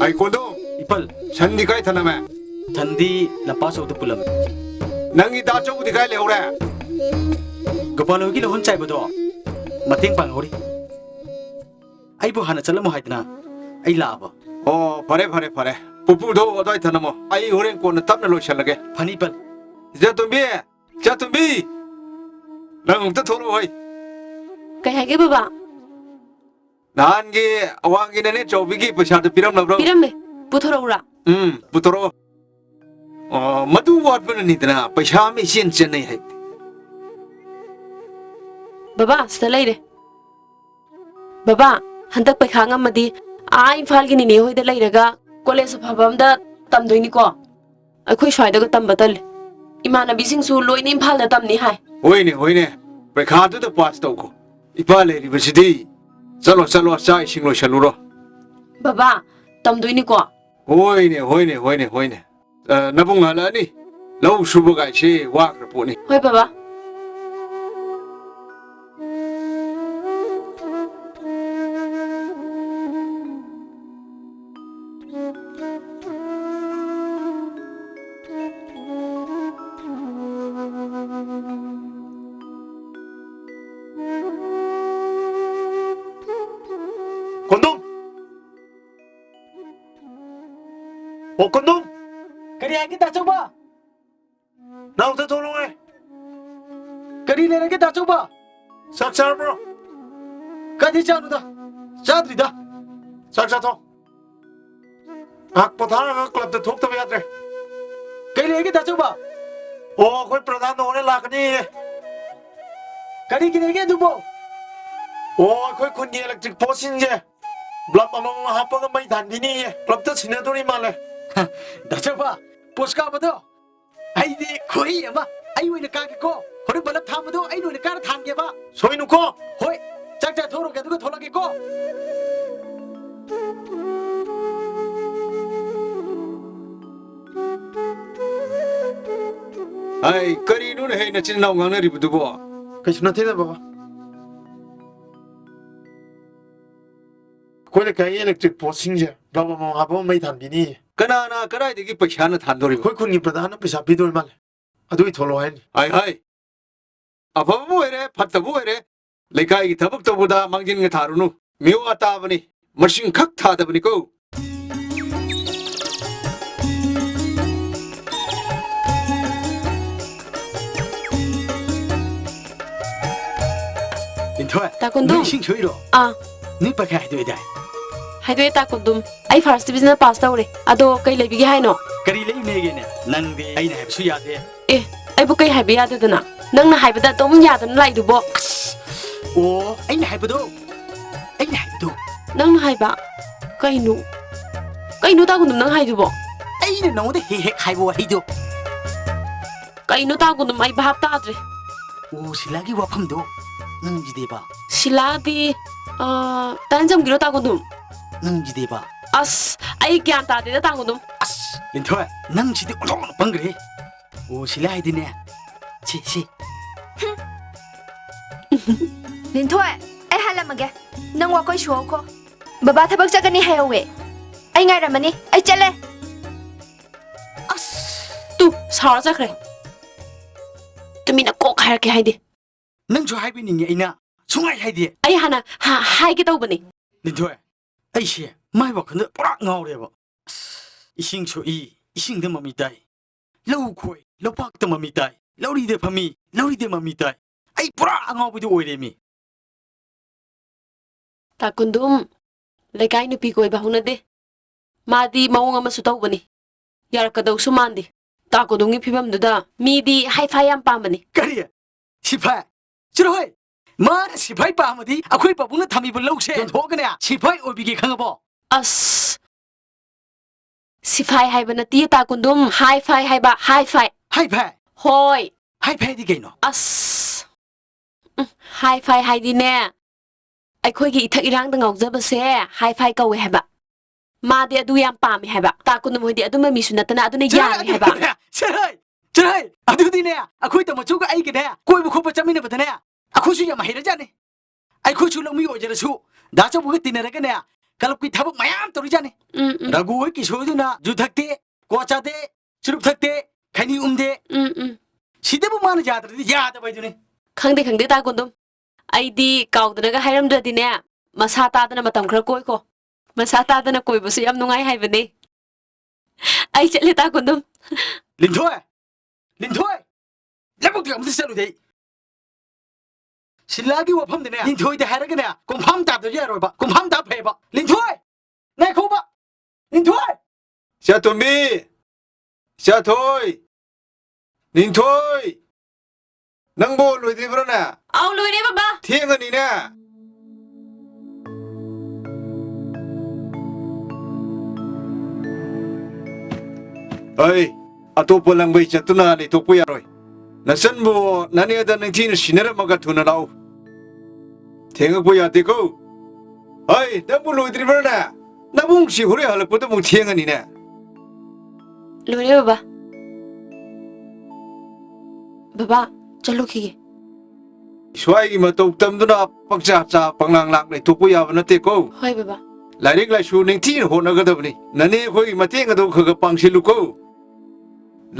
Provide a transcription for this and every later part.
ai kondo ipal sandi kai thaname thandi lapa so to pulam nangi da chau di kai leure gopalo gi lohon chai bodo mating pang hori ai bu hana chalam haidna ai laba oh pare pupu do odai thanamo ai horen ko na tamna lo chalage phani pal jatumbi nang ta thoro hoi Kay hage baba nan gi awangi ne chobi gi paisa to piram na bro piram me puthoro ura putoro oh madu wat bun ni dana paisa me sin chen nei hai baba stalai re baba handak pai khanga madi a imphal gi ni ne hoi da lairaga college phabam da tamdoi ni ko akhoi swai da tam batal imana bising su loi ni imphal da tam ni hai hoine paikha tu da pass to ko ipa le university chalo chai singlo chaluro baba tamdoi ni ko hoine nabung hala ni lau subu gai che wa kra ni hoi baba kondom kari ai kita coba nau ta tolong ai kari le kita coba saksar bro kadi chanu da sadri da saksa to ak pothara ka club ta thok ta yatre kari le kita coba oh koi pradhan hone lakni kari ki ne ke dubo oh koi kun electric posin je block among hapa ka mai dhan dini club ta chine dori male dachoba poska bado ai de khoi ama ai woi na ka ke ko hori balap tham bado ai no na ka tham ge ba soi nu ko hoi chak cha thoro ke du ko thola ke ko ai kari nu ne hai na chin nau ngang na ri bu bo kai suna the da baba koi le kai electric posting je baba mo habo mai dhan dini kana karai de gi paisa na than dori koi kun ni pradhan paisa bidol mal adui tholo hai ai ababu ere phatabu ere lekai gi thabuk to buda mangjin ga tharunu miu ata bani machine khak tha da bani ko Linthoi Ta kondom. ni sing chui ro a ni pa khai doi dai haidoi ta kundum ai first division pass tawre ado kai lebi gi hai no kari le ne ge ne nang de ai na have su ya de e ai bu kai haibe ya da na nang na haibe da tom ya da na lai du bo oh ai na hai bado nang na haiba kai nu ta kundum nang hai du bo ai na no de he khai bo hai do kai nu ta kundum ai bahap ta dre oh silagi wa pham do nang ji de ba siladi tanjam giro ta kundum nang ji de ba as ai gyan ta de ta kundum as Linthoi nang ji de olong pang gre oh silai de ne si Linthoi ai halamage nang wa koi shuo ko baba thabak chakani hayawe ai ngai ramani ai chale as tu sara jakre tumina ko khair ke haide nang jo hai bi ni ai na sungai hai de ai hana hai ke tawbani Linthoi ai she mai ba khana pura ngau re ba ising chu ising de mami dai lau khoi lau pak de mami dai lauri de phami lauri de mami dai ai pura ngau bu de oi re mi ta kundum lekai nu pi koi ba huna de madi mawng ama su tawbani yar ka daw su mandi ta kundum ngi phibam du da mi di hai fai yam pambani kari sipai chiroi ma sipai pa ma di akhoi pa bung na thami bu lau se thok ne sipai obi gi khang bo as sifai hai bana ti ta kundum hai fai hai pai hoi hai pai di gaino as hai fai hai di ne ai khoi gi ithak irang da ngau jaba se hai fai kawe haba ma de adu yam pami haba ta kundum hoi de adu ma mi sunatana adu ne yam haba chiroi adu di ne akhoi ta ma chu ga ai gi ne koi bu khopa chami ne ba ne akhoi su ya ma hira ja ne ai khoi chu lang mi o jara su da cha bu ti ne ra ga ne kalau kui thabuk mayam tori jane ragu oi ki soju na ju thakte ko chate churup thakte khani umde sida bu man jadra di ya da bai dune khangde khangde ta kondom ai di kaudna ga hairam da di ne masa ta dana matam khra koi ko masa ta dana koi bu su yam nungai hai bane ai chale ta kondom lin thoi labuk ti am se lu dei silagi wa pham de ne lin thoi de haraga ne kom pham ta de ya ro ba kom pham ta phe ba lin thoi nai kho ba lin thoi 샤 토미 샤 토이 닌 토이 낭보 로이디 브라나 au loi ne baba 팅은이네 어이 아토포 랑베이 챵투나 니 토포야로이 나선보 나니아다 낭티는 시네라 마가 투나라우 팅은보야 데고 어이 낭보 로이디 브라나 나봉시 후레 할포도 몽 팅은이네 loi ne baba baba chalo ki Suai ma tok tam tu na pakcha cha panglang lak nei tu puya ba na te ko hoi baba lairik lai su ning ti ho na ga da ni nani khoi ma te nga do kha ga pang silu ko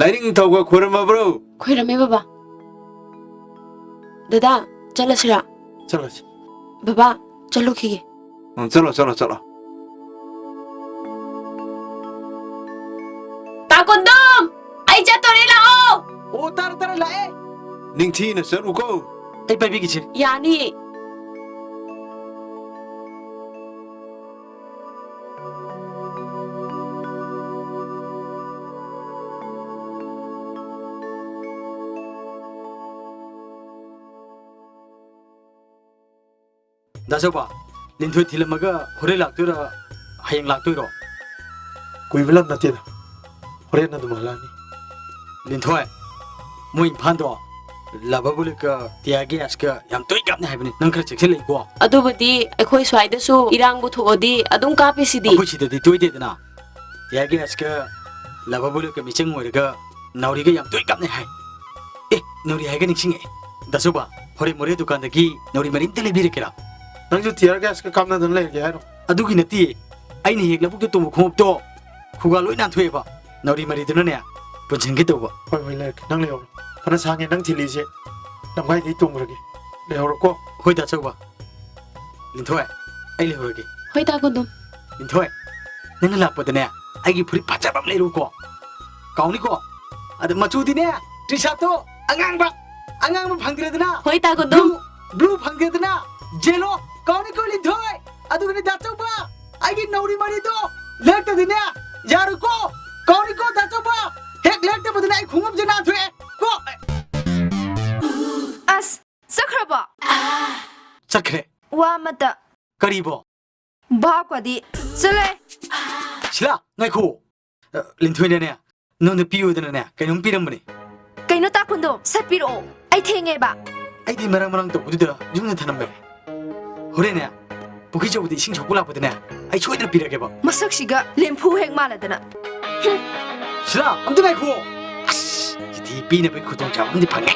lairing thau ga khorama bro khoi rame baba dada chala sira chalo baba chalo ki chalo chalo chalo ta kondom ai cha tori lao o tar tar la e ning ti na saru ko ai bai bi ki chi yani da so ba lin thoi thilama ga hore lak tu ra hayang lak tu ro kui velam na te da hore na du malani lin thoi moin phan do laba bule ka tiagi aska yam toi kap ne haibni nang khra chekse lei ko adubadi akhoi swai da su irang bu thodi adum ka pi sidi ko chi de toi de na tiagi aska laba bule ka micheng ngoi ga nauri ga yam toi kap ne hai nauri hai ga ning singe da so ba hore more dukan da gi nauri marin tele bi rekera nang ju tiar gas ka kam na dan le ge hai ro adu gi nati ai ni hek labuk to khop to khuga loi nan thwe ba nauri mari du ne punjin gi to ba hoi hoi le nang le yo phana sang nang thili je nang bai di tum rage le ho ko hoi da chau ba lin thoi ai le ho rage hoi ta kondom lin thoi nang la pa da ne ai gi phuri pacha bam le ru ko kauni ko ada machu di ne trisha to angang ba phang dire da na hoi ta kondom blue phang dire da na jelo kauni ko lin thoi adu ne da chau ba ai gi nauri mari to lek ta di ne yaru ko kauni ko da chau ba hek lek ta ba da ai khungam je na thwe ko as sakraba sakre wa mata karibo ba kwa di sule sila ngai ko lin thoi ne no ne piu da ne kai num piram bani kaino ta kundo sapiro ai thenge ba ai di marang to budu da jung ne thanam be hore ne buki jo di sing chokula bu da ne ai choi da pirage ba masak siga lempu hek mala dana sila am de ngai ko di pi ne be ko tong cha am di phang ne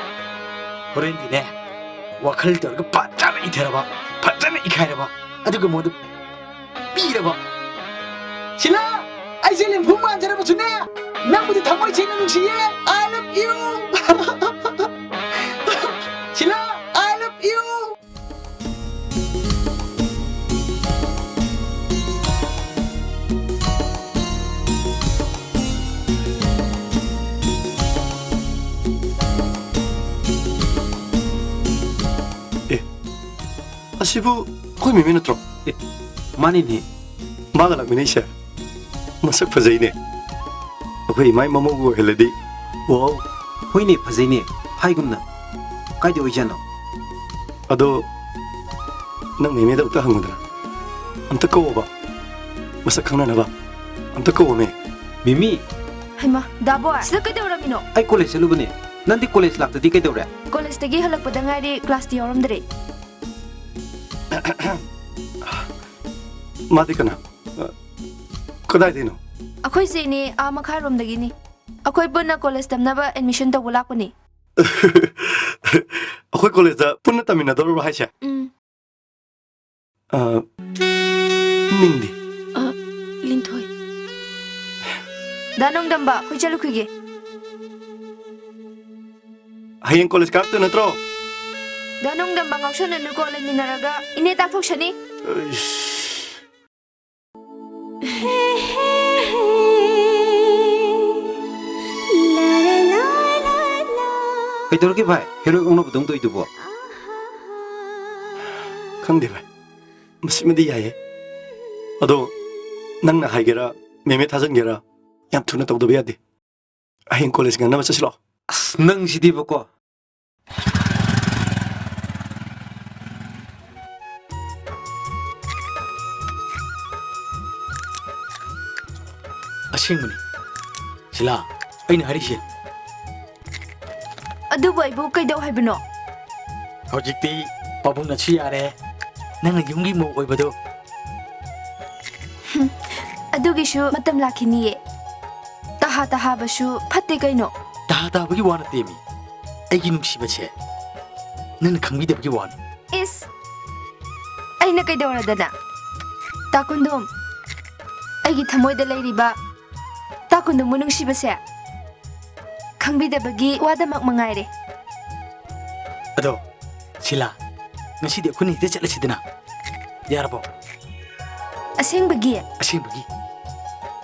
hore di ne wakhal to ga pa cha na i thera ba pa cha na i khai ra ba adu ga mo du pi ra ba sila ai je lempu man jara ba chune nang bu di thamoi che na nung si ye I love you sila I love you asibu khoi mi minutro mani ni maga lak minai sha masak phajai ne akhoi mai mamu bu heladi wow hoi ne phajai ne haigum na kai de ojano ado nang mi me da ta hangudra amta ko ba masak khangna na ba amta ko me mimi haima dabo sida kai dawra mino ai college lu bane nandi college lakta di kai dawra college tagi halak padangari class di oram dre madi kana kodai dino akhoi se ni a makha rom dagi ni akhoi bunna college tamna ba admission to bulak pani akhoi college da punna tamina dor ba haisha ꯃꯤꯡꯗꯤ ꯂꯤꯟꯊꯣꯏ ꯗꯥ ꯅꯣꯡꯗꯝꯕ ꯑꯩꯈꯣꯏ ꯆꯠꯂꯨꯈꯤꯒꯦ ꯍꯌꯦꯡ college ꯀꯥꯔꯛꯇꯣꯏ ꯅꯠꯇ꯭ꯔꯣ ꯗꯥ ꯅꯣꯡꯗꯝꯕ ꯉꯥꯎꯁꯟꯅꯅꯨꯀꯣ ꯂꯩꯃꯤꯟꯅꯔꯒ ꯏꯅꯦ ꯇꯥꯛꯊꯣꯛꯁꯅꯤ ꯀꯩꯗꯧꯔꯒꯦ ꯚꯥꯏ ꯍꯦꯔꯣꯏ ꯑꯣꯛꯅꯕꯗꯧ ꯇꯧꯏꯗꯨꯕꯣ ꯈꯪꯗꯦ ꯚꯥꯏ ꯃꯁꯤꯃꯗꯤ ꯌꯥꯏꯌꯦ ꯑꯗꯣ ꯅꯪꯅ ꯍꯥꯏꯒꯦꯔꯥ ꯃꯦꯃꯦ ꯊꯥꯖꯟꯒꯦꯔꯥ ꯌꯥꯝ ꯊꯨꯅ ꯇꯧꯗꯕ ꯌꯥꯗꯦ ꯍꯌꯦꯡ ꯀꯣꯂꯦꯖ ꯉꯟꯅꯕ ꯆꯠꯁꯤ ꯂꯥꯛꯑꯣ ꯑꯁ ꯅꯪꯁꯤꯗꯤꯕꯀꯣ ꯑꯁꯦꯡꯕꯅꯤ ꯁꯤꯂꯥ ꯑꯩꯅ ꯍꯥꯏꯔꯤꯁꯦ ꯑꯗꯨꯕꯨ ꯑꯩꯕꯨ ꯀꯩꯗꯧ ꯍꯥꯏꯕꯅꯣ ꯍꯧꯖꯤꯛꯇꯤ ꯄꯥꯕꯨꯡꯅꯁꯨ ꯌꯥꯔꯦ ꯅꯪꯅ ꯌꯨꯝꯒꯤ ꯃꯧ ꯑꯣꯏꯕꯗꯣ ꯑꯗꯨꯒꯤꯁꯨ ꯃꯇꯝ ꯂꯥꯛꯈꯤꯅꯤꯌꯦ ꯇꯍꯥꯕꯁꯨ ꯐꯠꯇꯦ ꯀꯩꯅꯣ ꯇꯥꯕꯒꯤ ꯋꯥ ꯅꯠꯇꯦꯃꯤ ꯑꯩꯒꯤ ꯅꯨꯡꯁꯤꯕꯁꯦ ꯅꯪꯅ ꯈꯪꯕꯤꯗꯕꯒꯤ ꯋꯥꯅꯤ ꯏꯁ ꯑꯩꯅ ꯀꯩꯗꯧꯔꯗꯅ ꯇꯥꯀꯨꯟꯗꯣꯝ ꯑꯩꯒꯤ ꯊꯃꯣꯏꯗ ꯂꯩꯔꯤꯕ ꯇꯥꯀꯨꯟꯗꯣꯝꯕꯨ ꯅꯨꯡꯁꯤꯕꯁꯦ ꯈꯪꯕꯤꯗꯕꯒꯤ ꯋꯥꯗꯃꯛ ꯃꯉꯥꯏꯔꯦ ꯑꯗꯣ ꯁꯤꯂꯥ ꯉꯁꯤꯗꯤ ꯑꯩꯈꯣꯏꯅ ꯍꯦꯛꯇ ꯆꯠꯂꯁꯤꯗꯅ ꯌꯥꯔꯕꯣ ꯑꯁꯦꯡꯕꯒꯤ ꯑꯁꯦꯡꯕꯒꯤ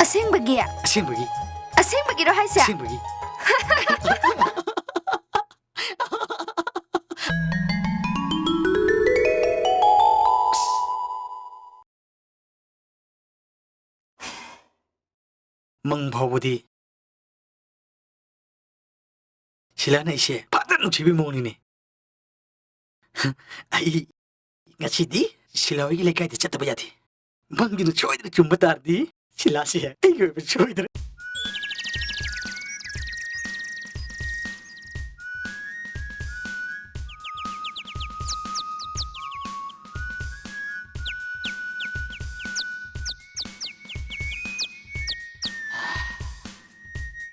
ꯑꯁꯦꯡꯕꯒꯤ ꯑꯁꯦꯡꯕꯒꯤ ꯑꯁꯦꯡꯕꯒꯤꯔꯣ ꯍꯥꯏꯁꯦ ꯑꯁꯦꯡꯕꯒꯤ ꯃꯪ ꯐꯥꯎꯕꯗꯤ ꯁꯤꯂꯥꯅ ꯑꯩꯁꯦ ꯐꯖꯅ ꯅꯨꯡꯁꯤꯕꯤ ꯃꯑꯣꯡꯅꯤꯅꯦ ꯑꯩ ꯉꯁꯤꯗꯤ ꯁꯤꯂꯥ ꯍꯣꯏꯒꯤ ꯂꯩꯀꯥꯏꯗ ꯆꯠꯇꯕ ꯌꯥꯗꯦ ꯃꯪꯗꯨꯅ ꯁꯣꯏꯗꯅ ꯆꯨꯝꯕ ꯇꯥꯔꯗꯤ ꯁꯤꯂꯥꯁꯦ ꯑꯩꯒꯤ ꯑꯣꯏꯕ ꯁꯣꯏꯗ꯭ꯔꯦ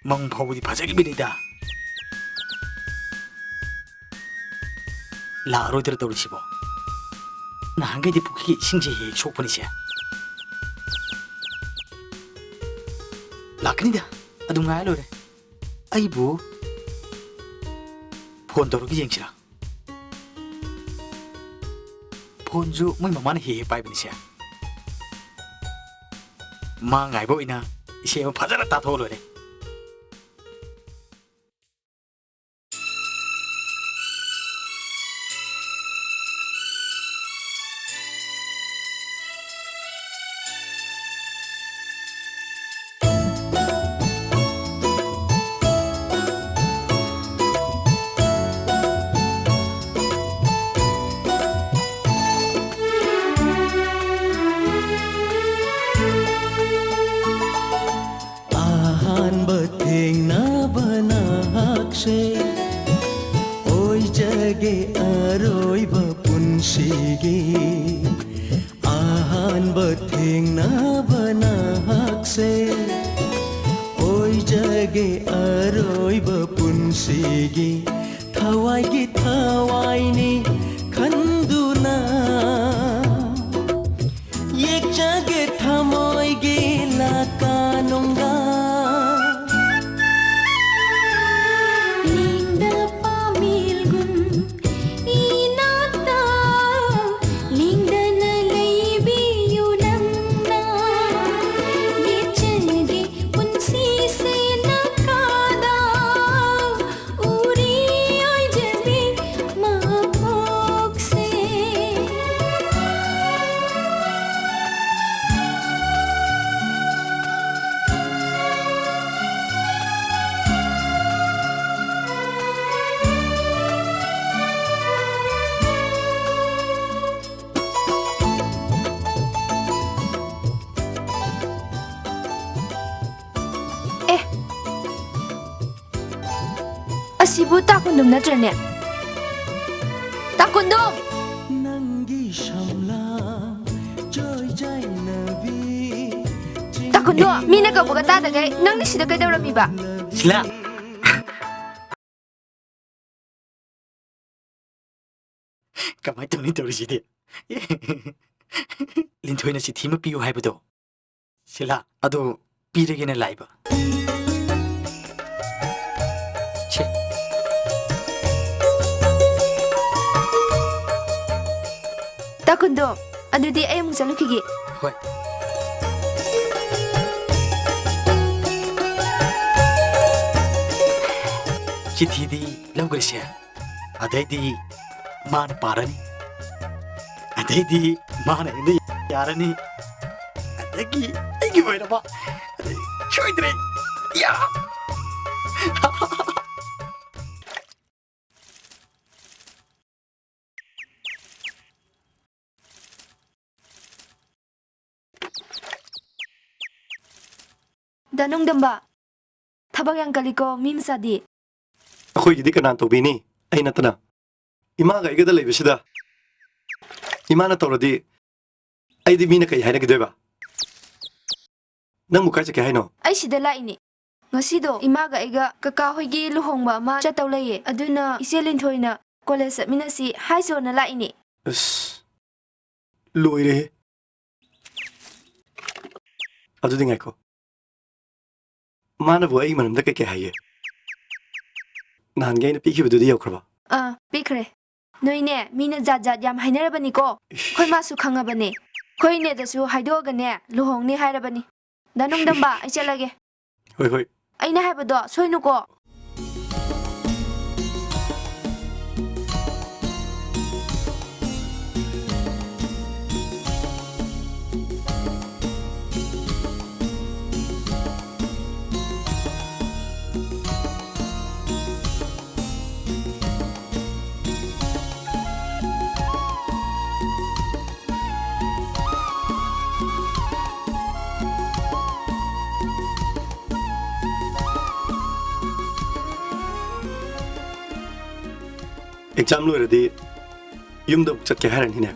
ꯃꯪ ꯐꯥꯎꯕꯗꯤ ꯐꯖꯈꯤꯕꯅꯤꯗ ꯂꯥꯛꯑꯔꯣꯏꯗ꯭ꯔꯥ ꯇꯧꯔꯤꯁꯤꯕꯣ ꯅꯍꯥꯟꯈꯩꯗꯤ ꯄꯨꯈ꯭ꯔꯤꯒꯤ ꯏꯁꯤꯡꯁꯦ ꯍꯦꯛ ꯁꯣꯛꯄꯅꯤꯁꯦ ꯂꯥꯛꯀꯅꯤꯗ ꯑꯗꯨꯝ ꯉꯥꯏ ꯂꯣꯏꯔꯦ ꯑꯩꯕꯨ ꯐꯣꯟ ꯇꯧꯔꯒ ꯌꯦꯡꯁꯤꯔꯥ ꯐꯣꯟꯁꯨ ꯃꯣꯏ ꯃꯃꯥꯅ ꯍꯦꯛ ꯍꯦꯛ ꯄꯥꯏꯕꯅꯤꯁꯦ ꯃꯥ ꯉꯥꯏꯕ ꯑꯣꯏꯅ ꯏꯁꯩ ꯑꯃ ꯐꯖꯅ ꯇꯥꯊꯣꯛꯑ ꯂꯣꯏꯔꯦ ꯑꯁꯤꯕꯨ ꯇꯥꯀꯨꯟꯗꯣꯝ ꯅꯠꯇ꯭ꯔꯅꯦ ꯇꯥꯀꯨꯟꯗꯣꯝ ꯇꯥꯀꯨꯟꯗꯣ ꯃꯤꯅ ꯀꯧꯕꯒ ꯇꯥꯗꯒꯩ ꯅꯪꯗꯤ ꯁꯤꯗ ꯀꯩꯗꯧꯔꯝꯃꯤꯕ ꯁꯤꯂꯥ ꯀꯃꯥꯏꯅ ꯇꯧꯅꯤ ꯇꯧꯔꯤꯁꯤꯗꯤ ꯂꯤꯟꯊꯣꯏꯅ ꯆꯤꯊꯤ ꯑꯃ ꯄꯤꯌꯨ ꯍꯥꯏꯕꯗꯣ ꯁꯤꯂꯥ ꯑꯗꯨ ꯄꯤꯔꯒꯦꯅ ꯂꯥꯛꯏꯕ ꯁꯤ ꯇꯥꯀꯨꯟꯗꯣ ꯑꯗꯨꯗꯤ ꯑꯩ ꯑꯃꯨꯛ ꯆꯠꯂꯨꯈꯤꯒꯦ ꯍꯣꯏ ꯆꯤꯊꯤꯗꯤ ꯂꯧꯈ꯭ꯔꯁꯦ ꯑꯗꯩꯗꯤ ꯃꯥꯅ ꯄꯥꯔꯅꯤ ꯑꯗꯩꯗꯤ ꯃꯥꯅ ꯑꯩꯅ ꯌꯥꯔꯅꯤ ꯑꯗꯒꯤ ꯑꯩꯒꯤ ꯑꯣꯏꯔꯕ ꯁꯣꯏꯗ꯭ꯔꯦ ꯌꯥ ꯗꯅꯨꯡꯗꯝꯕ ꯊꯕꯛ ꯌꯥꯝ ꯀꯜꯂꯤꯀꯣ ꯃꯤ ꯃꯆꯥꯗꯤ ꯑꯩꯈꯣꯏꯒꯤꯗꯤ ꯀꯅꯥꯅ ꯇꯧꯕꯤꯅꯤ ꯑꯩ ꯅꯠꯇꯅ ꯏꯃꯥꯒ ꯑꯩꯒꯗ ꯂꯩꯕꯁꯤꯗ ꯏꯃꯥꯅ ꯇꯧꯔꯗꯤ ꯑꯩꯗꯤ ꯃꯤꯅ ꯀꯩ ꯍꯥꯏꯅꯒꯗꯣꯏꯕ ꯅꯪꯕꯨ ꯀꯥꯏ ꯆꯠꯀꯦ ꯍꯥꯏꯅꯣ ꯑꯩ ꯁꯤꯗ ꯂꯥꯛꯏꯅꯦ ꯉꯁꯤꯗꯣ ꯏꯃꯥꯒ ꯑꯩꯒ ꯀꯀꯥ ꯍꯣꯏꯒꯤ ꯂꯨꯍꯣꯡꯕ ꯑꯃ ꯆꯠꯇꯧ ꯂꯩꯌꯦ ꯑꯗꯨꯅ ꯏꯆꯦ ꯂꯤꯟꯊꯣꯏꯅ ꯀꯣꯂꯦꯖ ꯆꯠꯃꯤꯟꯅꯁꯤ ꯍꯥꯏꯖꯣꯅ ꯂꯥꯛꯏꯅꯦ ꯑꯁ ꯂꯣꯏꯔꯦꯍꯦ ꯑꯗꯨꯗꯤ ꯉꯥꯏꯈꯣ ꯃꯥꯅꯕꯨ ꯑꯩꯒꯤ ꯃꯔꯝꯗ ꯀꯩꯀꯩ ꯍꯥꯏꯒꯦ ꯅꯍꯥꯟꯒꯤ ꯑꯩꯅ ꯄꯤꯈꯤꯕꯗꯨꯗꯤ ꯌꯧꯈ꯭ꯔꯕ ꯄꯤꯈ꯭ꯔꯦ ꯅꯣꯏꯅꯦ ꯃꯤꯅ ꯖꯥꯠ ꯖꯥꯠ ꯌꯥꯝ ꯍꯥꯏꯅꯔꯕꯅꯤꯀꯣ ꯑꯩꯈꯣꯏ ꯃꯥꯁꯨ ꯈꯪꯉꯕꯅꯦ ꯑꯩꯈꯣꯏ ꯏꯅꯦꯗꯁꯨ ꯍꯥꯏꯗꯣꯛꯑꯒꯅꯦ ꯂꯨꯍꯣꯡꯅꯤ ꯍꯥꯏꯔꯕꯅꯤ ꯗꯅꯨꯡꯗꯝꯕ ꯑꯩ ꯆꯠꯂꯒꯦ ꯍꯣꯏ ꯍꯣꯏ ꯑꯩꯅ ꯍꯥꯏꯕꯗꯣ ꯁꯣꯏꯅꯨꯀꯣ ꯑꯦꯛꯖꯥꯝ ꯂꯣꯏꯔꯗꯤ ꯌꯨꯝꯗ ꯑꯃꯨꯛ ꯆꯠꯀꯦ ꯍꯥꯏꯔꯅꯤꯅꯦ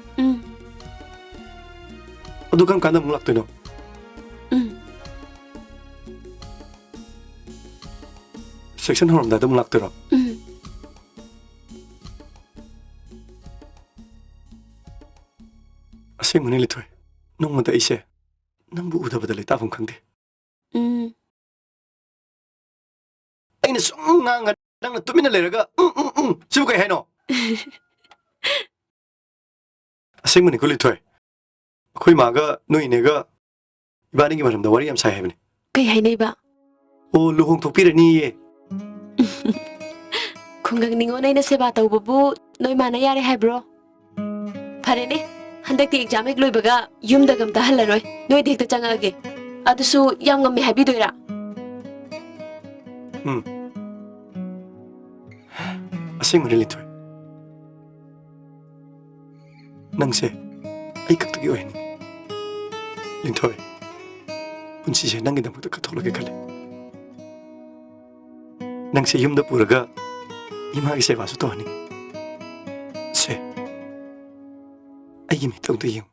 ꯑꯗꯨ ꯀꯔꯝ ꯀꯥꯟꯗ ꯑꯃꯨꯛ ꯂꯥꯛꯇꯣꯏꯅꯣ ꯁꯦꯛꯁꯟ ꯍꯧꯔꯝꯗꯥꯏꯗ ꯑꯃꯨꯛ ꯂꯥꯛꯇꯣꯏꯔꯣ ꯑꯁꯦꯡꯕꯅꯤ ꯂꯤꯊꯣꯏ ꯅꯣꯡꯃꯗ ꯑꯩꯁꯦ ꯅꯪꯕꯨ ꯎꯗꯕꯗ ꯂꯩꯇꯥꯐꯝ ꯈꯪꯗꯦ ꯑꯩꯅ ꯁꯨꯝ ꯉꯥꯡꯉ ꯅꯪꯅ ꯇꯨꯃꯤꯟꯅ ꯂꯩꯔꯒ ꯁꯤꯕꯨ ꯀꯩ ꯍꯥꯏꯅꯣ ꯑꯁꯦꯡꯕꯅꯤꯀꯣ ꯂꯤꯊꯣꯏ ꯑꯩꯈꯣꯏ ꯃꯥꯒ ꯅꯣꯏ ꯏꯅꯦꯒ 이반이기 말입니다. 와리 얌 사이 해보니. ꯀꯩ ꯍꯥꯏꯅꯩꯕ? 오 루홍톡피르니예. ꯈꯨꯡꯒꯪ ꯅꯤꯉꯣꯟ ꯑꯩꯅ ꯁꯦꯕꯥ ꯇꯧꯕꯕꯨ ꯅꯣꯏ ꯃꯥꯅ ꯌꯥꯔꯦ ꯍꯥꯏꯕ꯭ꯔꯣ? ꯐꯔꯦꯅꯦ. ꯍꯟꯗꯛꯇꯤ ꯑꯦꯛꯖꯥꯝ ꯍꯦꯛ ꯂꯣꯏꯕꯒ ꯌꯨꯝꯗꯒ ꯑꯝꯇ ꯍꯜꯂꯔꯣꯏ. ꯅꯣꯏꯗ ꯍꯦꯛꯇ ꯆꯪꯉꯛꯑꯒꯦ. ꯑꯗꯨꯁꯨ ꯌꯥꯝ ꯉꯝꯃꯦ ꯍꯥꯏꯕꯤꯗꯣꯏꯔꯥ? ꯑꯁꯦꯡꯕꯅꯤ ꯂꯤꯊꯣꯏ. ꯅꯪꯁꯦ ꯑꯩ ꯈꯛꯇꯒꯤ ꯑꯣꯏꯅꯤ. ꯂꯤꯊꯣꯏ. ꯄꯨꯟꯁꯤꯁꯦ ꯅꯪꯒꯤꯗꯃꯛꯇ ꯀꯠꯊꯣꯛꯂꯒꯦ ꯈꯜꯂꯦ. ꯅꯪꯁꯦ ꯌꯨꯝꯗ ꯄꯨꯔꯒ 이마ꯒꯤ ꯁꯦꯕꯥꯁꯨ ꯇꯧꯍꯟꯅꯤ. ꯁꯦ ꯑꯩꯒꯤ ꯃꯤꯠꯇꯧꯗ ꯌꯦꯡꯉꯨ.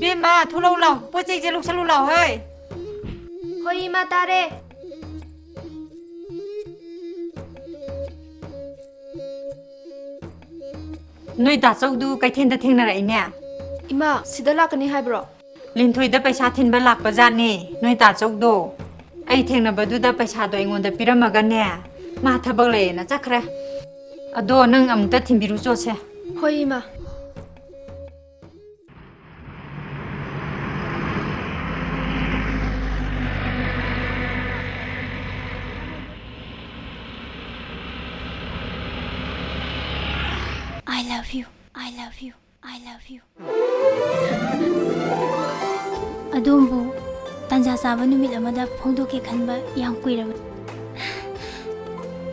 Bima, thulou lau, pochai je luk salu lau hai. Hoi ima tare. Noi da chau du kai then da theng na rai ne. Ima, sida lakani haibro. Lin thui da paisa thin ba lak pa ja ni. Noi da chau do. Ai theng na ba du da paisa do ingon da piram ga ne. Ma thabak le na chakra. Ado nang am ta thim biru cho se. Hoi ima. I love you. I love you. I love you. Adumbu tanja saba numit amada phongdoke khanba yam kuiraba.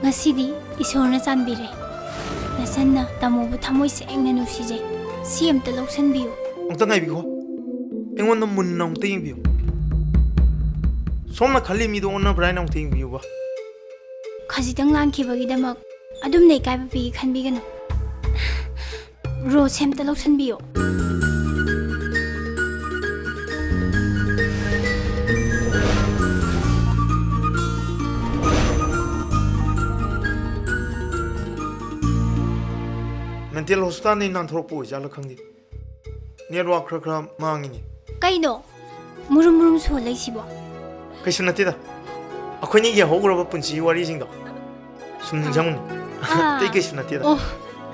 Ngasidi isorna chanbire. Nasanna tamobu thamoi sengna nusije. Siam ta loksan biu. Ongta ngai bi ko. Engon na mun na ongta ying biu. Somna khali mi do onna brain ongta ying biu ba. Khajitang lan khibagi damak adum nei kai ba bi khanbi ganu. ꯔꯣ ꯁꯦꯝꯇ ꯂꯧꯁꯟꯕꯤꯌꯣ mental ꯍꯣꯁꯄꯤꯇꯥꯜꯗꯒꯤ ꯅꯥꯟꯊꯣꯔꯛꯄ ꯑꯣꯏꯖꯥꯠꯂ ꯈꯪꯗꯦ network ꯈꯔ ꯃꯥꯡꯉꯤꯅꯤ ꯀꯩꯅꯣ ꯃꯨꯔꯨꯝ ꯃꯨꯔꯨꯝ ꯁꯣꯜꯂꯩꯁꯤꯕꯣ ꯀꯩꯁꯨ ꯅꯠꯇꯦꯗ ꯑꯩꯈꯣꯏꯅ ꯌꯦꯡꯍꯧꯈ꯭ꯔꯕ ꯄꯨꯟꯁꯤꯒꯤ ꯋꯥꯔꯤꯁꯤꯡꯗꯣ ꯁꯨꯝ ꯅꯤꯡꯁꯤꯡꯉꯨꯅꯤ ꯑꯇꯩ ꯀꯩꯁꯨ ꯅꯠꯇꯦꯗ ꯑꯣ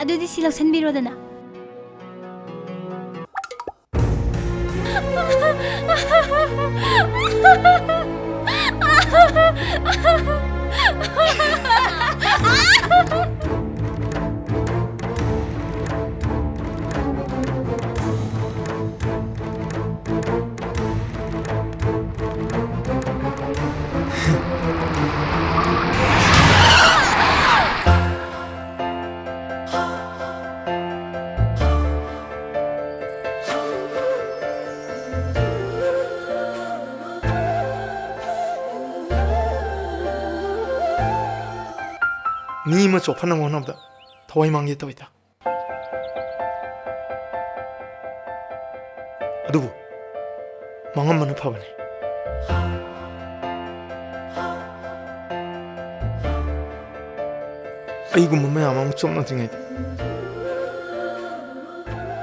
ꯑꯗꯨꯗꯤ ꯁꯤ ꯂꯧꯁꯟꯕꯤꯔꯣꯗꯅ ꯃꯤ ꯑꯃ ꯆꯣꯞꯍꯟꯅꯕ ꯍꯣꯠꯅꯕꯗ ꯊꯋꯥꯏ ꯃꯥꯡꯒꯦ ꯇꯧꯏꯗ ꯑꯗꯨꯕꯨ ꯃꯥꯡꯉꯝꯕꯅ ꯐꯕꯅꯤ ꯑꯩꯒꯨꯝꯕ ꯃꯌꯥꯝ ꯑꯃ ꯆꯣꯞꯅꯗ꯭ꯔꯤꯉꯩꯗ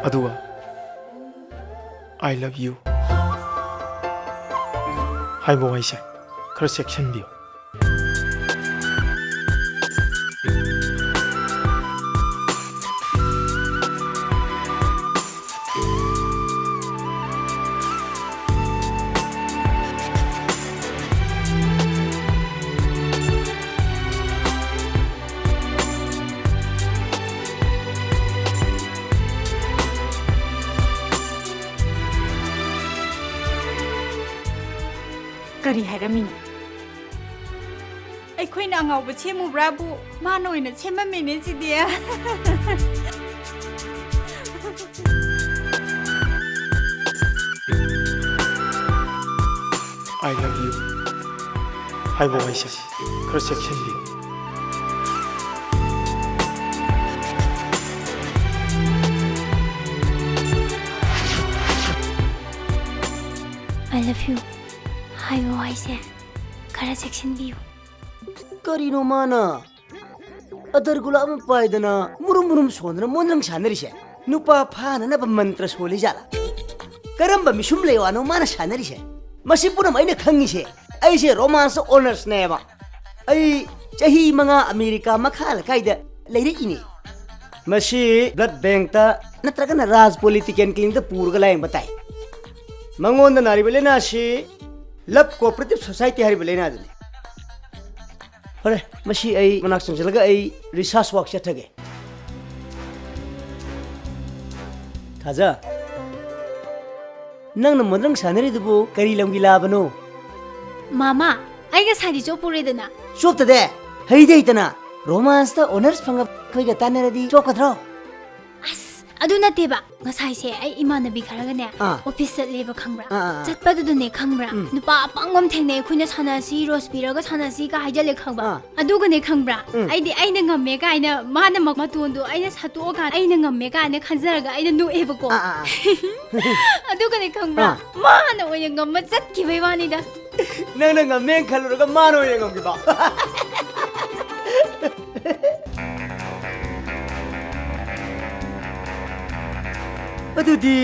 ꯑꯗꯨꯒ I love you ꯍꯥꯏꯕ ꯋꯥꯍꯩꯁꯦ ꯈꯔ ꯆꯦꯛꯁꯤꯟꯕꯤꯌꯨ ꯀꯔꯤ ꯍꯥꯏꯔꯝꯃꯤꯅꯣ ꯑꯩꯈꯣꯏꯅ ꯑꯉꯥꯎꯕ ꯁꯦꯝꯃꯨꯕ꯭ꯔꯥꯕꯨ ꯃꯥꯅ ꯑꯣꯏꯅ ꯁꯦꯝꯃꯝꯃꯤꯅꯦ ꯁꯤꯗꯤ I love you ꯍꯥꯏꯕ ꯋꯥꯍꯩꯁꯦ ꯈꯔ ꯆꯦꯛꯁꯤꯟꯕꯤꯌꯨ I love you 하이고 하이세 가라 섹신비유 करीनो माना अदर गुलाम पायदना मुरुम मुरुम सोनना मोनलंग शानरिसे नुपा फानना ब मंत्र सोली जाला करम ब मिशुम लेवानो माना शानरिसे मसी पुनम आइने खंगिसे आइसे रोमांस ऑनर्स नेबा आई चही मंगा अमेरिका मखाल कायदा लेरे इने मसी ब्लड बैंक ता नत्रगना राज पॉलिटिकल क्लिनिक ता पूरगा लायंग बताई मंगोंद नारी बलेना सी love cooperative society Hari Baleno दने अरे मसी आई मनाक संजलगा आई रिसर्च वर्क चथगे थाजा नंग न मनरंग सानरी दुबु करी लंगी लाबनो मामा आइगा सादी चोपुरेदना चोक्तदे हैदे इतना रोमांस ता ऑनर्स फंगा खैगा तानरदी चोकथ्रो अस अदु नतेबा ngसाइसे आई इमानबी खरगने ऑफिस चलेबा खंगब्रा चटपदुने खंगब्रा नुपा पांगम थेंने खुने सानासी रोज पिरगा सानासी का हाइजले खंगबा अदुगने खंगब्रा आइदि आइना ngame काइना माना मतोंदो आइना सातोगा आइना ngame काइना खंजरगा आइना नुएबको अदुगने खंगब्रा माना ओय ngam चटकिबै वानिदा नंग ngame खलुरगा मानो ओय ngमगिबा अदुदी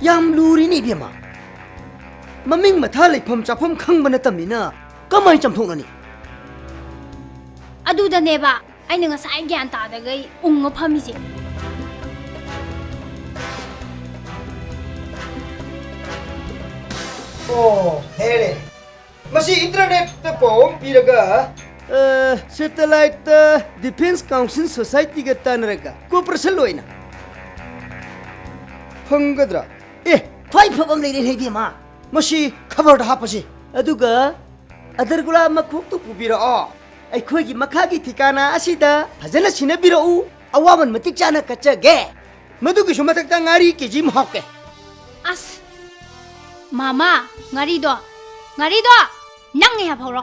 याम लूरी नि बेमा ममिंग मथा लेफम चाफम खंग नतमिना कमाय चमथोंगनी अदुदनेबा आइना ngसाइ ग्यान तादगै उंग फमिसे ओ हेरे मसी इंटरनेट ते पोम पिरगा सैटेलाइट डिफेंस काउंसिल सोसाइटी गा तानरगा कोऑपरेशन लोइना फंगद्रा ए फाइ फबम लेरे हेबी मा मसी खबर दा हापसी अदुगा अदरगुला मखोक तो पुबिरा अखोगी मखागी ठिकाना असिदा फजला सिनबिरो अवामन मतिक चाना कच्चगे मदुगी सुमतकता ngaरी केजी महके अस मामा ngarido nang ya phoro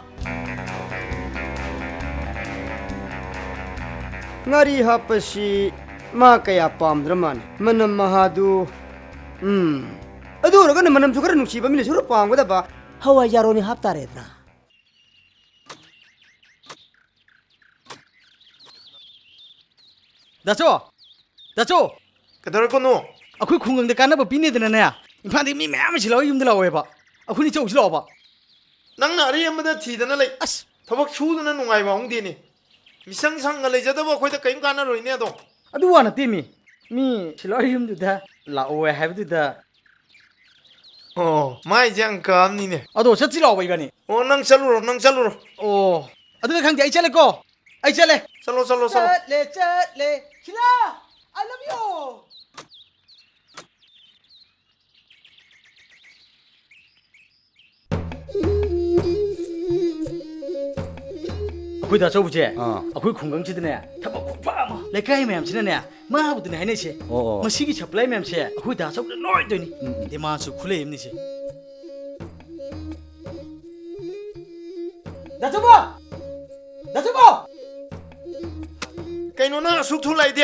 ngari hapasi मा कया पामद्र माने मनम महादु अदु रगन मनम सुकर नुसीबा मिने सुर पांगदबा हवा यारोनी हापतारेदना दाचो कदरकोनो अखोई खुंगंग कानब पीनेदना इम्फादी मी मैम सिलाव युमद लावेबा अखोनी चौ सिलावबा नंगना अरे अमदा थीदना लई अस थबक छूदना नुंगाइबा होंगदेनी मिसंग संग लेजदबा खोइदा कइम काना रोइने अदो अदु वा नते मी सिलाव युमदुदा लाओवे हाबदुदा ओ माइ जंग कामनीने अदो सच्ची लाओ इबानी ओ नंग चलुरो ओ अदु खंगजे आई चले को आई चले चलो चले खिला आई लव यू अखोई दाचौ बुजे अखोई खुंगंग चिदने थबक खुफा म लेकाय मैम चिनने मा बुदने हाइने छे मसिगी सप्लाई मैम छे अखोई दाचौ लॉय दोनी देमा सु खुले यमनि छे दाचौबा कइनो ना सुख थु लाइदे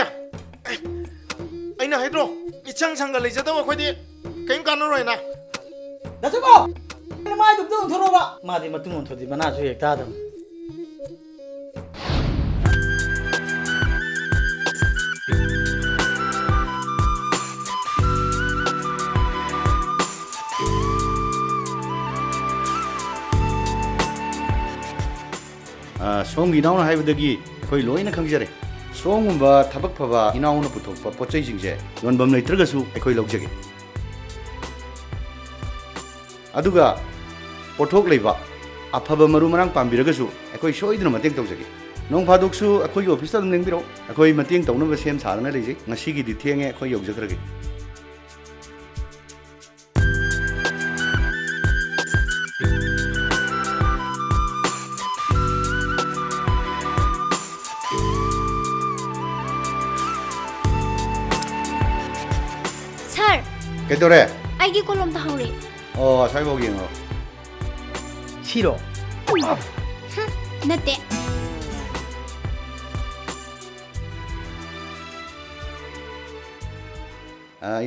अइना हाइद्रो इचंग संग लेजदबा खोइदे कइम काना रोइना दाचौबा माइ दुबदु थोरोबा मादि मतुंग थोदि मना सु एकता दम सोंगी इनाउना हाइबदगी अखोई लोइना खंगजरे सोंगुंबा थबक फबा इनाउना पुथोकपा पोचै जिंगजे योनबम लेत्रगसु अखोई लौजगे अदुगा पोथोक लेबा अफबा मरु मरांग पांबिरगसु अखोई सोइदना मतेंग तौजगे नोंग फादुकसु अखोई ऑफिस ता लेंबिरो अखोई मतेंग तौनबा सेम सारना लेजे ngasi gi थेंगे अखोई यौजखरगे कैदोरे आइगी कोलम ता हौरे साइबोग येंगो सिरो नते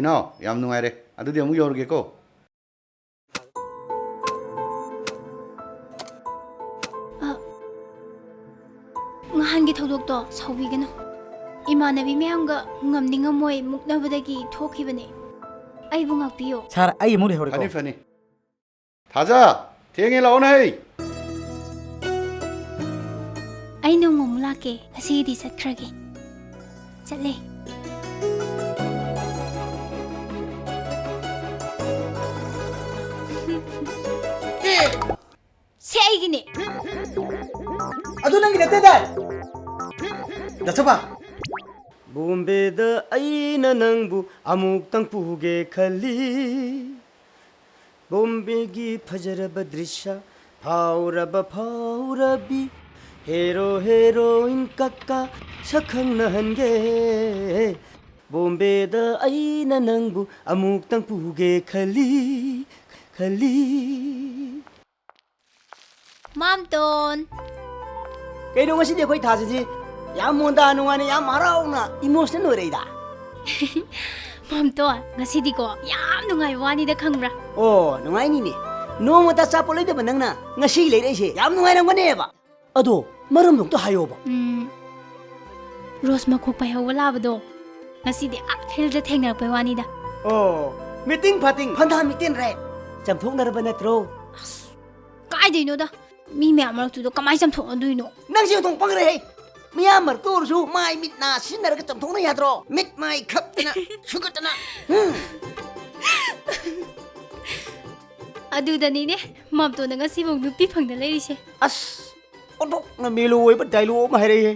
इनाउ याम नुंगाइरे अदुदि अमु योरगेको ngahangi thodok to saubigano imanabi meyamga ngamninga moi muknabadagi thokibane aibu ngakpiyo sir आई मुले होरे फनी फनी थाजा थेंगे लाओ नहीं ai nong mamula ke asi di satkrage chale se aigine अदु नंगी नते दाय दाचबा बॉम्बेदा अइना नंगबु अमुक तंग पुगे खली बॉम्बे की फजरब दृश्य फाउरबी हेरोइन कक्का सखंग नहनगे बॉम्बेदा अइना नंगबु अमुक तंग पुगे खली mamton कइनो ngasi खोइ थाजि याम मोंदा नुवाने याम हराउना इमोशनल होरेदा mamton ngasi di ko yam nungai wani da khangbra ओ नुवाइ नि नोमता चापो लैदब नंगना ngasi लेरेसे याम नुवाइ रंगनेबा अदो मरम दंतो हायोबा rose makok pai hawala bado ngasi di a field da thengnak pai wani da O meeting फाटिंग फंदा मीटिंग रे चमथोंगनरबा नत्रो kai dei no da mi me amar tu do kamai cham thong adui no नंगसे थों पंगरे हे मियामर तोरसु माइ मिट ना सिनरग चमथोंना याद्रो मिट माइ खपतना सुगतना adu da ni ne mam to na ngasi bong nupi phangda leiri se अस ओडोक न मेलो ओइबा dialogue मा हेरे हे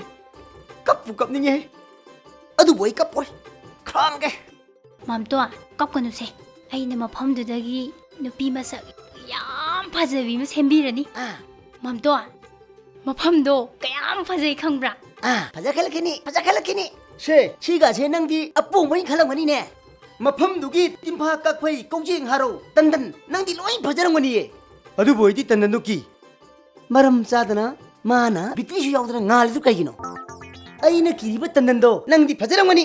cup निंगे हे अदु बोई कप ओइ खांगे mam to kap kanu se ai na mafam du da gi nupi masak yam phajabi ma sembirani mam to mafam do kayam phajai khangbra फजा खलखिनी से सिगा से नंदी अपुंग बनि खलंगनी ने मफम दुगी तिम्फा कखै कौजिंग हारो तंदन नंदी लोइ फजरंगनी ए अदु बोइदी तंदन दुकी मरम चादना माना बिपिसु यावदना ngal दु कहिनो अइना किरिबा तंदन दो Nandi फजरंगनी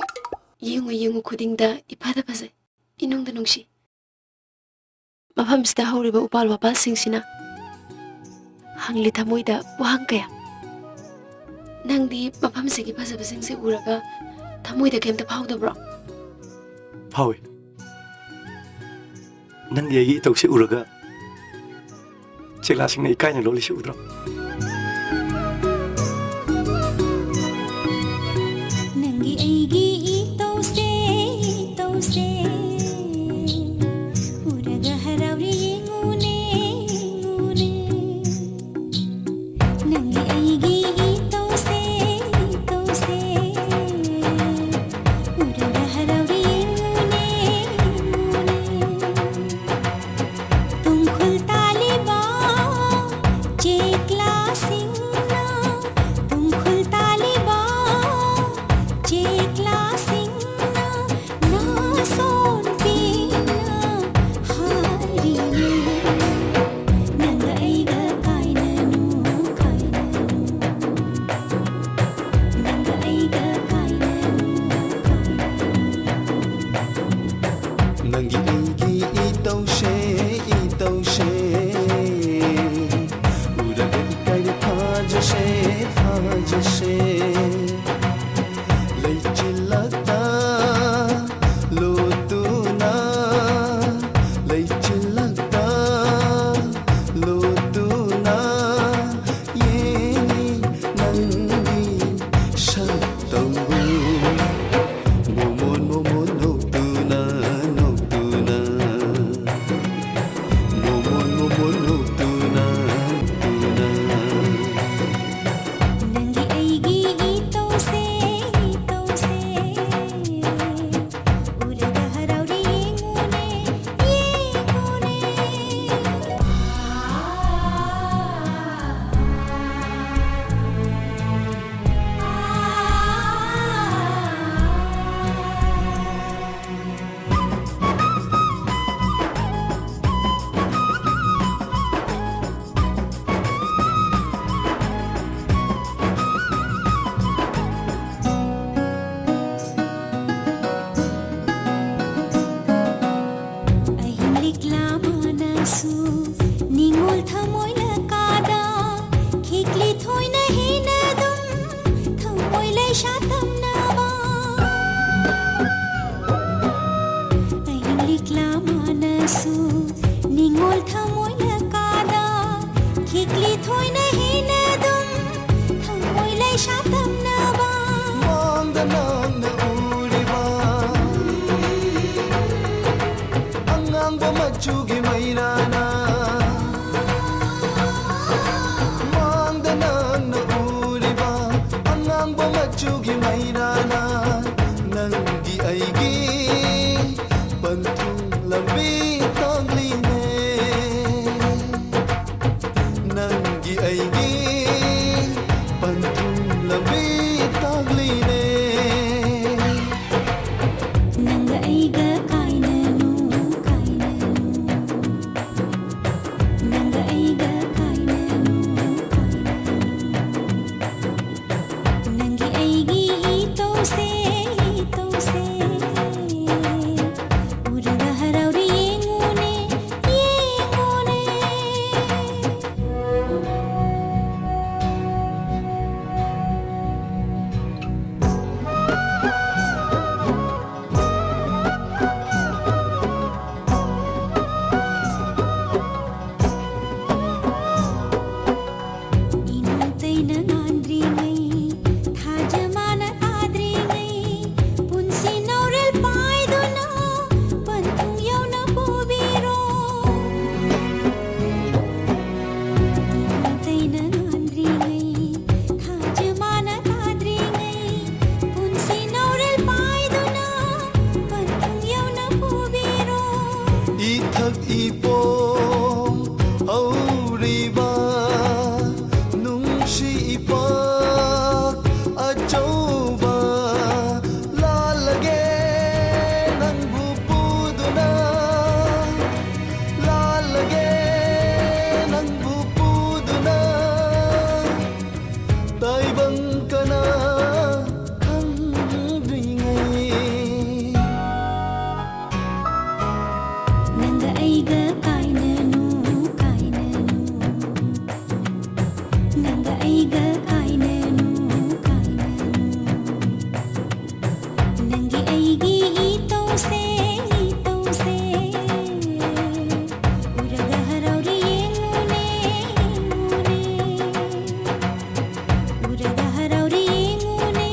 yengu khudingda iphada phasai inungda nungsi mafamsida horiba upal wapal singsina hangli thamoida wahang kaya nangdi mafamsigi phasaba singse uraga thamoida kemta phawdabro Phawi. Nang yagi tau si uraga. Cela sing na ikai na loli si udra. Nangi aigi tau se uraga harawri ngune Nangi aigi tau se uraga harawri aiga kainanu nangi aigi itose uraga harauri yengune uraga harauri yengune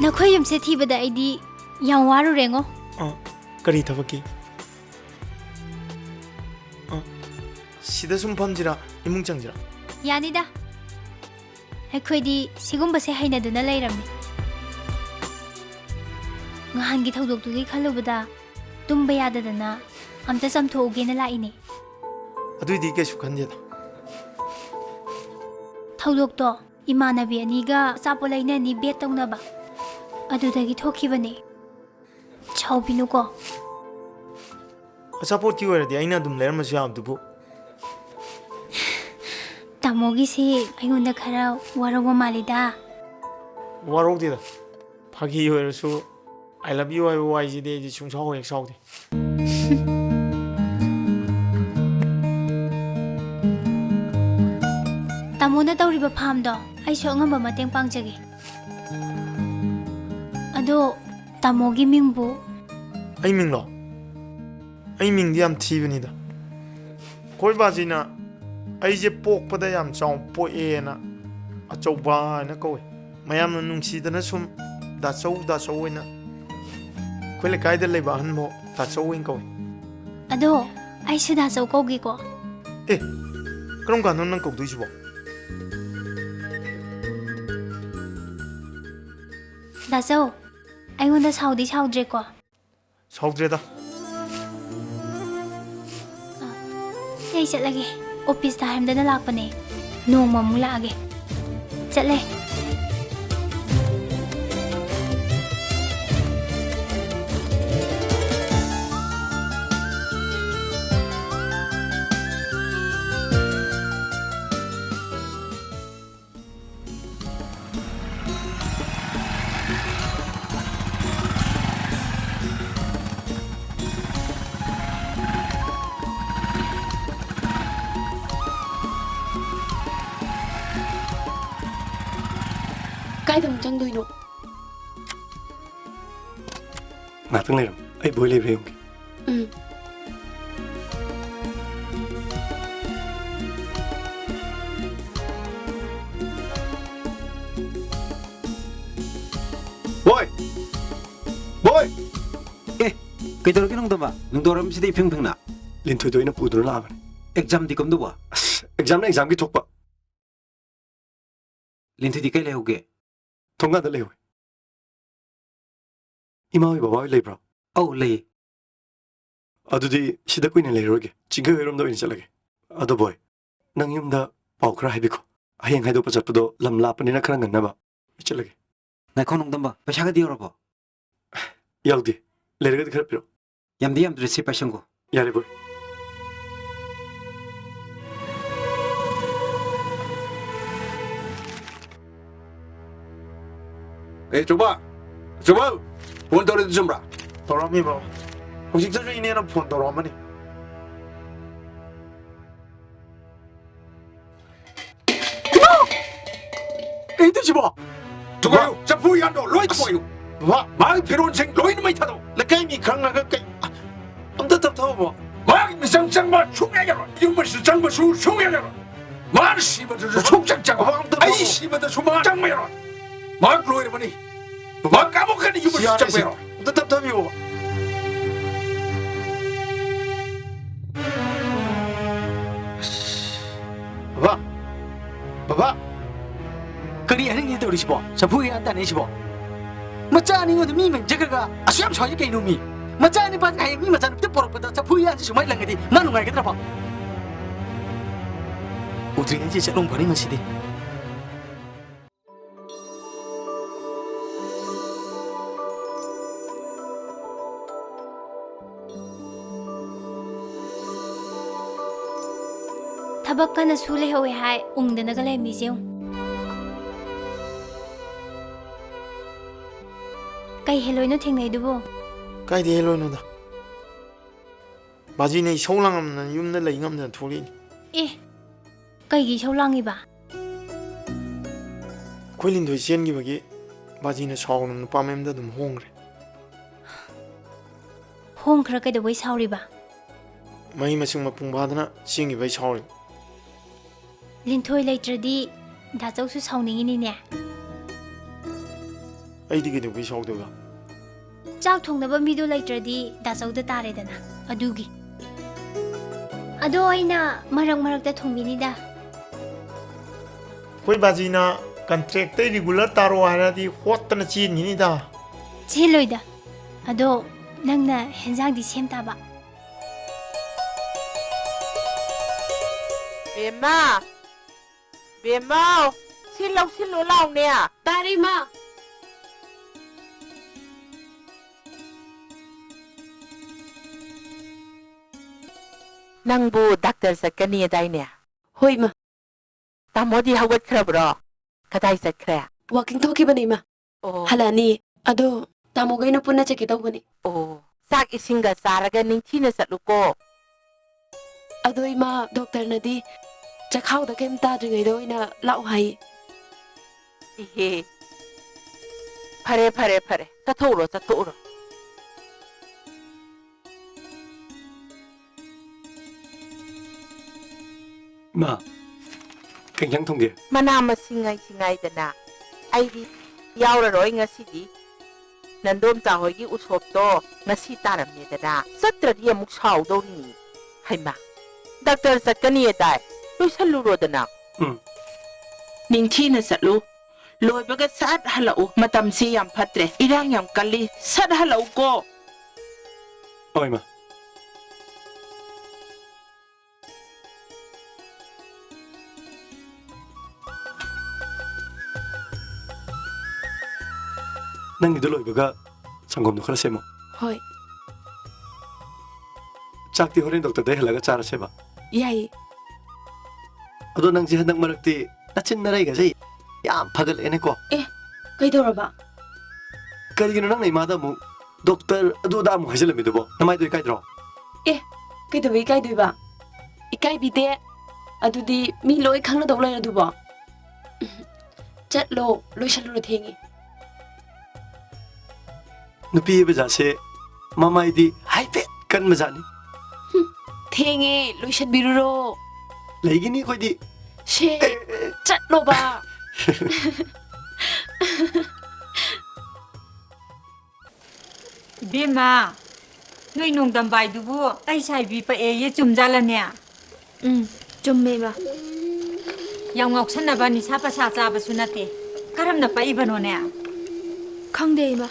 nakhoi yumse thibada aidi yang waru rengo kari thabaki sida sum phamjira imung changjira yanida akhoi sigumba se haina duna leiramni ngahan gi thodok tu gi khalubada tumba yadadana amta samthoge na laini adui ke sukhanjeda thodok to imanabi aniga sapolaina ni bet tawnaba adudagi thokibani chawbinu ko support ki ore di aina dum ler ma jam dubu tamogi si ayunda khara warawa malida warok di da phagi ore su I love you I ji de ji chung chaw ek saw de tamona tawriba pham do ai so ngamba mateng pangjagi ado tamogi mingbu ai ming lo ai ming di am thibani da koi ba ji na ai je pok pada yam chaw po e na a chaw ba na ko mayam na nung si da na sum da chaw na koi le kai da le ba han mo da chaw in ko ado ai sida chaw ko gi ko eh krom ka non nang ko du ji bo da chaw aingunda saudi saudre ko saudre da ai chatlage office time da na lakpane nongma mu laage chatle kai dam chang doi no Ngatang leram, ai boy le breum. Boy! Boy! Kaitor kinong dama, nung doram si Ping Ping na. Lintoy doy na pudro na aman. Exam di kom duwa. Exam na exam ki thokpa. Lintoy di kay lehuge. Thonga da lehu. Ima oi baba oi lebra. Oh, le. Adudi sida kuina leroge. Chiga erom do in chalage. Ado boy. Nang yum da pau khra haibiko. Ayeng haido pa chatpudo lam lapani na khra nganna ba. Chalage. Na konong damba, pasha ka di orobo. Yaudi. Lerga di khra piro. Yam di yam dresi pashango. Yare boy. Eh, coba. Phone tawre du chambra. torami ba hojik sa ine na phone toramani Eh, tu sibo. Tugayo, chapu yando, loi tugayo. wa Mai piron sing loi na mai thado. la kai mi khang na ka kai amda tap thaw ba Mai mi sang sang ma chung ya ya. Yung ma shi chang ma shu chung ya ya. Ma shi ba de chung chang chang. Ai shi ba de chung ma chang ma ya. Ma loi na mani. Ma ka mo ka ni yung ma shi chang ma ya. amda tap thaw yo baba kari aring ni tawri sibo sapu ya anta ne sibo macha ni ngod mi men jaga ga asyam chhaji kai no mi Macam ni pas kayak ni macam tu porok pada capu ya cuma hilang di. Mana ngai kita apa? Putri aja cak long bani masih di. Tabak kana sule hawe hai ungdana ka lem ni jeung. Kai heloi no thengnai dubo. Kai di hello no da. Baji ne isau lang am na yum da lai ngam da tholi. Eh. Kai gi chau langi ba. Khoi lin thoi chen gi bagi baji na chaw nam pa mem da dum hong re. Hong khra kai da wai sauri ba. Mai masung mapung ba da na ching gi bai chaw re. Linthoi leitradi da chau su sauningi ni ne. Ai di gi du bai chaw da ga. Chak thongnaba mido leitradi da chau da tare dana. Adugi. Ado aina marak da thongbini da. Khoi baji na contract te regular taro hara di hot na chin ni da. Cheloi da. Ado nangna henjang di sem ta ba. Bema. Bema. Silo lau nè. Tari ma. Nang bu doctor sakani dai nè. Hoi ma. Tamo di hawat krabro. Kadai sat kra. Walking toki bani ma. Oh. Halani. Ado tamo gai na punna check itaw bani. Oh. Sak isinga saraga ning china satluko. Ado ima doctor na di chakhaw da kem ta dringai do ina lau hai. Ihe. Pare. Tatoro. Ma, kenyang thong ge. Mana singai dana. Ai di yauraroi ngasidi. Nandom chahoi gi usop to ngasi taramne dana. Satradi amuk saudori. Haima. Doctor sakani dai. Luisaluro dana. Ningchi na satlu. Loi baga sat halau matam si yam patre. Irang yam kali sat halau ko. Oi ma. Nang itu loh baga sanggom nukhara semo. Hoi. Cak ti horin dokter deh halaga cara seba. Yai. Ado nang jihan nang marakti nacin narai ga jai. Yam pagal ene ko. Eh, kai dora ba. Kali gino nang naimada mu dokter adu da mu hasil mi dubo. Namai doi kai dro. Eh, kai doi ba. Ikai bide. Adu di mi loi khang na dok lai adu ba. Chat lo loi shalu thengi. Nupi bajase mamai di haipet kan majani. Thengi loi shat biruro. Lagi ni koi di. She chat lo ba. Bema, noi nong dambai dubu ai sai bi pa e ye chum jala ne. Chumme ba. Yang ngok san na ba ni sa pa sa cha ba sunate. Karam na pa ibano ne. Khangde ma.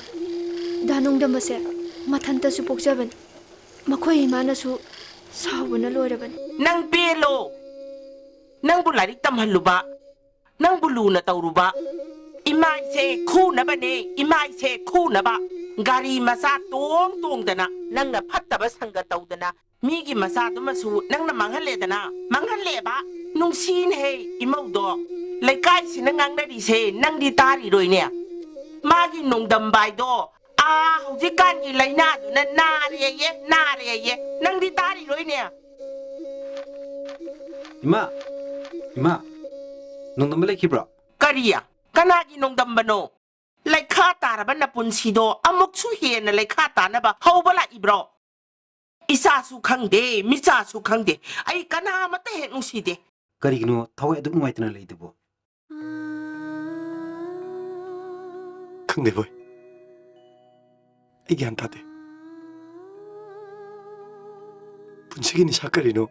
Danong damba se mathanta su pokjaban. Makhoi imana su sawuna loiraban. Nang belo. Nang bulari tamhaluba. Nang buluna tauruba. Imai se khu na ba ne. Imai se khu na ba. Gari masa tong dana. Nang na phatta ba sanga tau dana. Migi masa to masu nang na manghale dana. Manghale ba. Nung sin he imau do. Laikai sinangang na di se nang di tari roi ne. Magi nung dambai do. Houjikan gi laina du na nare ye nang di tari roi ne. Ima nung dam leki bro. Kariya kana gi nung dambano. Laikha tara ba na punsido amuk su he na laikha ta na ba haubala ibro. Isa su khangde misa su khangde ai kana mate he nuside. Kari gino thawai adum ngai tana lei dubo. Khang de boy. Igyan tate. Punsigi ni sakarino.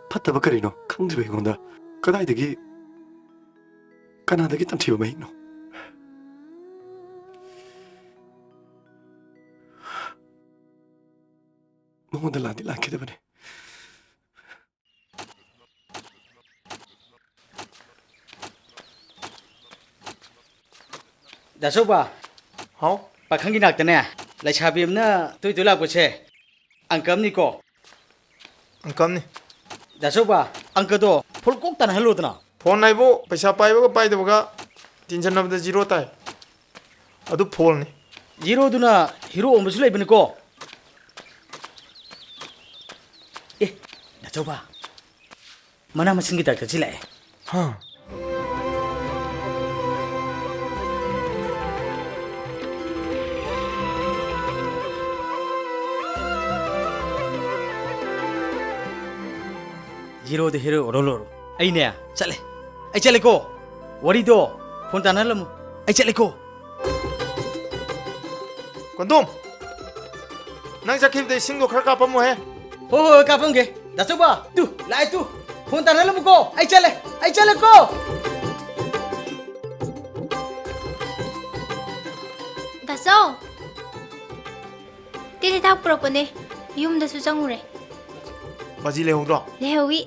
Patta bakarino. Khang de ngonda. Kadai degi. Kana degi tam thiba mai no. ꯃꯉꯣꯟꯗ ꯂꯥꯟꯗꯤ ꯂꯥꯟꯈꯤꯗꯕꯅꯤ ꯗꯥꯆꯧꯕ ꯍꯥꯎ ꯄꯥꯈꯪꯒꯤ ꯅꯥꯛꯇꯅꯦ ꯂꯩꯁꯥꯕꯤ ꯑꯃꯅ ꯇꯣꯏ ꯇꯣꯏ ꯂꯥꯛꯄꯁꯦ ꯑꯪꯀꯝꯅꯤꯀꯣ ꯑꯪꯀꯝꯅꯤ ꯗꯥꯆꯧꯕ ꯑꯪꯀꯗꯣ ꯐꯨꯜ ꯀꯣꯛ ꯇꯥꯟꯅꯍꯜꯂꯨꯗꯅ phone ꯍꯥꯏꯕꯨ ꯄꯩꯁꯥ ꯄꯥꯏꯕꯒ ꯄꯥꯏꯗꯕꯒ ꯇꯤꯟꯁꯟꯅꯕꯗ zero ꯇꯥꯏ ꯑꯗꯨ ꯐꯣꯜꯅꯤ ꯖꯤꯔꯣꯗꯨꯅ ꯍꯤꯔꯣ ꯑꯃꯁꯨ ꯂꯩꯕꯅꯤꯀꯣ ꯑꯦ ꯗꯥꯆꯧꯕ ꯃꯅꯥ ꯃꯁꯤꯡꯒꯤ ꯗꯥꯛꯇꯔꯁꯤ ꯂꯥꯛꯑꯦ ꯍꯥ ꯖꯤꯔꯣꯗ ꯍꯤꯔꯣ ꯑꯣꯔꯣꯂꯣꯔꯣ ꯑꯩꯅꯦ ꯆꯠꯂꯦ ꯑꯩ ꯆꯠꯂꯦꯀꯣ ꯋꯥꯔꯤꯗꯣ ꯐꯣꯟ ꯇꯥꯟꯅꯍꯜꯂꯝꯃꯨ ꯑꯩ ꯆꯠꯂꯦꯀꯣ ꯀꯣꯟꯗꯣꯝ ꯅꯪ ꯆꯠꯈꯤꯕꯗ ꯏꯁꯤꯡꯗꯣ ꯈꯔ ꯀꯥꯞꯄꯝꯃꯣꯍꯦ ꯍꯣꯏ ꯍꯣꯏ ꯀꯥꯞꯄꯝꯒꯦ ꯗꯥꯆꯧꯕ ꯇꯨ ꯂꯥꯛꯑꯦ ꯇꯨ ꯐꯣꯟ ꯇꯥꯟꯅꯍꯜꯂꯝꯃꯨꯀꯣ ꯑꯩ ꯆꯠꯂꯦꯀꯣ ꯗꯥꯆꯧ ꯇꯤꯜ ꯍꯤꯗꯥꯛ ꯄꯨꯔꯛꯄꯅꯦ ꯌꯨꯝꯗꯁꯨ ꯆꯪꯉꯨꯔꯦ ꯕꯥꯖꯤ ꯂꯩꯍꯧꯗ꯭ꯔꯣ ꯂꯩꯍꯧꯋꯤ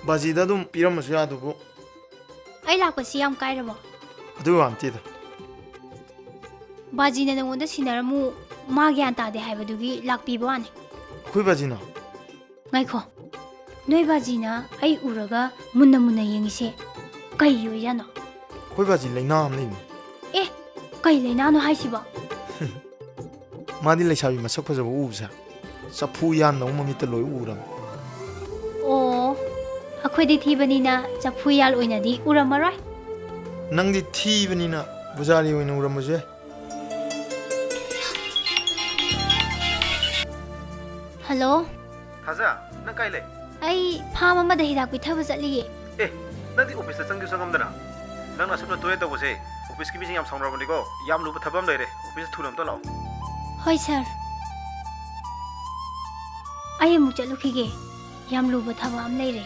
ꯕꯥꯖꯤꯗ ꯑꯗꯨꯝ ꯄꯤꯔꯝꯃꯁꯨ ꯌꯥꯗꯨꯕꯨ ꯑꯩ ꯂꯥꯛꯄꯁꯤ ꯌꯥꯝ ꯀꯥꯏꯔꯕꯣ ꯑꯗꯨ ꯋꯥꯟꯇꯦꯗ ꯕꯥꯖꯤꯅ ꯅꯪꯉꯣꯟꯗ ꯁꯤꯟꯅꯔꯝꯃꯨ ꯃꯥ ꯒ꯭ꯌꯥꯟ ꯇꯥꯗꯦ ꯍꯥꯏꯕꯗꯨꯒꯤ ꯂꯥꯛꯄꯤꯕ ꯋꯥꯅꯤ ꯑꯩꯈꯣꯏ ꯕꯥꯖꯤꯅ ꯉꯥꯏꯈꯣ ꯅꯣꯏ ꯕꯥꯖꯤꯅ ꯑꯩ ꯎꯔꯒ ꯃꯨꯟꯅ ꯃꯨꯟꯅ ꯌꯦꯡꯉꯤꯁꯦ ꯀꯩ ꯑꯣꯏꯖꯥꯠꯅꯣ ꯑꯩꯈꯣꯏ ꯕꯥꯖꯤ ꯂꯩꯅꯥ ꯑꯃ ꯂꯩꯅꯤ ꯑꯦ ꯀꯩ ꯂꯩꯅꯥꯅꯣ ꯍꯥꯏꯁꯤꯕꯣ ꯃꯥꯗꯤ ꯂꯩꯁꯥꯕꯤ ꯃꯁꯛ ꯐꯖꯕ ꯎꯕꯁꯦ ꯆꯐꯨ ꯌꯥꯟꯗꯧ ꯃꯃꯤꯠꯇ ꯂꯣꯏ ꯎꯔꯝꯃꯤ ꯑꯣ ꯑꯩꯈꯣꯏꯗꯤ ꯊꯤꯕꯅꯤꯅ ꯆꯐꯨ ꯌꯥꯜ ꯑꯣꯏꯅꯗꯤ ꯎꯔꯝꯃꯔꯣꯏ ꯅꯪꯗꯤ ꯊꯤꯕꯅꯤꯅ ꯕꯨꯖꯥꯔꯤ ꯑꯣꯏꯅ ꯎꯔꯝꯕꯁꯨ ꯌꯥꯏ ꯍꯜꯂꯣ ꯊꯥꯖ ꯅꯪ ꯀꯥꯏ ꯂꯩ ꯑꯩ ꯐꯥꯝ ꯑꯃꯗ ꯍꯤꯗꯥꯛ ꯄꯤꯊꯕ ꯆꯠꯂꯤꯌꯦ ꯑꯦ ꯅꯪꯗꯤ ꯑꯣꯐꯤꯁꯇ ꯆꯪꯉꯝꯗꯅ ꯅꯪꯅ ꯑꯁꯨꯝꯅ ꯇꯣꯏꯅ ꯇꯧꯕꯁꯦ ꯑꯣꯐꯤꯁꯀꯤ ꯃꯤꯁꯤꯡ ꯌꯥꯝ ꯁꯥꯎꯅꯔꯕꯅꯤꯀꯣ ꯌꯥꯝ ꯂꯨꯕ ꯊꯕꯛ ꯑꯃ ꯂꯩꯔꯦ ꯑꯣꯐꯤꯁ ꯊꯨꯅ ꯑꯝꯇ ꯂꯥꯛꯑꯣ ꯍꯣꯏ ꯁꯥꯔ ꯑꯩ ꯑꯃꯨꯛ ꯆꯠꯂꯨꯈꯤꯒꯦ ꯌꯥꯝ ꯂꯨꯕ ꯊꯕꯛ ꯑꯃ ꯂꯩꯔꯦ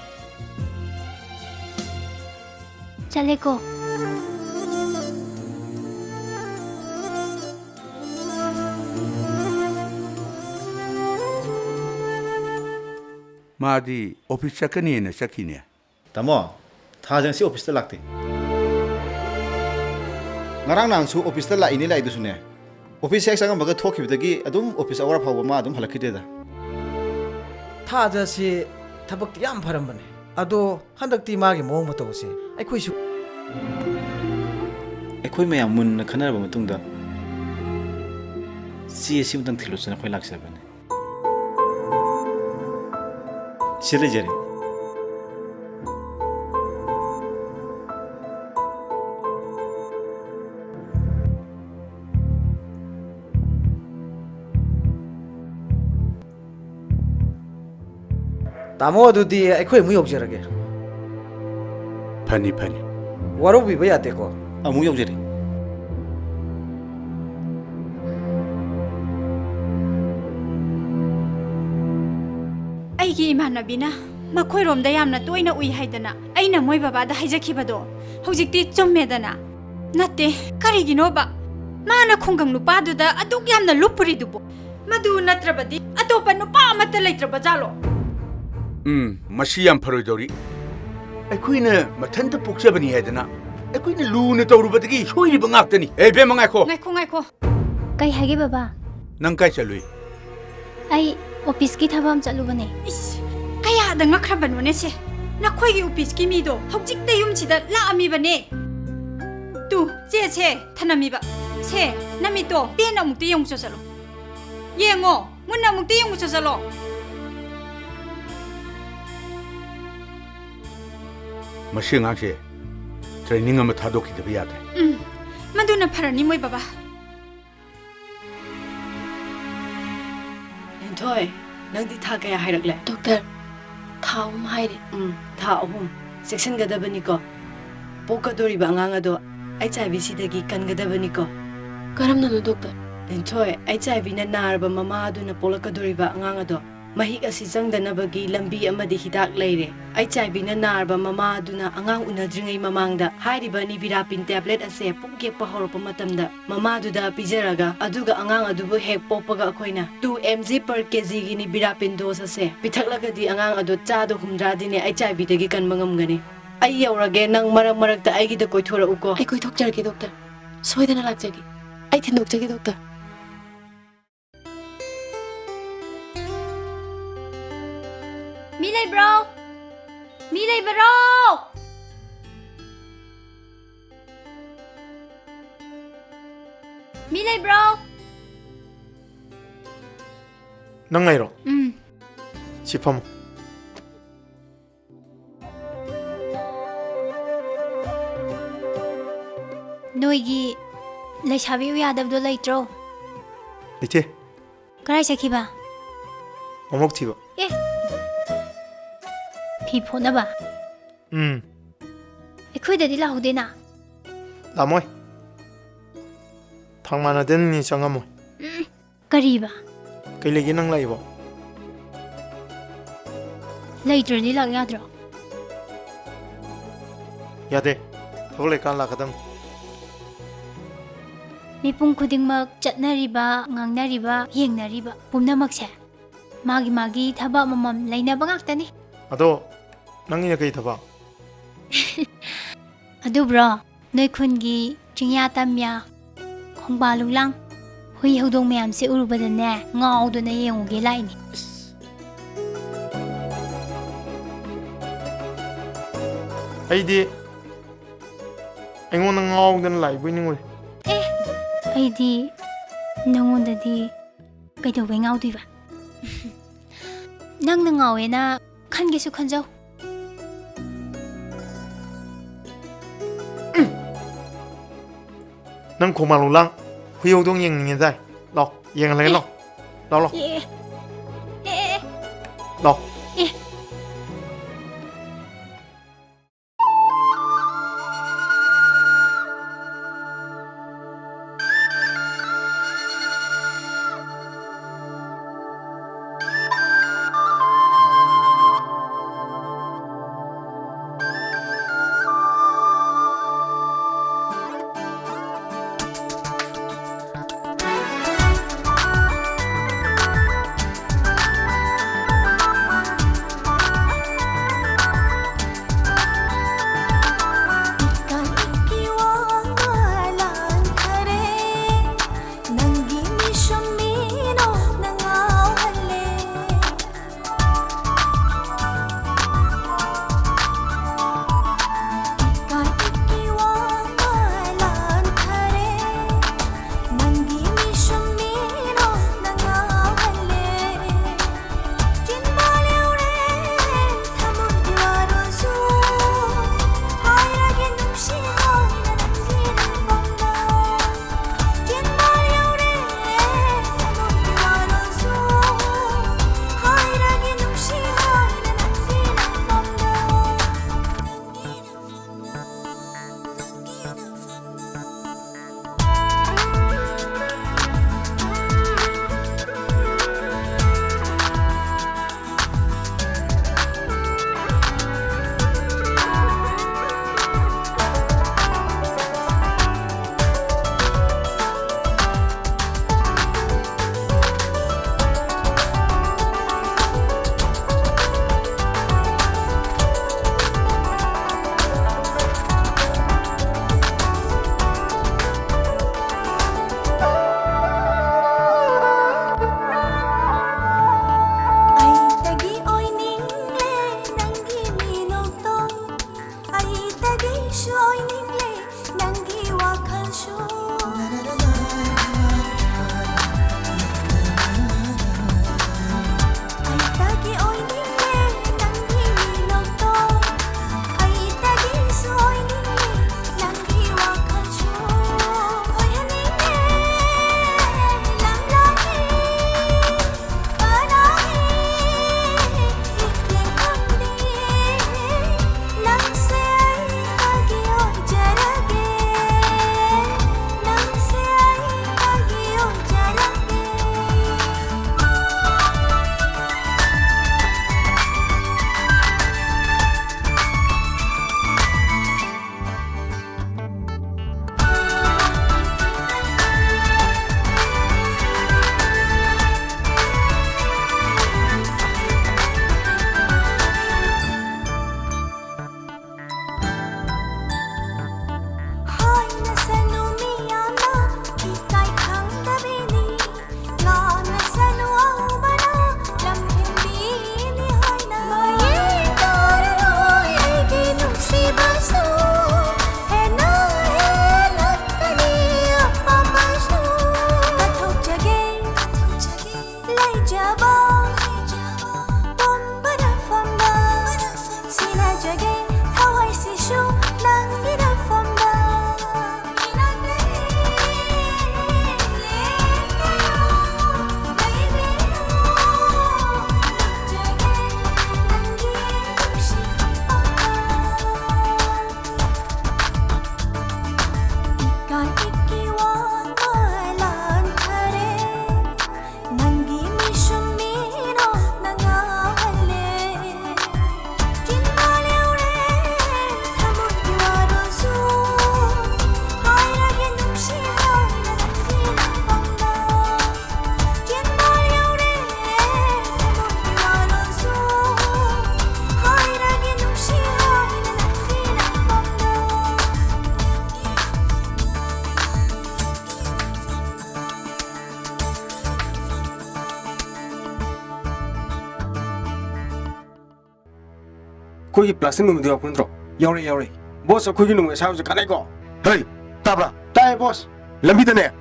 ꯆꯠꯂꯦꯀꯣ ꯃꯥꯗꯤ ꯑꯣꯐꯤꯁ ꯆꯠꯀꯅꯤꯅ ꯆꯠꯈꯤꯅꯦ ꯇꯥꯃꯣ ꯊꯥꯖꯪꯁꯤ ꯑꯣꯐꯤꯁꯇ ꯂꯥꯛꯇꯦ ꯉꯔꯥꯡ ꯅꯍꯥꯟꯁꯨ ꯑꯣꯐꯤꯁꯇ ꯂꯥꯛꯏꯅꯦ ꯂꯥꯛꯏꯗꯨꯁꯨꯅꯦ ꯑꯣꯐꯤꯁ ꯍꯦꯛ ꯆꯪꯉꯝꯕꯒ ꯊꯣꯛꯈꯤꯕꯗꯒꯤ ꯑꯗꯨꯝ ꯑꯣꯐꯤꯁ ꯑꯋꯥꯔ ꯐꯥꯎꯕ ꯃꯥ ꯑꯗꯨꯝ ꯍꯜꯂꯛꯈꯤꯗꯦꯗ ꯊꯥꯖꯁꯤ ꯊꯕꯛꯇꯤ ꯌꯥꯝ ꯐꯔꯝꯕꯅꯦ ꯑꯗꯣ ꯍꯟꯗꯛꯇꯤ ꯃꯥꯒꯤ ꯃꯑꯣꯡ ꯃꯇꯧꯁꯦ ꯑꯩꯈꯣꯏꯁꯨ ꯑꯩꯈꯣꯏ ꯃꯌꯥꯝ ꯃꯨꯟꯅ ꯈꯟꯅꯔꯕ ꯃꯇꯨꯡꯗ ꯆꯦ ꯑꯁꯤꯃꯇꯪ ꯊꯤꯜꯂꯨꯁꯤꯅ ꯑꯩꯈꯣꯏ ꯂꯥꯛꯆꯕꯅꯦ ꯁꯤ ꯂꯩꯖꯔꯦ ꯇꯥꯃꯣ ꯑꯗꯨꯗꯤ ꯑꯩꯈꯣꯏ ꯑꯃꯨꯛ ꯌꯧꯖꯔꯒꯦ ꯐꯅꯤ ꯐꯅꯤ ꯋꯥꯔꯧꯕꯤꯕ ꯌꯥꯗꯦꯀꯣ ꯑꯃꯨꯛ ꯌꯧꯖꯔꯦ ꯑꯩꯒꯤ ꯏꯃꯥꯟꯅꯕꯤꯅ ꯃꯈꯣꯏꯔꯣꯝꯗ ꯌꯥꯝꯅ ꯇꯣꯏꯅ ꯎꯏ ꯍꯥꯏꯗꯅ ꯑꯩꯅ ꯃꯣꯏ ꯕꯕꯥꯗ ꯍꯥꯏꯖꯈꯤꯕꯗꯣ ꯍꯧꯖꯤꯛꯇꯤ ꯆꯨꯝꯃꯦꯗꯅ ꯅꯠꯇꯦ ꯀꯔꯤꯒꯤꯅꯣꯕ ꯃꯥꯅ ꯈꯨꯡꯒꯪ ꯅꯨꯄꯥꯗꯨꯗ ꯑꯗꯨꯛ ꯌꯥꯝꯅ ꯂꯨꯞꯄꯨꯔꯤꯗꯨꯕꯨ ꯃꯗꯨ ꯅꯠꯇ꯭ꯔꯕꯗꯤ ꯑꯇꯣꯞꯄ ꯅꯨꯄꯥ ꯑꯃꯠꯇ ꯂꯩꯇ꯭ꯔꯕ ꯖꯥꯠꯂꯣ ꯃꯁꯤ ꯌꯥꯝ ꯐꯔꯣꯏꯗꯧꯔꯤ ꯑꯩꯈꯣꯏꯅ ꯃꯊꯟꯇ ꯄꯣꯛꯆꯕꯅꯤ ꯍꯥꯏꯗꯅ ꯑꯩꯈꯣꯏꯅ ꯂꯨꯅ ꯇꯧꯔꯨꯕꯗꯒꯤ ꯁꯣꯏꯔꯤꯕ ꯉꯥꯛꯇꯅꯤ ꯑꯦ ꯕꯦꯝꯃ ꯉꯥꯏꯈꯣ ꯉꯥꯏꯈꯣ ꯀꯩ ꯍꯥꯏꯒꯦ ꯕꯕꯥ ꯅꯪ ꯀꯥꯏ ꯆꯠꯂꯨꯏ ꯑꯩ ꯑꯣꯐꯤꯁꯀꯤ ꯊꯕꯛ ꯑꯃ ꯆꯠꯂꯨꯕꯅꯦ 이씨, kayada ngakhrabano se. Nakhoigi upis ki mido hojik te yum chida la amibane. Tu che thanamiba. Se namito pena mukti yong chosalo. Yengo munna mukti yong chosalo. Masi ngangse training ama thadoki de yade. Maduna pharani moi baba. Entoy, nang di tha kaya hairakle. Doctor, tha haire. Tha section gadabani ko. Poka dori ba anganga do HIV sidagi kan gadabani ko. Karam na no doctor. Entoy, HIV na narba mama do na polaka dori ba anganga do Mahik asi changdanabagi lambi amadi hidak leire. Ai chaibina narba mama aduna angang unadringai mamangda hairiba ni virapin tablet ase pungke pahoropa matamda mama aduda pijaraga aduga angang adubu hek popaga akoina 2 mg per kg gi ni virapin dose ase pithaklagadi angang adu chado humdradine ai chaibidagi kanmangamgani. Ai yaurage nang marak ta aigida koithora uko. Ai koithokjarge doctor. Soidana lakjagi. Ai thinokjagi doctor. Milay bro! Milay bro! Milay bro! Nang ngayon? Sipam. Noigi, laisabi uyadabdo laitro. Ite, Karay sakiba? mamok tiba. Eh! Pipo na ba? Ikhoy dadi lahode na. Lamoy. Thangmana den ni changamoy. Kari ba? Kay lagi nang laibo. Laitro ni lang yadro. Yade, thole kan lakadam. Mipung khudingmak chatnariba, ngangnariba, yengnariba, pumnamakse. Magi thaba mamam lainaba ngaktani. Ado, nang ina kay thaba. Adu bro, noi khungi chingya tamya khongbalung lang. Hui hodong mayam se urubadane ngawduna yenguge laini. Aidi, aingon nang ngawdan lai buiningol. Aidi nangondadi kaidobe ngawdiba. Nang nangawe na kangesu kanjaw. Nang kumalu lang, huyaw dong yang ningin day. Lo, yang lagi lo. Lo. Lo. ꯑꯩꯈꯣꯏꯒꯤ plastic ꯃꯃꯜꯗꯣ ꯌꯥꯎꯔꯛꯄ ꯅꯠꯇ꯭ro? ꯌꯥꯎꯔꯦ ꯕꯣꯁ ꯑꯩꯈꯣꯏꯒꯤ ꯅꯣꯡꯃꯩ ꯑꯁꯥꯕꯁꯦ ꯀꯥꯟꯅꯩꯀꯣ? ꯍꯩ ꯇꯥꯕ꯭ꯔꯥ? ꯇꯥꯏꯌꯦ ꯕꯣꯁ. ꯂꯝꯕꯤꯗꯅꯦ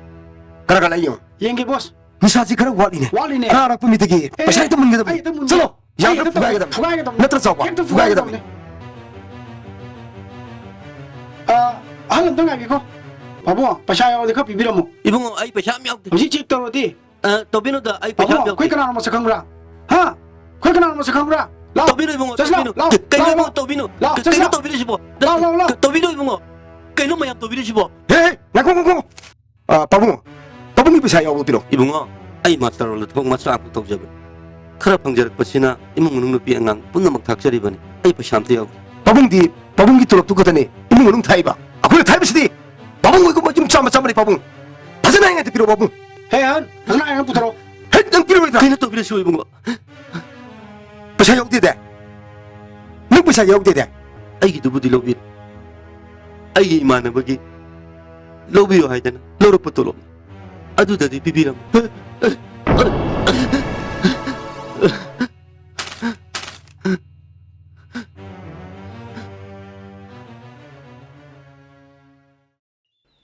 ꯀꯅꯥ ꯀꯅꯥ ꯌꯦꯡꯉꯣ. ꯌꯦꯡꯒꯦ ꯕꯣꯁ. ꯅꯤꯁꯥꯁꯤ ꯈꯔ ꯋꯥꯠꯂꯤꯅꯦ. ꯈꯔ ꯑꯔꯛꯄ ꯃꯤꯗꯒꯤ ꯄꯩꯁꯥ ꯍꯦꯛꯇ ꯃꯨꯟꯒꯗꯕꯅꯤ. ꯆꯠꯂꯣ. ꯌꯥꯝꯅ ꯐꯨꯒꯥꯏꯒꯗꯕꯅꯤ. ꯅꯠꯇ꯭ꯔ ꯆꯥꯎꯕ? ꯐꯨꯒꯥꯏꯒꯗꯕꯅꯤ. ꯑꯍꯜ ꯑꯝꯇ ꯉꯥꯏꯒꯦꯀꯣ. ꯄꯥꯕꯨꯡ ꯄꯩꯁꯥ ꯌꯥꯎꯔꯗꯤ ꯈꯔ ꯄꯤꯕꯤꯔꯝꯃꯣ. 이봉어 아이 배샤 미야우데 ꯍꯧꯖꯤꯛ ꯆꯦꯛ ꯇꯧꯔꯗꯤ. 더비노다 아이 배샤 ꯄꯥꯕꯨꯡ 미야우데 ꯑꯩꯈꯣꯏ ꯀꯅꯥꯅꯣ ꯃꯁꯛ ꯈꯪꯕ꯭ꯔꯥ? ꯍꯥ? ꯑꯩꯈꯣꯏ ꯀꯅꯥꯅꯣ ꯃꯁꯛ ꯈꯪꯕ꯭ꯔꯥ? ꯂꯥꯎ. 더비노 이봉어 더비노. 그이노 더비노 그이노 더비노 시보 더비노 이봉어 그이노 마야 더비노 시보 헤이 나콩콩콩. 빠붕. 빠붕이 pesa yaudiro. 이봉어 아이 마스터로 통 마스터 앞 독잡 khara phangjarakpasina imung manung nupi angang punamak thakjaribani ai pasamte yaw 빠붕기 뚫럭 뚫거더니 이문 문ung 타이바. 아쿠리 타이바시디. 빠붕 이거 뭐좀 참아리 빠붕. 파스나 행한테 필요 빠붕. 해한 파스나 행한 부터로. 넌 필요하다. 그이노 더비노 시보 이봉어 pesa yaudide. 넌 pesa yaudide. 아이기 누구디 로비 아이기 이만나버기 로비요 하이데나 로로포토로 아두다디 비비람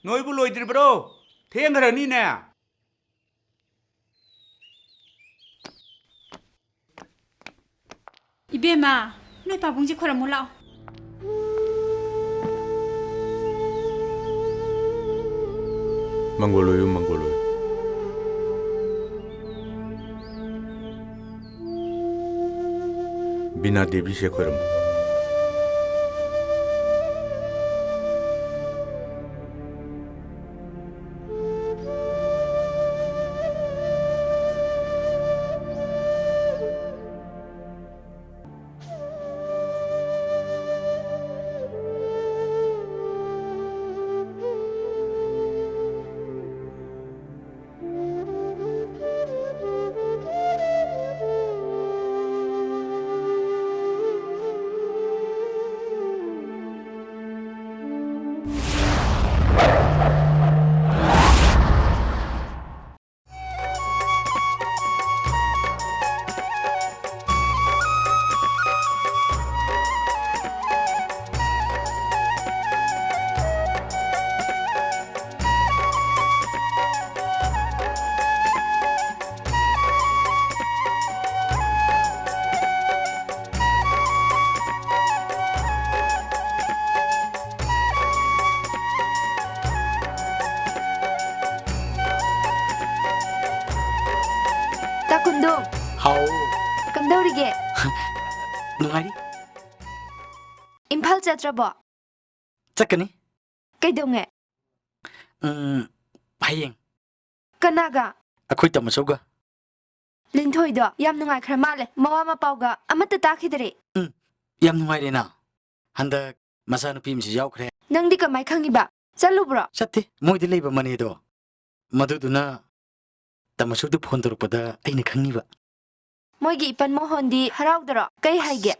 너희부 로이드리브로 태양가라니네. 이베마 너희 바봉지 코라 몰라. 망골로요 망골로요. 비나 데비 셰코름. Takundong. 하오 Kamdaurige. 누가리 Imphal chatrabo. 짝가니 Kaidonge. 하이행 Kanaga. 아코이 따마소가 Linthoido yam nungai khra male. Mawa mapauga amata takhidre. ꯌꯥꯝ ꯅꯨꯡꯉꯥꯏꯔꯦꯅ ꯍꯟꯗꯛ ꯃꯆꯥꯅꯨꯄꯤ ꯑꯃꯁꯨ ꯌꯥꯎꯈ꯭ꯔꯦ Nangdi kamai khangiba. Chalubro. ꯆꯠꯇꯦ ꯃꯣꯏꯗ ꯂꯩꯕ ꯃꯅꯦꯗꯣ ꯃꯗꯨꯗꯨꯅ ꯇꯃꯁꯨꯗ phone ꯇꯧꯔꯛꯄꯗ ꯑꯩꯅ ꯈꯪꯉꯤꯕ Moigi ipan mohondi haraudro. Kai haige.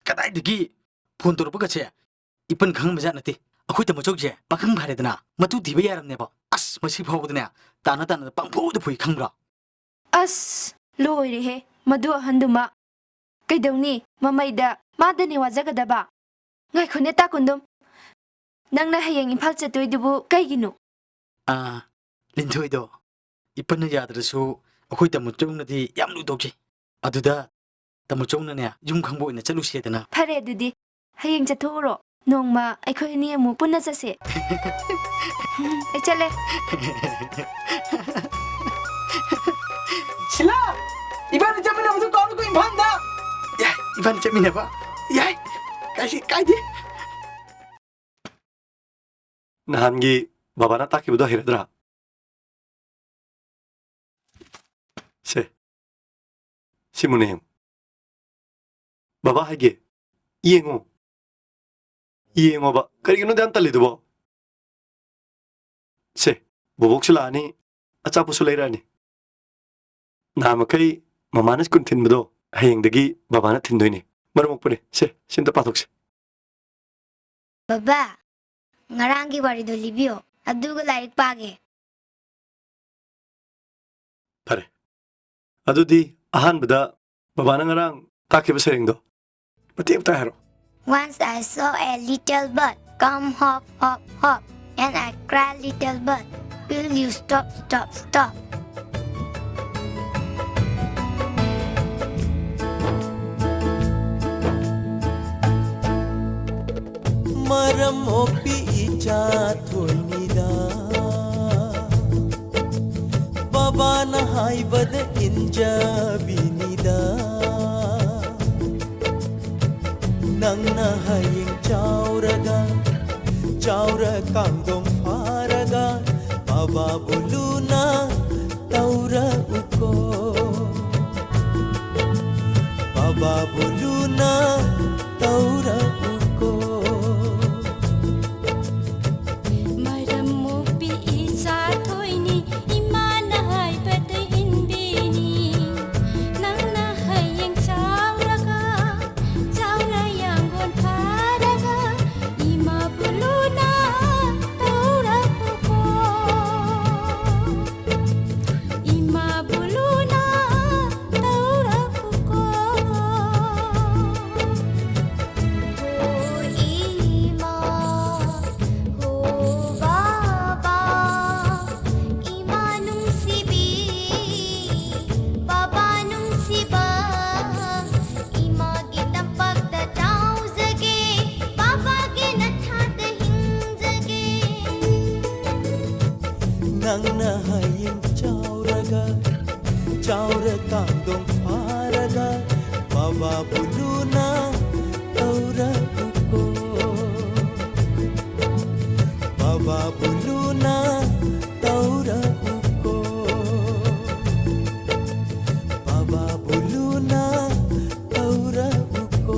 ꯀꯗꯥꯏꯗꯒꯤ phone ꯇꯧꯔꯛꯄꯒꯁꯦ 이쁜 강마자 나티 아코이 따마족제 빠강 바래드나 마투 디베 야람네바 아스 마시 파고드네 따나 빵포드 포이 강브라 As loirihe. Madu handuma. Kaidongni mamaida madani wajagadaba. Ngai khone takundum. Nangna hayeng imphal chatoidubu kaiginu. 아 린토이도 이쁜는 야들수 아코이 따마족나디 얌루도지 아두다 따마족나네 좀 강보이나 짤루시에드나 Phare dudi. Hayeng chathoro. Nongma aikhoi ni amu punna chase. Ai chale. 신라! 이번에 짜면 무슨 꺼놓고 임판다! 야 이번에 재미내봐 야 까이디 나한기 바바나 딱히보다 해라더라. 세 시문행 바바 하게 이행어 봐 그리고는 대한 딸리도 봐. 세 보복슬라니 아짜부슬레라니 나마카이 마마나스 군틴무도 하행덕이 바바나 틴도이니 마르목보네 세 신도 빠독세 Baba, ngarangi warido libyo. Aduga larik page. 파레 아두디 아한보다 바바나 nga랑 딱히부 세ring도 마티부터 해로 Once I saw a little bird come hop, hop, hop, and I cried, little bird, will you stop, stop, stop? Maram opi icha thoinida Baba na haibad inja binida Nang na haying chauraga Chaura kangdong faraga Baba buluna taura uko Baba buluna taura uko Maram mopi isa thoini imana hai pate inbini Nang na hayeng chauraga chaura yangon pharaga ima buluna taura uko Ima buluna taura uko Nang na haying chauraga Chaura kangdong faraga Baba buluna taura uko Baba buluna taura uko Baba buluna taura uko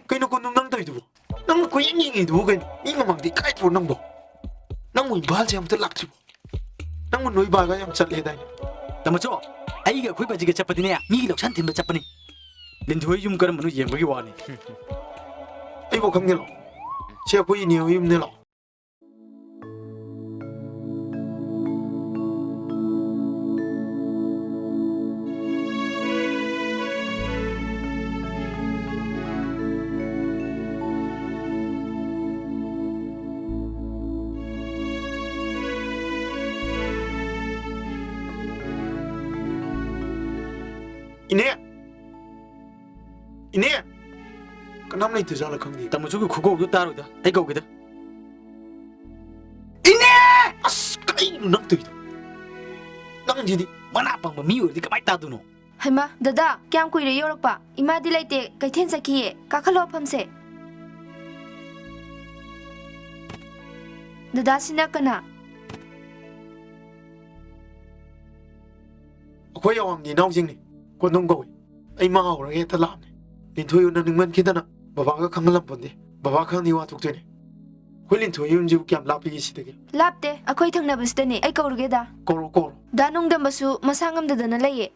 Kayno ko nung nang tayo dubo. Nang ko yang dubo kayno. Inga mangdi kahit po nang bo. Nang mo ibahal siya mo talak dubo. Nang mo no ibaga yung chat leday. Tamacho, ay ga koi baji ga chapati ne mi lok san timba chapani. Lindhoi yum karam manu yem bagi wani. Ay mo kam ngelo. Siya po iniyo yum nelo. Ine, kanam na ito jala kangdi. Tamacho ko kugo ko taro da. Ay go gida. Ine, as kay nang to ito. Nang jidi mana pang ba mi ur di kamay tado no. Haima, dada, kyam kuire yorokpa. Ima di laite kaithen sakiye. Kakalo phamse. Dada sina kana. Akoy awang ni naw jing ni. Ko nung go. Ay mga orang ita lam ni. Lindhoi yun na ningman kita na. Baba ka kang lampon di. Baba kang niwa tuk ni. Koy lindhoi yun jiw kiam lapi isi dagi. Lapte, akoy thang na basta ni. Ay kauruge da. Koro koro. Danong dambasu masangam dada na laye.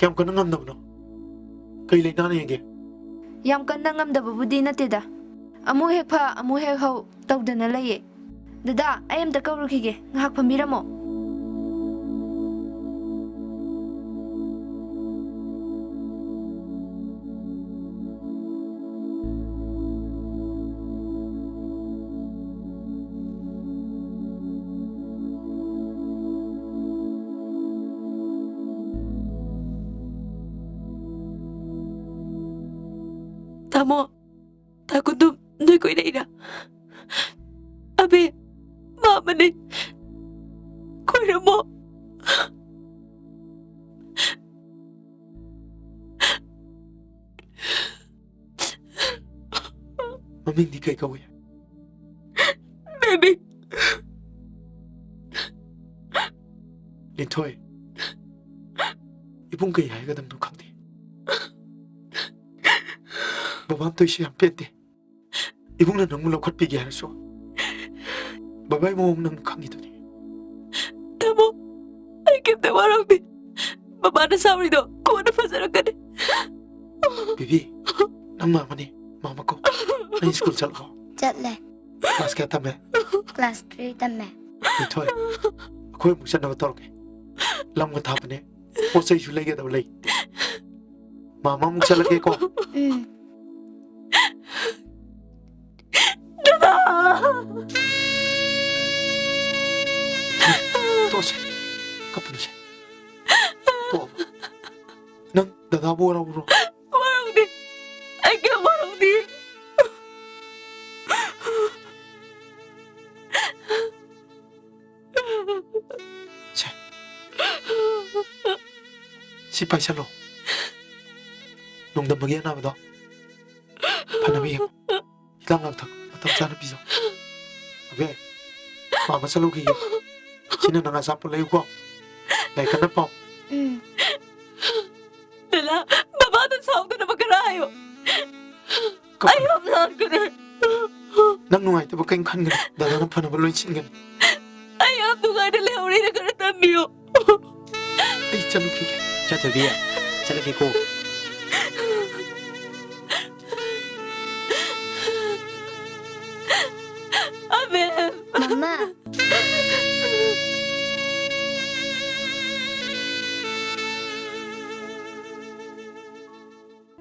Kiam ka nangam na no. Kay lay na yage. Yam kan nangam da babudi na teda. Amu hek pa, amu hek hau. Tawg da na laye. Dada, ayam da kaurukige. Ngahak pamira mo. Tamo, takut tuh nui koi đây đã. Abe, mama này, koi ra mo. Maming di kay kawin. Nè ꯂꯤꯟꯊꯣꯏ ꯏꯕꯨꯡ ꯀꯩ ꯍꯥꯏꯒꯗꯕꯅꯣ ꯈꯪꯗꯦ ꯕꯕꯥ ꯇꯧꯏꯁꯤ ꯌꯥꯝ ꯄꯦꯟꯗꯦ ꯏꯕꯨꯡꯅ ꯅꯪꯕꯨ ꯂꯧꯈꯠꯄꯤꯒꯦ ꯍꯥꯏꯔꯁꯨ ꯕꯕꯥꯒꯤ ꯃꯑꯣꯡ ꯅꯪ ꯈꯪꯉꯤꯗꯨꯅꯤ ꯇꯥꯃꯣ ꯑꯩ ꯀꯩꯝꯇ ꯋꯥꯔꯧꯗꯦ ꯕꯕꯥꯅ ꯁꯥꯎꯔꯤꯗꯣ ꯀꯣꯟꯅ ꯐꯖꯔꯛꯀꯅꯤ ꯕꯤꯕꯤ ꯅꯪ ꯃꯥꯃꯅꯤ ꯃꯥꯃ ꯀꯧ ꯅꯪ ꯁ꯭ꯀꯨꯜ ꯆꯠꯂꯣ ꯆꯠꯂꯦ ꯀ꯭ꯂꯥꯁ ꯀꯌꯥ ꯇꯝꯃꯦ ꯀ꯭ꯂꯥꯁ 3 ꯇꯝꯃꯦ ꯂꯤꯟꯊꯣꯏ ꯑꯩꯈꯣꯏ ꯑꯃꯨꯛ ꯆꯠꯅꯕ ꯇꯧꯔꯒꯦ ꯂꯝꯒ ꯊꯥꯕꯅꯦ ꯄꯣꯠ ꯆꯩꯁꯨ ꯂꯩꯒꯗꯕ ꯂꯩ ꯃꯥꯃ ꯑꯃꯨꯛ ꯆꯠꯂꯒꯦꯀꯣ ꯇꯣꯛꯁꯦ ꯀꯞꯄꯅꯨꯁꯦ ꯇꯣꯛꯑꯕ ꯅꯪ ꯗꯗꯥꯕꯨ ꯋꯥꯔꯧꯕ꯭ꯔꯣ ꯋꯥꯔꯧꯗꯦ ꯑꯩ ꯀꯩꯝ ꯋꯥꯔꯧꯗꯦ ꯁꯤ ꯄꯥꯏꯁꯜꯂꯣ ꯅꯣꯡꯗꯝꯕꯒꯤ ꯑꯅꯥꯕꯗꯣ ꯐꯅꯕ ꯌꯦꯡꯉꯣ ꯍꯤꯗꯥꯛ ꯂꯥꯡꯊꯛ ꯃꯇꯝ ꯆꯥꯅ ꯄꯤꯖꯧ ꯑꯕꯦ ꯃꯥꯃ ꯆꯠꯂꯨꯈꯤꯒꯦ ꯁꯤꯅ ꯅꯪ ꯑꯆꯥꯄꯣꯠ ꯂꯩꯌꯨꯀꯣ ꯂꯥꯏꯔꯤꯛ ꯀꯟꯅ ꯄꯥꯎ ꯗꯂꯥ ꯕꯕꯥꯗ ꯁꯥꯎꯗꯅꯕ ꯈꯔ ꯍꯥꯏꯌꯣ ꯑꯩ ꯌꯥꯝ ꯂꯥꯟꯒꯅꯤ ꯅꯪ ꯅꯨꯡꯉꯥꯏꯇꯕ ꯀꯔꯤꯝ ꯈꯟꯒꯅꯤ ꯗꯗꯥꯅ ꯐꯅꯕ ꯂꯣꯏ ꯁꯤꯟꯒꯅꯤ ꯑꯩ ꯌꯥꯝ ꯅꯨꯡꯉꯥꯏꯅ ꯂꯩꯍꯧꯔꯤꯅ ꯈꯔ ꯇꯝꯕꯤꯌꯣ ꯑꯩ ꯆꯠꯂꯨꯈꯤꯒꯦ ꯆꯠꯊꯕꯤ ꯆꯠꯂꯒꯦꯀꯣ ꯃꯃꯥ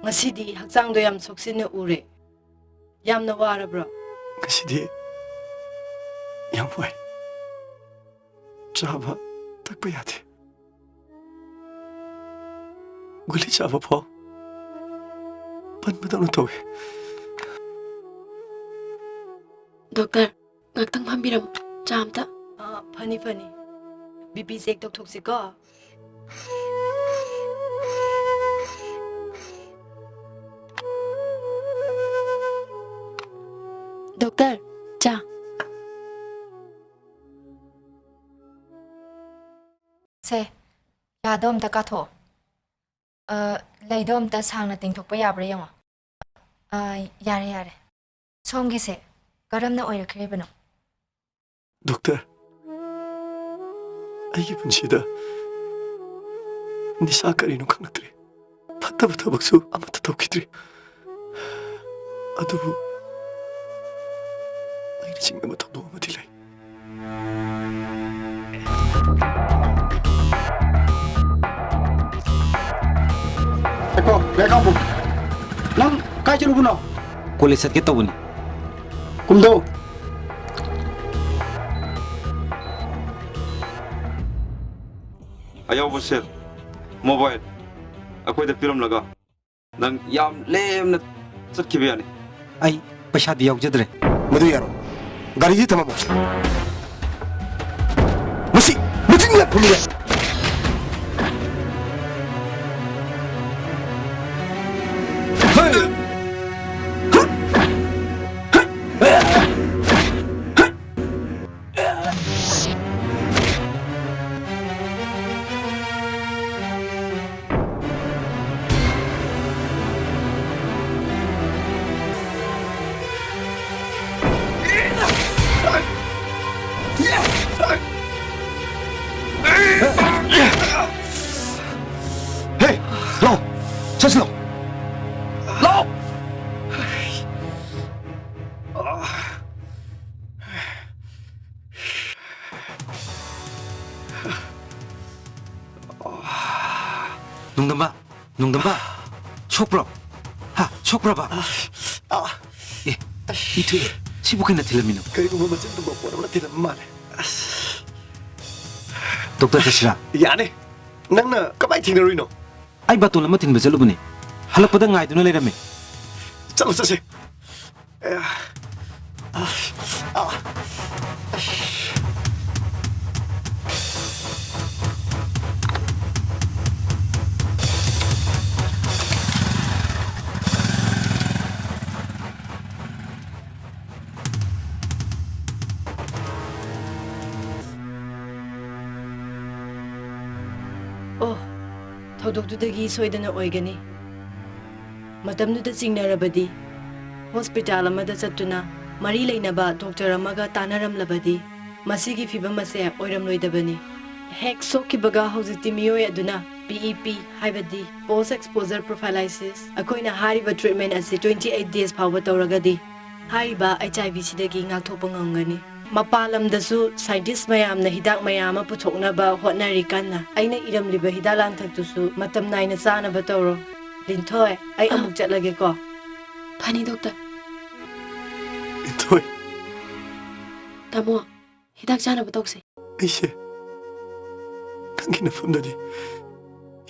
ꯉꯁꯤꯗꯤ ꯍꯛꯆꯥꯡꯗꯣ ꯌꯥꯝ ꯁꯣꯛꯆꯤꯟꯅ ꯎꯔꯦ ꯌꯥꯝꯅ ꯋꯥꯔꯕ꯭ꯔꯣ ꯉꯁꯤꯗꯤ ꯌꯥꯝ ꯋꯥꯏ ꯆꯥꯕ ꯊꯛꯄ ꯌꯥꯗꯦ ꯒꯨꯂꯤ ꯆꯥꯕ ꯐꯥꯎ ꯄꯟꯕꯗꯧꯅ ꯇꯧꯋꯤ ꯗꯣꯛꯇꯔ ꯉꯥꯛꯇꯪ ꯐꯝꯕꯤꯔꯝꯃꯨ ꯆꯥ ꯑꯝꯇ ꯐꯅꯤ ꯕꯤꯄꯤ ꯆꯦꯛ ꯇꯧꯊꯣꯛꯁꯤꯀꯣ ꯗꯣꯛꯇꯔ ꯆꯥ ꯁꯦ ꯌꯥꯗꯣ ꯑꯝꯇ ꯀꯥꯊꯣꯛꯑꯣ ꯂꯩꯗꯣ ꯑꯝꯇ ꯁꯥꯡꯅ ꯇꯤꯡꯊꯣꯛꯄ ꯌꯥꯕ꯭ꯔꯥ ꯌꯦꯡꯉꯣ ꯌꯥꯔꯦ ꯁꯣꯝꯒꯤꯁꯦ ꯀꯔꯝꯅ ꯑꯣꯏꯔꯛꯈ꯭ꯔꯤꯕꯅꯣ ꯗꯣꯛꯇꯔ ꯑꯩꯒꯤ ꯄꯨꯟꯁꯤꯗ ꯅꯤꯁꯥ ꯀꯔꯤꯅꯣ ꯈꯪꯂꯛꯇ꯭ꯔꯤ ꯐꯠꯇꯕ ꯊꯕꯛꯁꯨ ꯑꯃꯠꯇ ꯇꯧꯈꯤꯗ꯭ꯔꯤ ꯑꯗꯨꯕꯨ ꯑꯩꯅ ꯆꯤꯡꯅꯕ ꯊꯧꯗꯣꯛ ꯑꯃꯗꯤ ꯂꯩ eko bekamu nang kai chulu no college ꯆꯠꯀꯦ ꯇꯧꯕꯅꯤ kumdo ꯑꯌꯥꯎꯕ ꯁꯦꯜ ꯃꯣꯕꯥꯏꯜ ꯑꯩꯈꯣꯏꯗ ꯄꯤꯔꯝꯂꯒ ꯅꯪ ꯌꯥꯝ ꯂꯦꯝꯅ ꯆꯠꯈꯤꯕ ꯌꯥꯅꯤ ꯑꯩ ꯄꯩꯁꯥꯗꯤ ꯌꯥꯎꯖꯗ꯭ꯔꯦ ꯃꯗꯨ ꯌꯥꯔꯣ ꯒꯥꯔꯤꯁꯤ ꯊꯝꯃꯝꯃꯣ ꯃꯁꯤ ꯃꯆꯤꯟ ꯌꯥꯝ ꯐꯨꯝꯃꯤꯔꯦ Hey, lau, chân lau, lau. 농담바, 촉브라, 하, 촉브라바. 예, 이투 시부케나 틸라미노. 그리고 뭐 맞은 거 뭐라 틸라 말해. 독터 자시라. 야네, 낭나 까마이 팅너리노. 아이 바톤 아마 팅베 절로보니. 할락보다 nga이두나 레라메. 짤로 짜세. ꯑꯣ ꯊꯧꯗꯣꯛꯇꯨꯗꯒꯤ ꯁꯣꯏꯗꯅ ꯑꯣꯏꯒꯅꯤ ꯃꯇꯝꯗꯨꯗ ꯆꯤꯡꯅꯔꯕꯗꯤ ꯍꯣꯁꯄꯤꯇꯥꯜ ꯑꯃꯗ ꯆꯠꯇꯨꯅ ꯃꯔꯤ ꯂꯩꯅꯕ ꯗꯣꯛꯇꯔ ꯑꯃꯒ ꯇꯥꯟꯅꯔꯝꯂꯕꯗꯤ ꯃꯁꯤꯒꯤ ꯐꯤꯚꯝ ꯑꯁꯦ ꯑꯣꯏꯔꯝꯂꯣꯏꯗꯕꯅꯤ ꯍꯦꯛ ꯁꯣꯛꯈꯤꯕꯒ ꯍꯧꯖꯤꯛꯇꯤ ꯃꯤꯑꯣꯏ ꯑꯗꯨꯅ PEP ꯍꯥꯏꯕꯗꯤ ꯄꯣꯁ ꯑꯦꯛꯁꯄꯣꯖꯔ ꯄ꯭ꯔꯣꯐꯥꯏꯂꯥꯏꯁꯤꯁ ꯑꯩꯈꯣꯏꯅ ꯍꯥꯏꯔꯤꯕ ꯇ꯭ꯔꯤꯠꯃꯦꯟ ꯑꯁꯤ 28 ꯗꯦꯖ ꯐꯥꯎꯕ ꯇꯧꯔꯒꯗꯤ ꯍꯥꯏꯔꯤꯕ HIV ꯁꯤꯗꯒꯤ ꯉꯥꯛꯊꯣꯛꯄ ꯉꯝꯒꯅꯤ ꯃꯄꯥꯟ ꯂꯝꯗꯁꯨ ꯁꯥꯏꯟꯇꯤꯁ ꯃꯌꯥꯝꯅ ꯍꯤꯗꯥꯛ ꯃꯌꯥꯝ ꯑꯃ ꯄꯨꯊꯣꯛꯅꯕ ꯍꯣꯠꯅꯔꯤ ꯀꯟꯅ ꯑꯩꯅ ꯏꯔꯝꯂꯤꯕ ꯍꯤꯗꯥꯛ ꯂꯥꯡꯊꯛꯇꯨꯁꯨ ꯃꯇꯝ ナꯏꯅ ꯆꯥꯅꯕ ꯇꯧꯔꯣ ꯂꯤꯟꯊꯣꯏ ꯑꯩ ꯑꯃꯨꯛ ꯆꯠꯂꯒꯦꯀꯣ ꯐꯅꯤ ꯗꯣꯛꯇꯔ ꯂꯤꯟꯊꯣꯏ ꯇꯥꯃꯣ ꯍꯤꯗꯥꯛ ꯆꯥꯅꯕ ꯇꯧꯁꯦ ꯑꯩꯁꯦ ꯅꯪꯒꯤ ꯅꯐꯝꯗꯗꯤ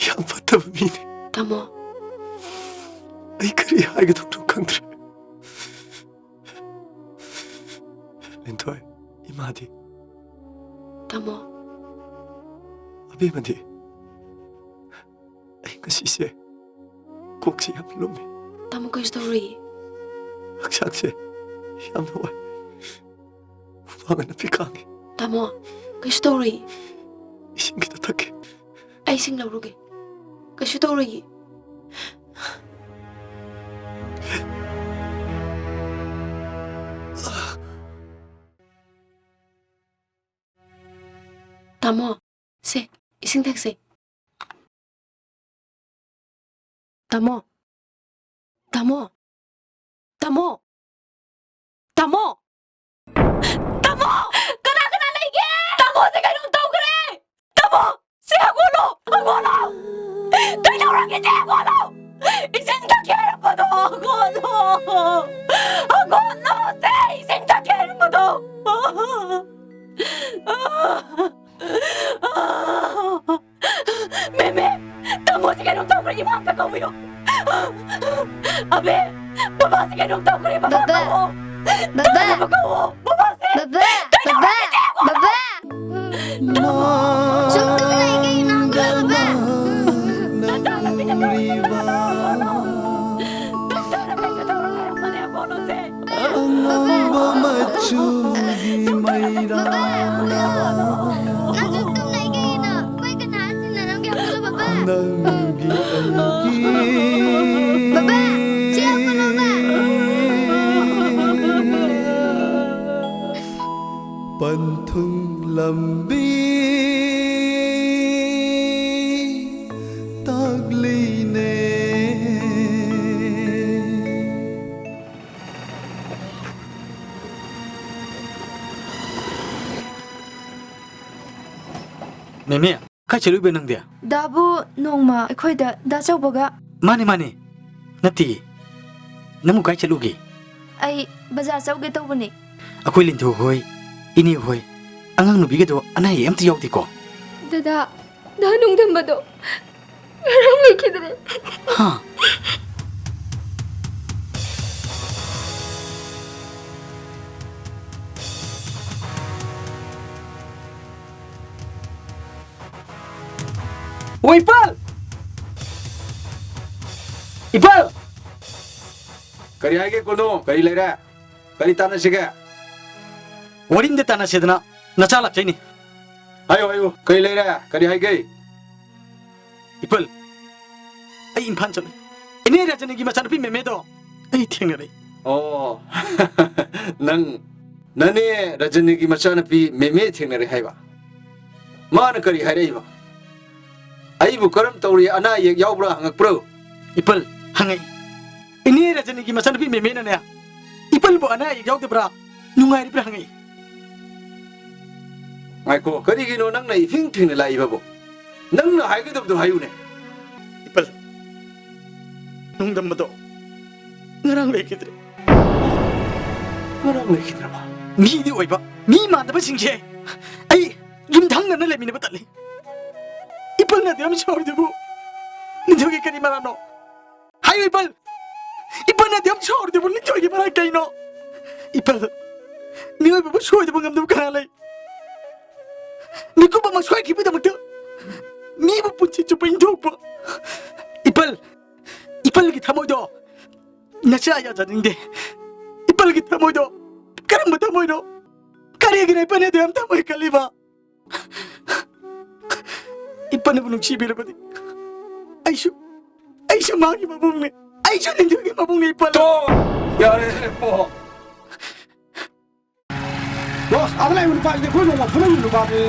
ꯌꯥꯝ ꯐꯠꯇꯕ ꯃꯤꯅꯤ ꯇꯥꯃꯣ ꯑꯩ ꯀꯔꯤ ꯍꯥꯏꯒꯗꯧꯅꯣ ꯈꯪꯗ꯭ꯔꯦ ꯂꯤꯟꯊꯣꯏ 이마디 타모 아비마디 아이가 시세 꼭지 한 놈이 타모 그 스토리 학상세 얌노와 후방은 피강이 타모 그 스토리 이신기다 타게 아이싱 나오르게 그 스토리 타모 세 이싱 택시 타모 타모 타모 타모 타모 그나 레게 타모 제가 좀 더 그래 타모 세 하고로 그녀랑게 제 하고로 이 생각해라 거도 하고로 세 이 생각해라 거도 매매 tamosige nung tao kuri mga pagkawiyo abe babasige nung tao kuri mga pagkawo baba baba baba sungguh lagi nang baba Angamba machugi mairana Nangi aiki Baba, siapa nama? Pantung lambi tagline 매매야 같이 루베 능데 다부 농마 ꯑꯩꯈꯣꯏꯗ ꯗꯥꯆꯧꯕꯒ 마네 마네 나티 너무 같이 루기 ꯑꯩ ꯕꯖꯥꯔ ꯆꯧꯒꯦ ꯇꯧꯕꯅꯦ ꯑꯩꯈꯣꯏ ꯂꯤꯟꯊꯣ ꯍꯣꯏ 이니 ꯍꯣꯏ ꯑꯉꯥꯡ ꯅꯨꯕꯤꯒꯗꯣ ꯑꯅꯥ ꯑꯌꯦꯛ ꯑꯝꯇ ꯌꯥꯎꯗꯦꯀꯣ ꯗꯗꯥ ꯗꯥ ꯅꯨꯡꯗꯝꯕꯗꯣ ꯉꯔꯥꯡ ꯂꯩꯈꯤꯗ꯭ꯔꯦ ꯍꯥ 오 이빨! 이빨! करी आएगे कोनो करी ले रहा करी ताना सिगे वरिंदे ताना सेदना नचा लग चाहिए आयो आयो करी ले रहा करी आएगे इपल आई इम्फान चले इन्हें रचने की मचान भी मेमे दो आई ठेंगे रे ओ नंग नने रजनी की मचान भी मेमे ठेंगे रे है बा मान करी है रे बा आई बु करम तौरी अना ये यावब्रा हंगक प्रो इपल हंगई इन्हें रचने की मचान भी मेमे नने इपल बो अना ये याव देब्रा नुंगाई रे हंगई माइको करी गिनो नंग नै फिंग ठिंग लाई बाबो नंग न हाइगे दब दो हायुने इपल नुंगदम बदो ngarang lekidre ngarang lekidre ba mi di oiba mi ma da singje ai yum thang na le mi ne batali ipal na diam chor debu ni jogi kani marano hai ipal na diam chor debu ni jogi mara kai no ipal ni oi bu shoi debu ngam debu kana lai ni ku ba ma shoi ki bu da mak ni bu punchi chu pain thok ba ipal ki thamoi do नशा या जानिंगे इपल की तमोय दो करम तमोय दो करिए गिरे पने दे हम तमोय कलीबा ꯏꯄꯟꯅꯕꯨ ꯅꯨꯡꯁꯤꯕꯤꯔꯕꯗꯤ ꯑꯩꯁꯨ ꯃꯥꯒꯤ ꯃꯕꯨꯡꯅꯤ ꯑꯩꯁꯨ ꯅꯤꯡꯊꯣꯏꯒꯤ ꯃꯕꯨꯡꯅꯤ ꯏꯄꯟ ꯌꯥꯔꯦ ꯄꯣ ꯕꯣꯁ ꯑꯗ ꯂꯩꯕ ꯅꯨꯄꯥꯁꯤꯗꯤ ꯑꯩꯈꯣꯏ ꯅꯣꯡꯃ ꯐꯨꯅꯈꯤꯕ ꯅꯨꯄꯥꯅꯤ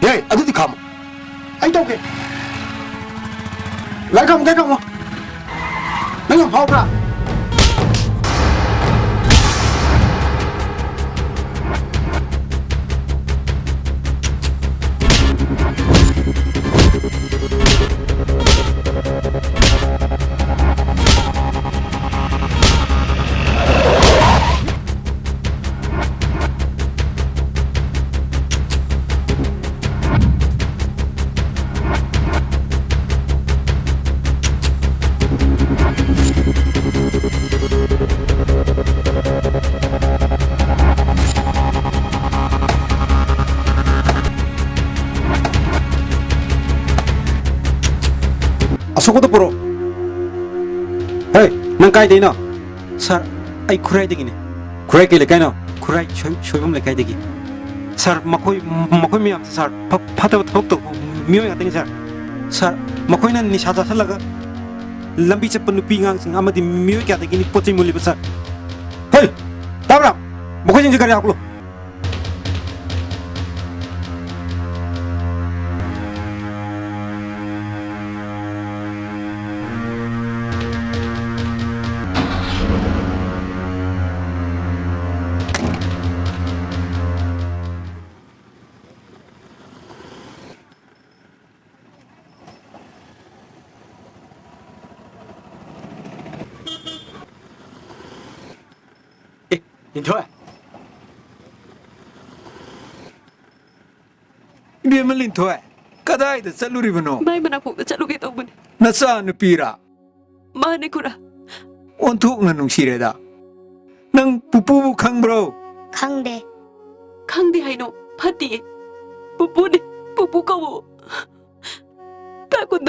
ꯌꯥꯏ ꯑꯗꯨꯗꯤ ꯈꯥꯝꯃꯣ ꯑꯩ ꯇꯧꯒꯦ ꯂꯥꯏ ꯈꯥꯝꯃꯣ ꯅꯪ ꯌꯥꯝ ꯐꯥꯎꯕ꯭ꯔꯥ ꯑꯁꯣꯛꯄꯗ ꯄꯨꯔꯛꯑꯣ ꯍꯦ ꯅꯪ ꯀꯥꯏꯗꯩꯅꯣ ꯁꯥꯔ ꯑꯩ ꯈꯨꯔꯥꯏꯗꯒꯤꯅꯤ ꯈꯨꯔꯥꯏ ꯀꯩ ꯂꯩꯀꯥꯏꯅꯣ ꯈꯨꯔꯥꯏ ꯁꯣꯏꯕꯝ ꯂꯩꯀꯥꯏꯗꯒꯤ ꯁꯥꯔ ꯃꯈꯣꯏ ꯃꯌꯥꯝꯁꯦ ꯁꯥꯔ ꯐꯠꯇꯕ ꯊꯕꯛ ꯇꯧꯕ ꯃꯤꯑꯣꯏ ꯉꯥꯛꯇꯅꯤ ꯁꯥꯔ ꯃꯈꯣꯏꯅ ꯅꯤꯁꯥ ꯆꯥꯁꯤꯜꯂꯒ ꯂꯝꯕꯤ ꯆꯠꯄ ꯅꯨꯄꯤ ꯑꯉꯥꯡꯁꯤꯡ ꯑꯃꯗꯤ ꯃꯤꯑꯣꯏ ꯀꯌꯥꯗꯒꯤꯅꯤ ꯄꯣꯠ ꯆꯩ ꯃꯨꯜꯂꯤꯕ ꯁꯥꯔ ꯍꯦ ꯇꯥꯕ꯭ꯔꯥ ꯃꯈꯣꯏꯁꯤꯡꯁꯦ ꯒꯥꯔꯤ ꯍꯥꯞꯄꯨ ꯅꯤꯡꯊꯣꯏ 이름을 린토에 까다이다 짤루리브노 마이 만나보다 자루게 떠보네 나사 누피라 마네 쿠라 온투 나누시레다 năng pupu 강브로 강대 강대 하이노 파티 부부네 부부 까고 까고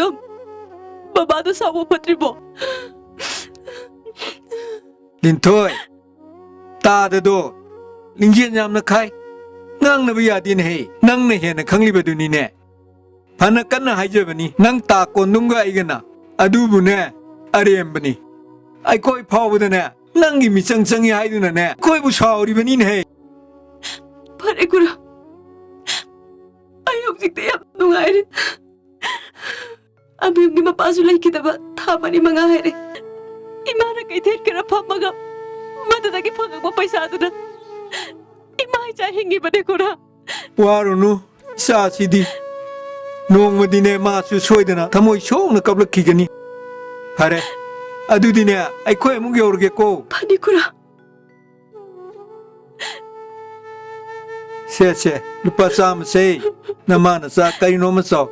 바바도 사고 파트리보 린토에 따드도 링지냠나 카이 ngang na biya din hey nang na hen khangli ba du ni ne phana kan na hai je bani nang ta ko nung ga igana adu bu ne arem bani ai koi phau bu ne nang gi mi chang chang hai du na ne koi bu shaw ri bani ne hey pare kura ai hok jik te yam nungai re abi ngi ma pasu lai ki da ba tha mani manga hai re imana kai thet kara phamaga madada ki phanga ba paisa du na imai cha hingi bade kura warunu sa sidi nong madine ma su soidana thamoi shong na kablak ki gani hare adu dine ai khoi mu gyor ge ko pani kura se lupa sam se namana sa kai no ma so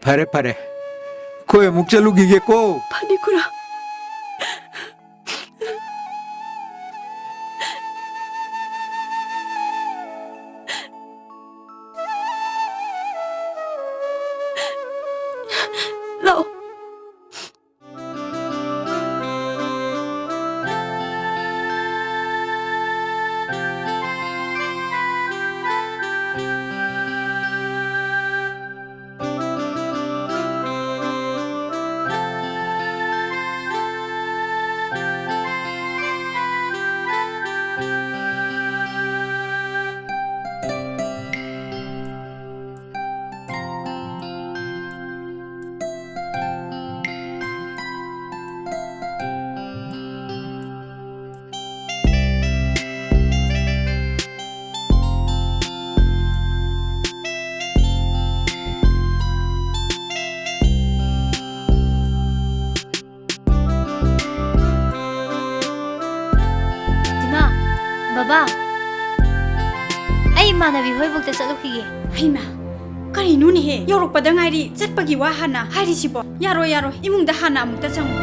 pare khoi mu chalu gi ge ko pani kura Lão Baba, ay manabi hoy bukta chalukige. Haima, karino ni he? Yorokpada ngairi chatpagi wa hana hairi sibo. Yaro imungda hana amukta changu.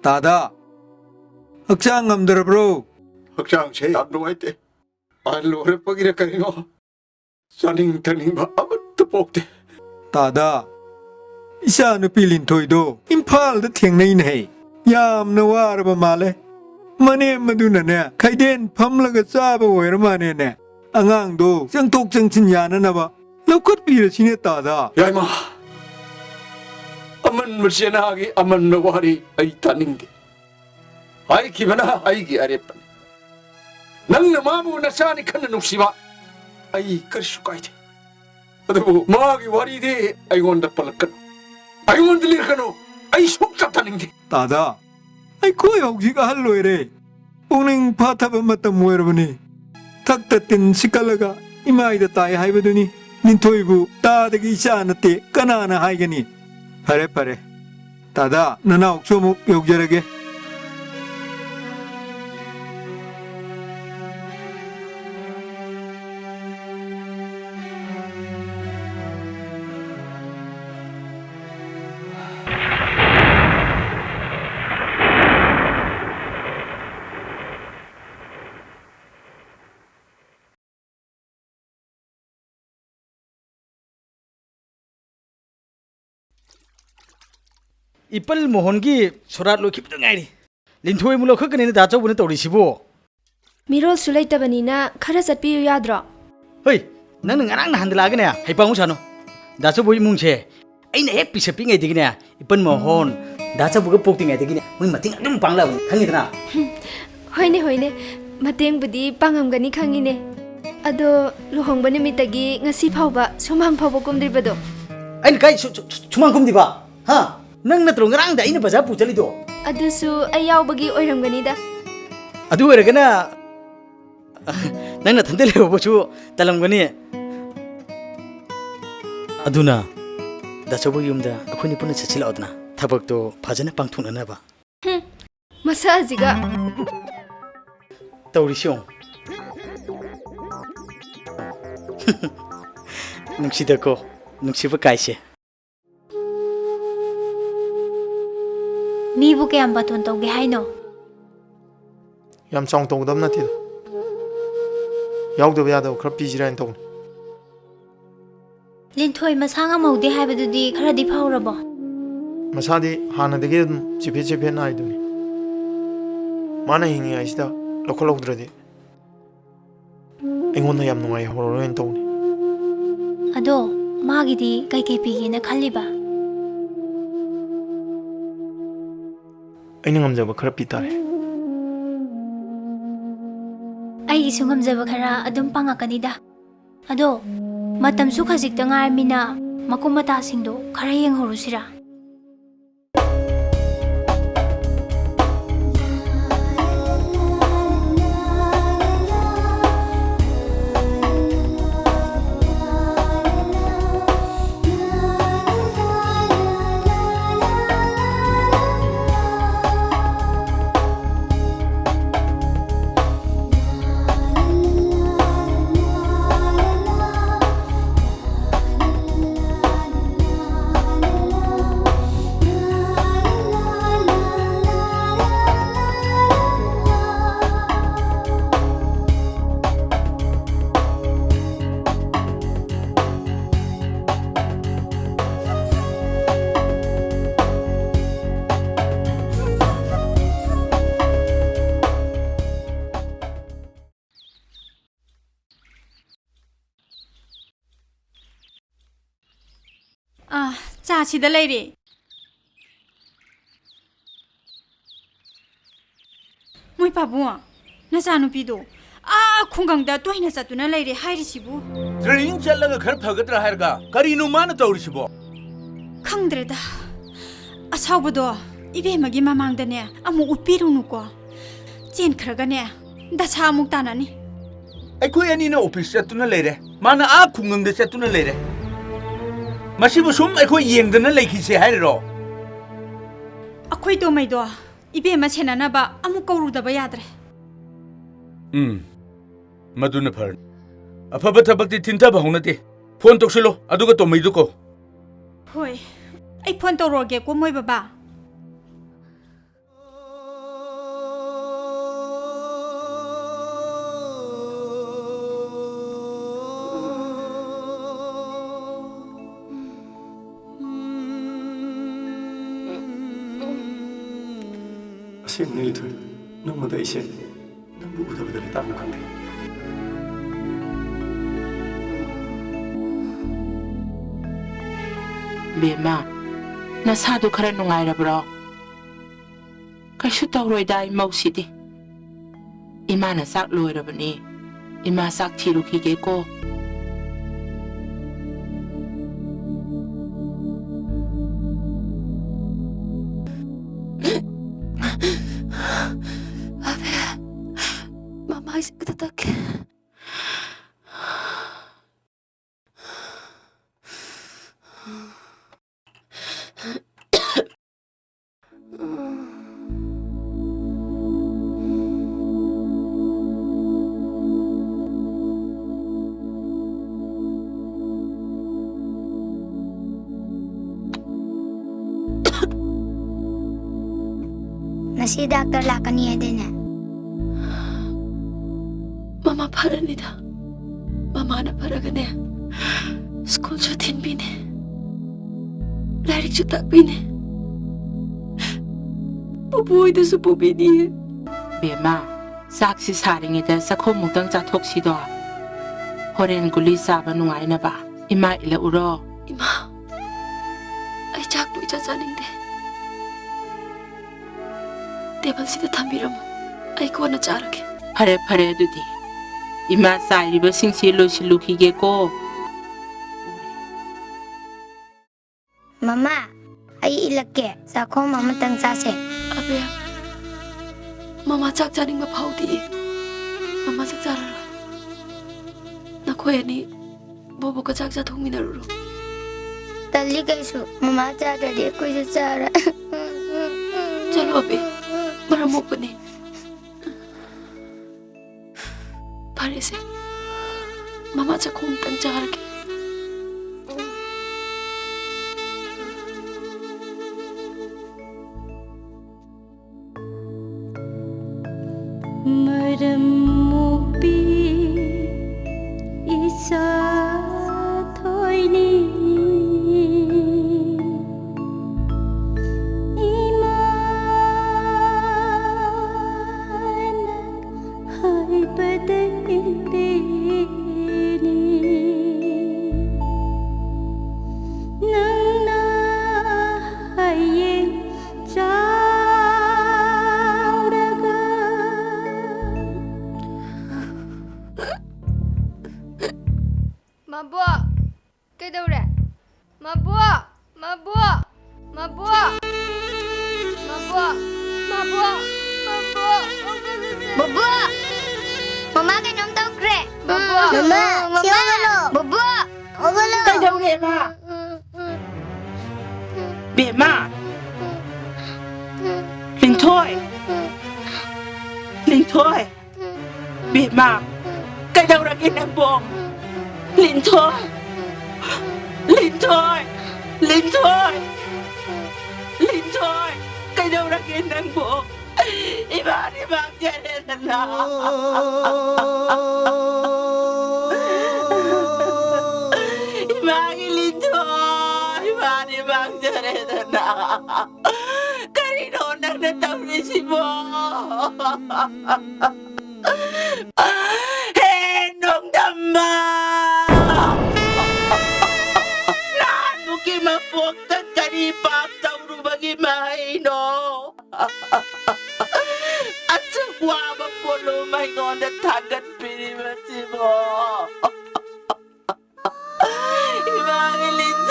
tada ꯍꯛꯆꯥꯡ ꯉꯝꯗ꯭ꯔꯕ꯭ꯔꯣ ꯍꯛꯆꯥꯡꯁꯦ ꯌꯥꯝ ꯅꯨꯡꯉꯥꯏꯇꯦ ꯂꯣꯏꯔꯛꯄꯒꯤꯔ ꯀꯔꯤꯅꯣ ꯆꯥꯅꯤꯡ ꯊꯛꯅꯤꯡꯕ ꯑꯃꯠꯇ ꯄꯣꯛꯇꯦ ꯇꯥꯗ ꯏꯆꯥ ꯅꯨꯄꯤ ꯂꯤꯟꯊꯣꯏꯗꯣ ꯏꯝꯐꯥꯜꯗ ꯊꯦꯡꯅꯩꯅꯦ ꯌꯥꯝꯅ ꯋꯥꯔꯕ ꯃꯥꯜꯂꯦ ꯃꯅꯦꯝ ꯃꯗꯨꯅꯅꯦ ꯈꯩꯗꯦꯟ ꯐꯝꯂꯒ ꯆꯥꯕ ꯑꯣꯏꯔ ꯃꯥꯅꯦꯅꯦ ꯑꯉꯥꯡꯗꯣ ꯆꯪꯊꯣꯛ ꯆꯪꯁꯤꯟ ꯌꯥꯅꯅꯕ ꯂꯧꯈꯠꯄꯤꯔꯁꯤꯅꯦ ꯇꯥꯗ ꯌꯥꯏꯃ ꯑꯃꯟꯕ ꯆꯦꯅꯥꯒꯤ ꯑꯃꯟꯕ ꯋꯥꯔꯤ ꯑꯩ ꯇꯥꯅꯤꯡꯗꯦ ꯍꯥꯏꯈꯤꯕꯅ ꯑꯩꯒꯤ ꯑꯔꯦꯞꯄꯅꯤ ꯅꯪꯅ ꯃꯥꯕꯨ ꯅꯆꯥꯅꯤ ꯈꯟꯅ ꯅꯨꯡꯁꯤꯕ ꯑꯩ ꯀꯔꯤꯁꯨ ꯀꯥꯏꯗꯦ ꯑꯗꯨꯕꯨ ꯃꯥꯒꯤ ꯋꯥꯔꯤꯗꯤ ꯑꯩꯉꯣꯟꯗ ꯄꯜꯂꯛꯀꯅꯨ ꯑꯩꯉꯣꯟꯗ ꯂꯤꯔꯛꯀꯅꯨ ꯑꯩ ꯁꯨꯡꯆꯠ ꯇꯥꯅꯤꯡꯗꯦ ꯇꯥꯗ ꯑꯩꯈꯣꯏ ꯍꯧꯖꯤꯛ ꯑꯍꯜ ꯑꯣꯏꯔꯦ ꯄꯨꯛꯅꯤꯡ ꯐꯥꯊꯕ ꯃꯇꯝ ꯑꯣꯏꯔꯕꯅꯤ ꯊꯛꯇ ꯇꯤꯟ ꯁꯤꯀꯠꯂꯒ ꯏꯃꯥꯏꯗ ꯇꯥꯏ ꯍꯥꯏꯕꯗꯨꯅꯤ ꯂꯤꯟꯊꯣꯏꯕꯨ ꯇꯥꯗꯒꯤ ꯏꯆꯥ ꯅꯠꯇꯦ ꯀꯅꯥꯅ ꯍꯥꯏꯒꯅꯤ ꯐꯔꯦ ꯐꯔꯦ ꯇꯥꯗ ꯅꯅꯥꯎꯁꯨ ꯑꯃꯨꯛ ꯌꯧꯖꯔꯒꯦ ꯏꯄꯜ ꯃꯣꯍꯟꯒꯤ ꯁꯣꯔꯥꯠ ꯂꯣꯏꯈꯤꯕꯗ ꯉꯥꯏꯔꯤ ꯂꯤꯟꯊꯣꯏ ꯃꯨ ꯂꯧꯈꯠꯀꯅꯤꯅ ꯗꯥ ꯆꯧꯕꯅ ꯇꯧꯔꯤꯁꯤꯕꯣ ꯃꯤꯔꯣꯜꯁꯨ ꯂꯩꯇꯕꯅꯤꯅ ꯈꯔ ꯆꯠꯄꯤꯌꯨ ꯌꯥꯗ꯭ꯔꯣ ꯍꯣꯏ ꯅꯪꯅ ꯉꯔꯥꯡ ꯅꯍꯥꯟꯗ ꯂꯥꯛꯑꯒꯅꯦ ꯍꯩꯄꯥꯃꯨꯛ ꯁꯥꯅꯣ ꯗꯥ ꯆꯧꯕ ꯏꯃꯨꯡꯁꯦ ꯑꯩꯅ ꯍꯦꯛ ꯄꯤꯁꯛꯄꯤꯉꯩꯗꯒꯤꯅꯦ ꯏꯄꯜ ꯃꯣꯍꯟ ꯗꯥ ꯆꯧꯕꯒ ꯄꯣꯛꯇ꯭ꯔꯤꯉꯩꯗꯒꯤꯅꯦ ꯃꯣꯏ ꯃꯇꯦꯡ ꯑꯗꯨꯝ ꯄꯥꯡꯂꯛꯑꯕꯅꯤ ꯈꯪꯉꯤꯗꯅ ꯍꯣꯏꯅꯦ ꯍꯣꯏꯅꯦ ꯃꯇꯦꯡꯕꯨꯗꯤ ꯄꯥꯡꯉꯝꯒꯅꯤ ꯈꯪꯉꯤꯅꯦ ꯑꯗꯣ ꯂꯨꯍꯣꯡꯕ ꯅꯨꯃꯤꯠꯇꯒꯤ ꯉꯁꯤ ꯐꯥꯎꯕ ꯁꯨꯃꯥꯡ ꯐꯥꯎꯕ ꯀꯨꯝꯗ꯭ꯔꯤꯕꯗꯣ ꯑꯩꯅ ꯀꯥꯏ ꯁꯨꯃꯥꯡ ꯀꯨꯝꯗꯤꯕ ꯍꯥ ꯅꯪ ꯅꯠꯇ꯭ꯔꯣ ꯉꯔꯥꯡꯗ ꯑꯩꯅ ꯕꯖꯥꯔ ꯄꯨ ꯆꯠꯂꯤꯗꯣ ꯑꯗꯨꯁꯨ ꯑꯩ ꯌꯥꯎꯕꯒꯤ ꯑꯣꯏꯔꯝꯒꯅꯤꯗ ꯑꯗꯨ ꯑꯣꯏꯔꯒꯅ ꯅꯪꯅ ꯊꯟꯗ ꯂꯩꯍꯧꯕꯁꯨ ꯇꯜꯂꯝꯒꯅꯤ ꯑꯗꯨꯅ ꯗꯥꯆꯧꯕ ꯌꯨꯝꯗ ꯑꯩꯈꯣꯏꯅꯤ ꯄꯨꯟꯅ ꯆꯠꯁꯤꯜꯂꯛꯑꯣꯗꯅ ꯊꯕꯛꯇꯣ ꯐꯖꯅ ꯄꯥꯡꯊꯣꯛꯅꯅꯕ ꯃꯁꯥꯁꯤꯒ ꯇꯧꯔꯤꯁꯤ ꯌꯦꯡꯉꯨ ꯅꯨꯡꯁꯤꯗꯀꯣ ꯅꯨꯡꯁꯤꯕ ꯀꯥꯏꯁꯦ ꯃꯤꯕꯨ ꯀꯌꯥꯝ ꯕꯥꯇꯣꯟ ꯇꯧꯒꯦ ꯍꯥꯏꯅꯣ ꯌꯥꯝ ꯆꯥꯎꯅ ꯇꯧꯒꯗꯕ ꯅꯠꯇꯦꯗ ꯌꯥꯎꯗꯕ ꯌꯥꯗꯕ ꯈꯔ ꯄꯤꯁꯤꯔꯥ ꯍꯥꯏꯅ ꯇꯧꯅꯤ ꯂꯤꯟꯊꯣꯏ ꯃꯁꯥ ꯉꯝꯍꯧꯗꯦ ꯍꯥꯏꯕꯗꯨꯗꯤ ꯈꯔꯗꯤ ꯐꯧꯔꯕꯣ ꯃꯁꯥꯗꯤ ꯍꯥꯟꯅꯗꯒꯤ ꯑꯗꯨꯝ ꯆꯤꯐꯦꯠ ꯆꯤꯐꯦꯠ ꯅꯥꯏꯗꯨꯅꯤ ꯃꯥꯅ ꯍꯤꯡꯉꯤꯉꯩꯁꯤꯗ ꯂꯧꯈꯠꯍꯧꯗ꯭ꯔꯗꯤ ꯑꯩꯉꯣꯟꯗ ꯌꯥꯝ ꯅꯨꯡꯉꯥꯏꯍꯧꯔꯔꯣꯏꯅ ꯇꯧꯅꯤ ꯑꯗꯣ ꯃꯥꯒꯤꯗꯤ ꯀꯩꯀꯩ ꯄꯤꯒꯦꯅ ꯈꯜꯂꯤꯕ ꯑꯩꯅ ꯉꯝꯖꯕ ꯈꯔ ꯄꯤ ꯇꯥꯔꯦ ꯑꯩꯒꯤꯁꯨ ꯉꯝꯖꯕ ꯈꯔ ꯑꯗꯨꯝ ꯄꯥꯡꯉꯛꯀꯅꯤꯗ ꯑꯗꯣ ꯃꯇꯝꯁꯨ ꯈꯖꯤꯛꯇ ꯉꯥꯏꯔꯃꯤꯅ ꯃꯀꯨꯞ ꯃꯇꯥꯁꯤꯡꯗꯣ ꯈꯔ ꯌꯦꯡꯍꯧꯔꯨꯁꯤꯔꯥ ꯆꯥꯁꯤꯗ ꯂꯩꯔꯦ ꯃꯣꯏ ꯄꯥꯕꯨꯡ ꯅꯆꯥꯅꯨꯄꯤꯗꯣ ꯈꯨꯡꯒꯪꯗ ꯇꯣꯏꯅ ꯆꯠꯇꯨꯅ ꯂꯩꯔꯦ ꯍꯥꯏꯔꯤꯁꯤꯕꯨ ꯇ꯭ꯔꯦꯅꯤꯡ ꯆꯠꯂꯒ ꯈꯔ ꯐꯒꯗ꯭ꯔꯥ ꯍꯥꯏꯔꯒ ꯀꯔꯤꯅꯣ ꯃꯥꯅ ꯇꯧꯔꯤꯁꯤꯕꯣ ꯈꯪꯗ꯭ꯔꯦꯗ ꯑꯁꯥꯎꯕꯗꯣ ꯏꯕꯦꯝꯃꯒꯤ ꯃꯃꯥꯡꯗꯅꯦ ꯑꯃꯨꯛ ꯎꯠꯄꯤꯔꯨꯅꯨꯀꯣ ꯆꯦꯟꯈ꯭ꯔꯒꯅꯦ ꯗꯁꯥ ꯑꯃꯨꯛ ꯇꯥꯅꯅꯤ ꯑꯩꯈꯣꯏ ꯑꯅꯤꯅ ꯑꯣꯐꯤꯁ ꯆꯠꯇꯨꯅ ꯂꯩꯔꯦ ꯃꯥꯅ ꯈꯨꯡꯒꯪꯗ ꯆꯠꯇꯨꯅ ꯂꯩꯔꯦ ꯃꯁꯤꯕꯨ ꯁꯨꯝ ꯑꯩꯈꯣꯏ ꯌꯦꯡꯗꯅ ꯂꯩꯈꯤꯁꯦ ꯍꯥꯏꯔꯤꯔꯣ ꯑꯩꯈꯣꯏ ꯇꯣꯃꯩꯗꯣ ꯏꯕꯦꯝꯃ ꯁꯦꯟꯅꯅꯕ ꯑꯃꯨꯛ ꯀꯧꯔꯨꯗꯕ ꯌꯥꯗ꯭ꯔꯦ ꯃꯗꯨꯅ ꯐꯔꯅꯤ ꯑꯐꯕ ꯊꯕꯛꯇꯤ ꯊꯤꯟꯊꯕ ꯍꯧꯅꯗꯦ ꯐꯣꯟ ꯇꯧꯁꯤꯜꯂꯣ ꯑꯗꯨꯒ ꯇꯣꯃꯩꯗꯨ ꯀꯣ ꯍꯣꯏ ꯑꯩ ꯐꯣꯟ ꯇꯧꯔꯛꯑꯒꯦꯀꯣ ꯃꯣꯏ ꯕꯕꯥ ꯑꯁꯦꯡꯕꯅꯤ ꯂꯤꯟꯊꯣꯏ ꯅꯣꯡꯃꯗ ꯑꯩꯁꯦ ꯅꯪꯕꯨ ꯎꯗꯕꯗ ꯂꯩꯇꯥꯝꯅ ꯈꯪꯗꯦ ꯕꯦꯝꯃ ꯅꯁꯥꯗꯨ ꯈꯔ ꯅꯨꯡꯉꯥꯏꯔꯕ꯭ꯔꯣ ꯀꯩꯁꯨ ꯇꯧꯔꯣꯏꯗ ꯏꯃꯧꯁꯤꯗꯤ 이마는 싹 로이러버니 이마 싹 뒤로 기겠고 아베 마마 이제 그다닥해 Nasi doctor lakani adena. 마마 파란이다. 마마 하나 파라가네. 스쿨 저 틴비네. 라릭 저 딱비네. 부부이데서 부비니. 베마 싹시 사링이다 사코 묵당 자톡시도 호렌 굴리 사바 누아이나 봐 이마 일라 우러 이마 아이 작부 이자 자는데 대발시대 담비라모 아이고 하나 자르게 파레 파레 두디 이마 사이리버 싱실로 실루키게고 Mama, ay ilagke. Sa ko mamatang sase. 아베 마마 짝자는 거 파우디 마마 짝자라라 나 코에니 보보가 짝자 동미나루로 Tali kayso, mama chara di ko sa chara. चलो अबे बड़ा मोपने पारे से मामा चा खून तंग जार के मरम मोपी इसा थोइनी Mabua! Kaidaure? Mabua! Mabua! Mabua! Mabua! Mabua! Mabua! Bubua! Mama kay nom daw kre. Mabua! Mama, siya galo. Bubua! Ogalo. Kaidaure ma 베마 린토이 린토이 베마 까다우라기 남봉 린토이 린토이 린토이 린토이 까다우라기 남봉 이만이 막자래나 이만이 린토이 이만이 막자래나 까리노 낭나 따블리시모 농담마 난 무기만 뽑던 까리 밥 타우루박이 마이노 아츠 와바 볼로 마이노는 당근 비리마시모 이방이 린토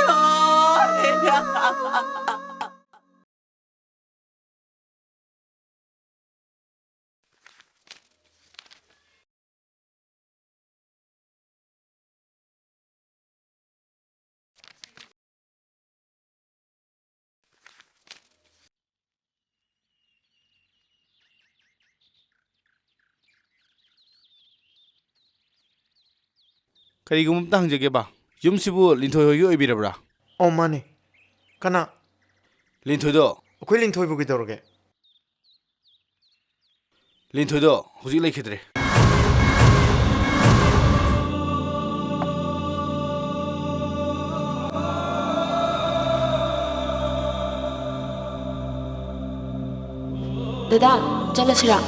ꯀꯔꯤꯒꯨꯝꯕ ꯑꯝꯇ ꯍꯪꯖꯒꯦꯕ ꯌꯨꯝꯁꯤꯕꯨ ꯂꯤꯟꯊꯣꯏ ꯍꯣꯏꯒꯤ ꯑꯣꯏꯕꯤꯔꯕ꯭ꯔꯥ ꯑꯣ ꯃꯥꯅꯦ ꯀꯅꯥ ꯂꯤꯟꯊꯣꯏꯗꯣ ꯑꯩꯈꯣꯏ ꯂꯤꯟꯊꯣꯏꯕꯨ ꯀꯩꯗꯧꯔꯒꯦ ꯂꯤꯟꯊꯣꯏꯗꯣ ꯍꯧꯖꯤꯛ ꯂꯩꯈꯤꯗ꯭ꯔꯦ दादा चलसिरा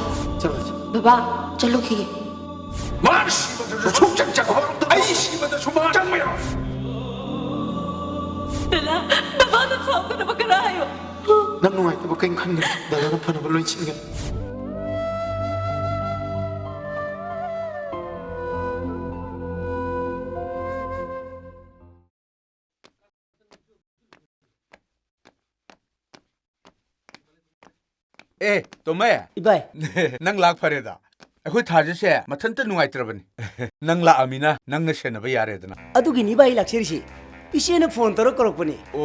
चलो बाबा चलुखिगे मान 씨부터 총장장 아이 씨부터 총장장이야 दादा बाबा तो सामने बकरा आयो नम नुआई तो कहीं खन दादा न फन बलोई चिंगन ए तो मैं इबाई नंग लाख फरेदा अखोई थाजसे मथंत नुआइत्रबनी नंग ला अमीना नंग सेनबा यारेदना अदुगिनी बाई लाक्सेरिसी इसेने फोन तरो करकपनी ओ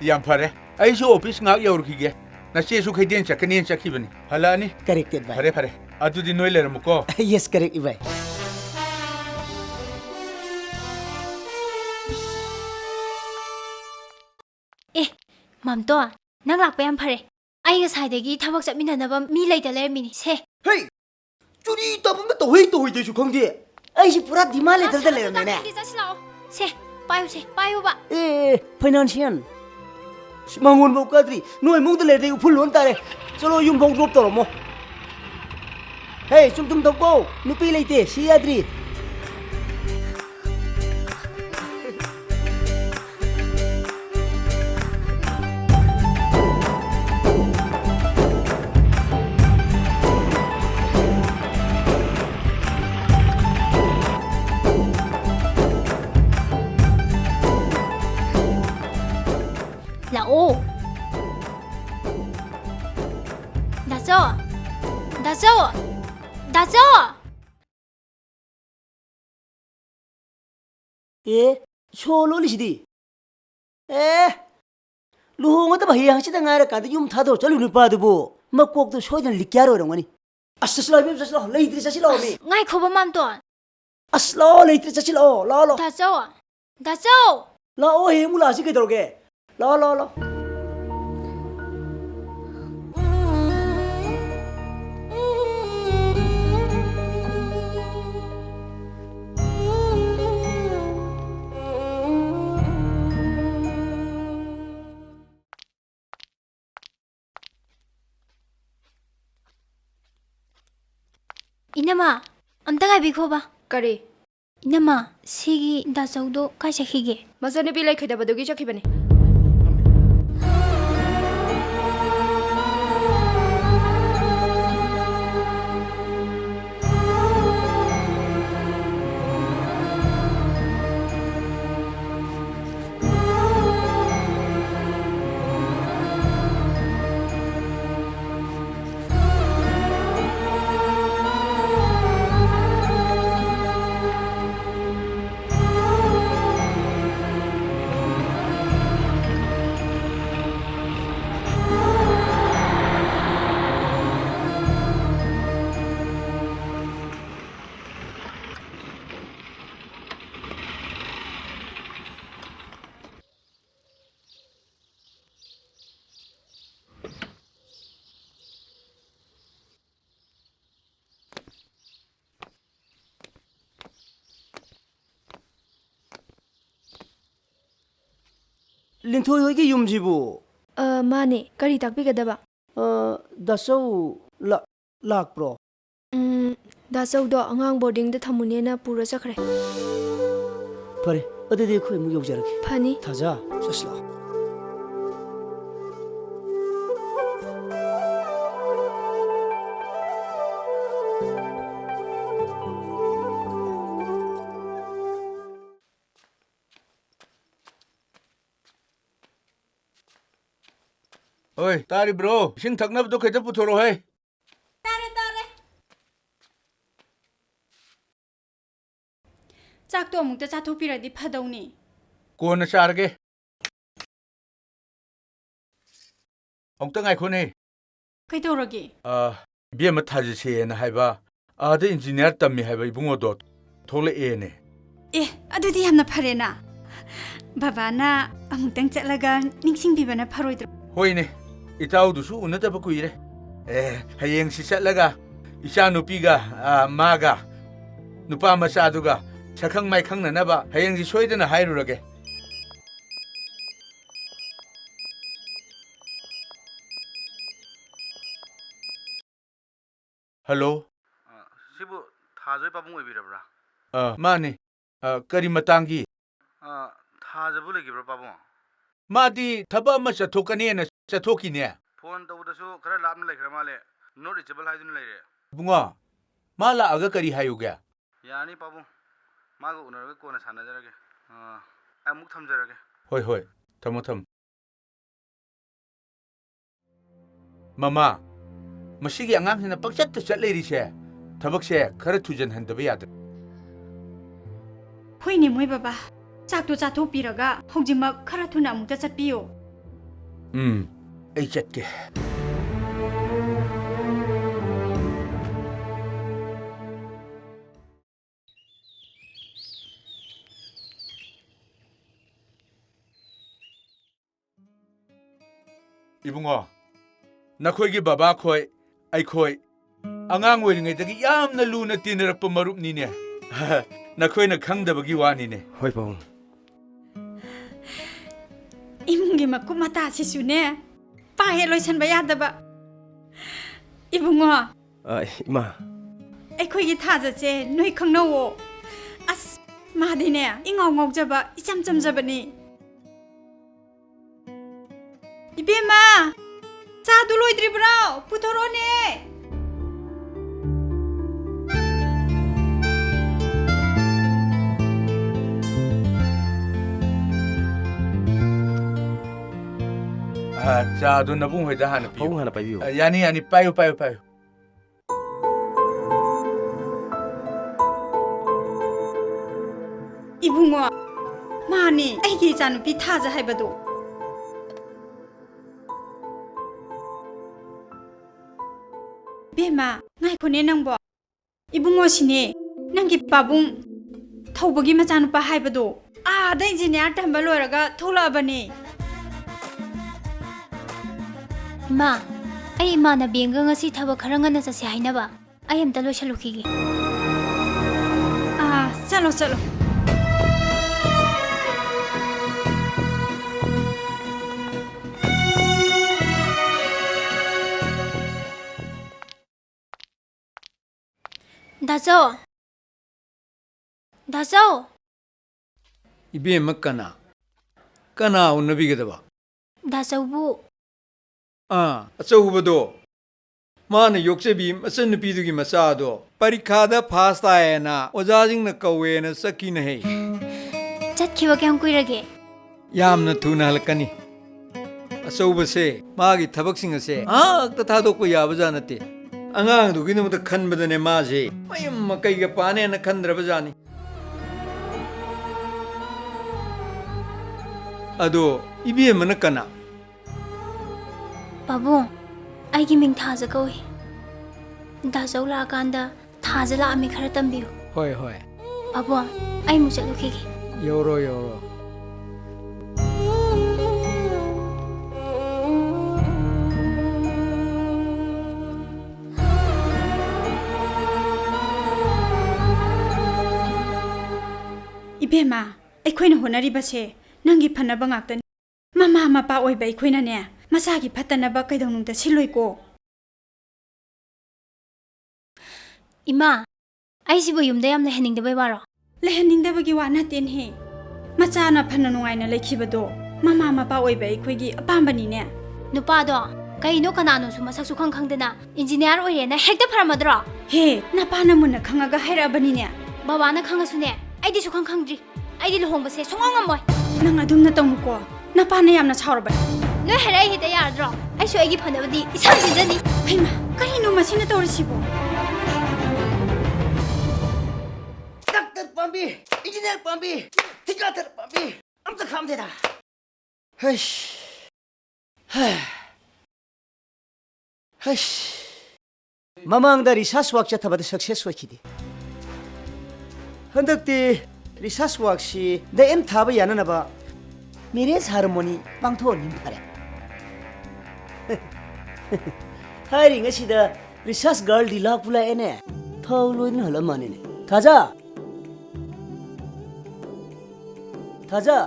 याम फरे आइसो ऑफिस ngak यौरखिगे नसेसु खैदेन चकनेन चखिबनी हलानी करेक्टेड बाई फरे फरे अदुदि नोय लेरमुको यस करेक्ट इबाई ए ममतो नंग लाक्पा याम फरे आई गसाइदगी थबक चटमिननबा मी लेता लेरमिनी से हे चुरी तबम तो होई देसु खंगे आइसी पूरा दिमा लेतर दे लेरमेने से पायो बा ए फाइनेंशियल मंगुन बौकाद्री नोय मुंग लेदे फुल लोन तारे चलो युम बौ ड्रॉप तोरमो हे सुम तुम तको नुपी लेते सियाद्री लाओ दाजो दाजो दाजो ए सोलो लिसिदी ए लुहोंग त भई हंसी त ngaर का युम थादो चलु नुपा दुबो मकोक तो सोजन लिक्यारो रंगनी अससलो बेम ससलो लेइत्री ससिलो मी ngai khoba mamto असलो लेइत्री ससिलो लो लो दाजो दाजो लो ओ हे मुला सि के दरोगे लो लो लो इनमा अम्ता गाबी खोबा करे इनमा सिगी दाजौदो काय सखिगे मजने बिलाई खैदाबदुगी चखिबने लिंथोय होगी युमजिबु माने करी ताकबिगदबा दसौ लाख प्रो दासौदो अंगांग बोर्डिंग द थमुनेना पूरा चखरे फरे अदे खोय मु यौजरके फनी थाजा ससला ओए तारी ब्रो सिंग थकनब तो खैदा पुथोरो है चाक तो अमुक चाथोपिरदि फदौनी कोन चारगे अमुक गायखोने कैदौरगे बेम थाजिसेना हाइबा आदे इंजीनियर तम्मी हाइबा इबुंगोदो थोले एने ए अदुदि हमना फरेना बाबाना अमुक्तंग चलगा निंगसिंबिबना फरोइद्रो होइने इताउदुसु उनतब कुइरे हयेंग सि चलगा इचा नुपीगा मागा नुपा मचादुगा सखंग माइखंग ननबा हयेंग सि सोइदना हाइरुरगे ꯍꯜꯂꯣ ꯁꯤꯕꯨ ꯊꯥꯖꯣꯏ ꯄꯥꯕꯨꯡ ꯑꯣꯏꯕꯤꯔꯕ꯭ꯔꯥ? ꯃꯥꯅꯦ ꯀꯔꯤ ꯃꯇꯥꯡꯒꯤ? ꯊꯥꯖꯕꯨ ꯂꯩꯈꯤꯕ꯭ꯔꯥ ꯄꯥꯕꯨꯡ? ꯃꯥꯗꯤ ꯊꯕꯛ ꯑꯃ ꯆꯠꯊꯣꯛꯀꯅꯦꯅ ꯆꯠꯊꯣꯛꯈꯤꯅꯦ. ꯐꯣꯟ ꯇꯧꯕꯗꯁꯨ ꯈꯔ ꯂꯥꯞꯅ ꯂꯩꯈ꯭ꯔ ꯃꯥꯜꯂꯦ. ꯅꯣꯠ ꯔꯤꯆꯦꯕꯜ ꯍꯥꯏꯗꯨꯅ ꯂꯩꯔꯦ. ꯏꯕꯨꯡꯉꯣ ꯃꯥ ꯂꯥꯛꯑꯒ ꯀꯔꯤ ꯍꯥꯏꯌꯨꯒꯦ? ꯌꯥꯅꯤ ꯄꯥꯕꯨꯡ. ꯃꯥꯒ ꯎꯅꯔꯒ ꯀꯣꯟꯅ ꯁꯥꯟꯅꯖꯔꯒꯦ. ꯑꯃꯨꯛ ꯊꯝꯖꯔꯒꯦ. ꯍꯣꯏ ꯍꯣꯏ ꯊꯝꯃꯣ ꯊꯝꯃꯣ. ꯃꯃꯥ ꯃꯁꯤꯒꯤ ꯑꯉꯥꯡꯁꯤꯅ ꯄꯪꯆꯠꯇ ꯆꯠ ꯂꯩꯔꯤꯁꯦ ꯊꯕꯛꯁꯦ ꯈꯔ ꯊꯨꯖꯟꯍꯟꯗꯕ ꯌꯥꯗ꯭ꯔꯦ. ꯍꯣꯏꯅꯦ ꯃꯣꯏ ꯕꯕꯥ. ꯆꯥꯛꯇꯣ ꯆꯥꯊꯣꯛꯄꯤꯔꯒ ꯍꯧꯖꯤꯛꯃꯛ ꯈꯔ ꯊꯨꯅ ꯑꯃꯨꯛꯇ ꯆꯠꯄꯤꯌꯣ. ꯑꯩ ꯆꯠꯀꯦ. 이붕어, 나코이기 바바코이, 아이코이, 안강 오이링에다기 얌나 루나 띠느락빠 마룹니네. 나코이나 강다바기 와니네. 호이 바봉. 이문기 막고 마다 시수네. 빠해 로이선 바야다바. 이붕어. 이마. 아이코이기 타자제 너희 강나오. 아스 마디네. 잉엉엉자바 이짬짬자바니. 이베마 짜도 로이드리브라 부터로네. 짜도 나붕 회다 하나 비요. 바봉 하나 빠이비요. 야니 빠요. 이붕어 마니 아이기 자누피 타자 하이바도. 베마 나이코네 낭보 이붕어시네 낭기 빠붕ꯊꯧꯕꯒꯤ ꯃꯆꯥꯅꯨꯄꯥ ꯍꯥꯏꯕꯗꯣ ꯑꯥꯗ ꯏꯟꯖꯤꯅꯤꯌꯥꯔ ꯇꯝꯕ ꯂꯣꯏꯔꯒ ꯊꯣꯛꯂꯛꯑꯕꯅꯦ. ꯏꯃꯥ ꯑꯩ ꯏꯃꯥꯟꯅꯕꯤ ꯑꯃꯒ ꯉꯁꯤ ꯊꯕꯛ ꯈꯔ ꯉꯟꯅ ꯆꯠꯁꯦ ꯍꯥꯏꯅꯕ. ꯑꯩ ꯑꯝꯇ ꯂꯣꯏꯁꯜꯂꯨꯈꯤꯒꯦ. ꯆꯠꯂꯣ. 다저 이비엠마 까나 운너비게다바. 다저부 어쩌우버도 마는 욕제비 맞선 비두기 마사도 파리카다 파스타에나 오자징나 까웨나 삭기나 해. ꯆꯠꯈꯤꯕ ꯀꯌꯥꯝ ꯀꯨꯏꯔꯒꯦ? ꯌꯥꯝꯅ ꯊꯨꯅ ꯍꯜꯂꯛꯀꯅꯤ. ꯑꯆꯧꯕꯁꯦ ꯃꯥꯒꯤ ꯊꯕꯛꯁꯤꯡ ꯑꯁꯦ ꯑꯃꯛꯇ ꯊꯥꯗꯣꯛꯄ ꯌꯥꯕꯖꯥꯠ ꯅꯠꯇꯦ. ꯑꯉꯥꯡꯗꯨꯒꯤꯗꯃꯛꯇ ꯈꯟꯕꯗꯅꯦ ꯃꯥꯁꯦ ꯃꯌꯨꯝ ꯃꯀꯩꯒ ꯄꯥꯅꯦꯅ ꯈꯟꯗ꯭ꯔꯕꯖꯥꯠꯅꯤ. ꯑꯗꯣ 이비엠마는 까나? ꯄꯥꯕꯨꯡ ꯑꯩꯒꯤ ꯃꯤꯡ ꯊꯥꯖ ꯀꯧꯏ. ꯗꯥꯖꯧ ꯂꯥꯛꯑꯀꯥꯟꯗ ꯊꯥꯖ ꯂꯥꯛꯑꯝꯃꯤ ꯈꯔ ꯇꯝꯕꯤꯌꯨ. ꯍꯣꯏ. ꯄꯥꯕꯨꯡ ꯑꯩ ꯑꯃꯨꯛ ꯆꯠꯂꯨꯈꯤꯒꯦ. ꯌꯧꯔꯣ. 이베마 ꯑꯩꯈꯣꯏꯅ ꯍꯣꯠꯅꯔꯤꯕꯁꯦ ꯅꯪꯒꯤ ꯐꯅꯕ ꯉꯥꯛꯇꯅꯤ. ꯃꯃꯥ ꯃꯄꯥ ꯑꯣꯏꯕ ꯑꯩꯈꯣꯏꯅꯅꯦ ꯃꯆꯥꯒꯤ ꯐꯠꯇꯅꯕ ꯀꯩꯗꯧꯅꯨꯡꯗ ꯁꯤꯜꯂꯣꯏꯀꯣ. ꯏꯃꯥ ꯑꯩꯁꯤꯕꯨ ꯌꯨꯝꯗ ꯌꯥꯝ ꯂꯩꯍꯟꯅꯤꯡꯗꯕꯩ ꯋꯥꯔꯣ? ꯂꯩꯍꯟꯅꯤꯡꯗꯕꯒꯤ ꯋꯥ ꯅꯠꯇꯦꯅꯦ. ꯃꯆꯥꯅ ꯐꯅ ꯅꯨꯡꯉꯥꯏꯅ ꯂꯩꯈꯤꯕꯗꯣ ꯃꯃꯥ ꯃꯄꯥ ꯑꯣꯏꯕ ꯑꯩꯈꯣꯏꯒꯤ ꯑꯄꯥꯝꯕꯅꯤꯅꯦ. ꯅꯨꯄꯥꯗꯣ ꯀꯩꯅꯣ ꯀꯅꯥꯅꯣꯁꯨ ꯃꯁꯛꯁꯨ ꯈꯪꯗꯅ ꯏꯟꯖꯤꯅꯤꯌꯥꯔ ꯑꯣꯏꯔꯦꯅ ꯍꯦꯛꯇ ꯐꯔꯝꯃꯗ꯭ꯔꯣ? ꯍꯦ ꯅꯄꯥꯅ ꯃꯨꯟꯅ ꯈꯪꯉꯒ ꯍꯥꯏꯔꯛꯑꯕꯅꯤꯅꯦ. ꯕꯕꯥꯅ ꯈꯪꯉꯁꯨꯅꯦ ꯑꯩꯗꯤ ꯁꯨꯈꯪ ꯈꯪꯗ꯭ꯔꯤ. ꯑꯩꯗꯤ ꯂꯨꯍꯣꯡꯕꯁꯦ ꯁꯨꯡꯉꯝ ꯉꯝꯃꯣꯏ. ꯅꯪ ꯑꯗꯨꯝꯅ ꯇꯧꯅꯨꯀꯣ. ꯅꯄꯥꯅ ꯌꯥꯝꯅ ꯁꯥꯎꯔꯕꯅꯤ. ꯅꯣꯏ ꯍꯥꯏꯔꯛꯏ ꯍꯦꯛꯇ ꯌꯥꯔꯗ꯭ꯔꯣ? ꯑꯩꯁꯨ ꯑꯩꯒꯤ ꯐꯅꯕꯗꯤ ꯏꯁꯥ ꯁꯤꯟꯖꯅꯤ. ꯍꯩꯃꯥ ꯀꯔꯤꯅꯣ ꯃꯁꯤꯅ ꯇꯧꯔꯤꯁꯤꯕꯣ? ꯗꯥꯛꯇꯔ ꯄꯥꯝꯕꯤ, ꯏꯟꯖꯤꯅꯤꯌꯥꯔ ꯄꯥꯝꯕꯤ, ꯊꯤꯀꯥꯗꯔ ꯄꯥꯝꯕꯤ ꯑꯝꯇ ꯈꯥꯝꯗꯦꯗ. ꯃꯃꯥꯡꯗ ꯔꯤꯁꯥꯔꯁ ꯋꯥꯔꯛ ꯆꯠꯊꯕꯗ ꯁꯛꯁꯦꯁ ꯑꯣꯏꯈꯤꯗꯦ. ꯍꯟꯗꯛꯇꯤ ꯔꯤꯁꯥꯔꯁ ꯋꯥꯔꯛꯁꯤ ꯗꯦꯝ ꯊꯥꯕ ꯌꯥꯅꯅꯕ ꯃꯦꯔꯦꯖ ꯍꯥꯔꯃꯣꯅꯤ ꯄꯥꯡꯊꯣꯛꯍꯟꯅꯤꯡ ꯐꯔꯦ. ꯍꯥꯏꯔꯤꯉꯩꯁꯤꯗ ꯔꯤꯁꯥꯔꯁ ꯒꯥꯔꯜꯗꯤ ꯂꯥꯛꯄꯨ ꯂꯥꯛꯑꯦꯅꯦ. ꯊꯥꯎ ꯂꯣꯏꯅ ꯍꯜꯂꯝꯃꯅꯤꯅꯦ. ꯊꯥꯖ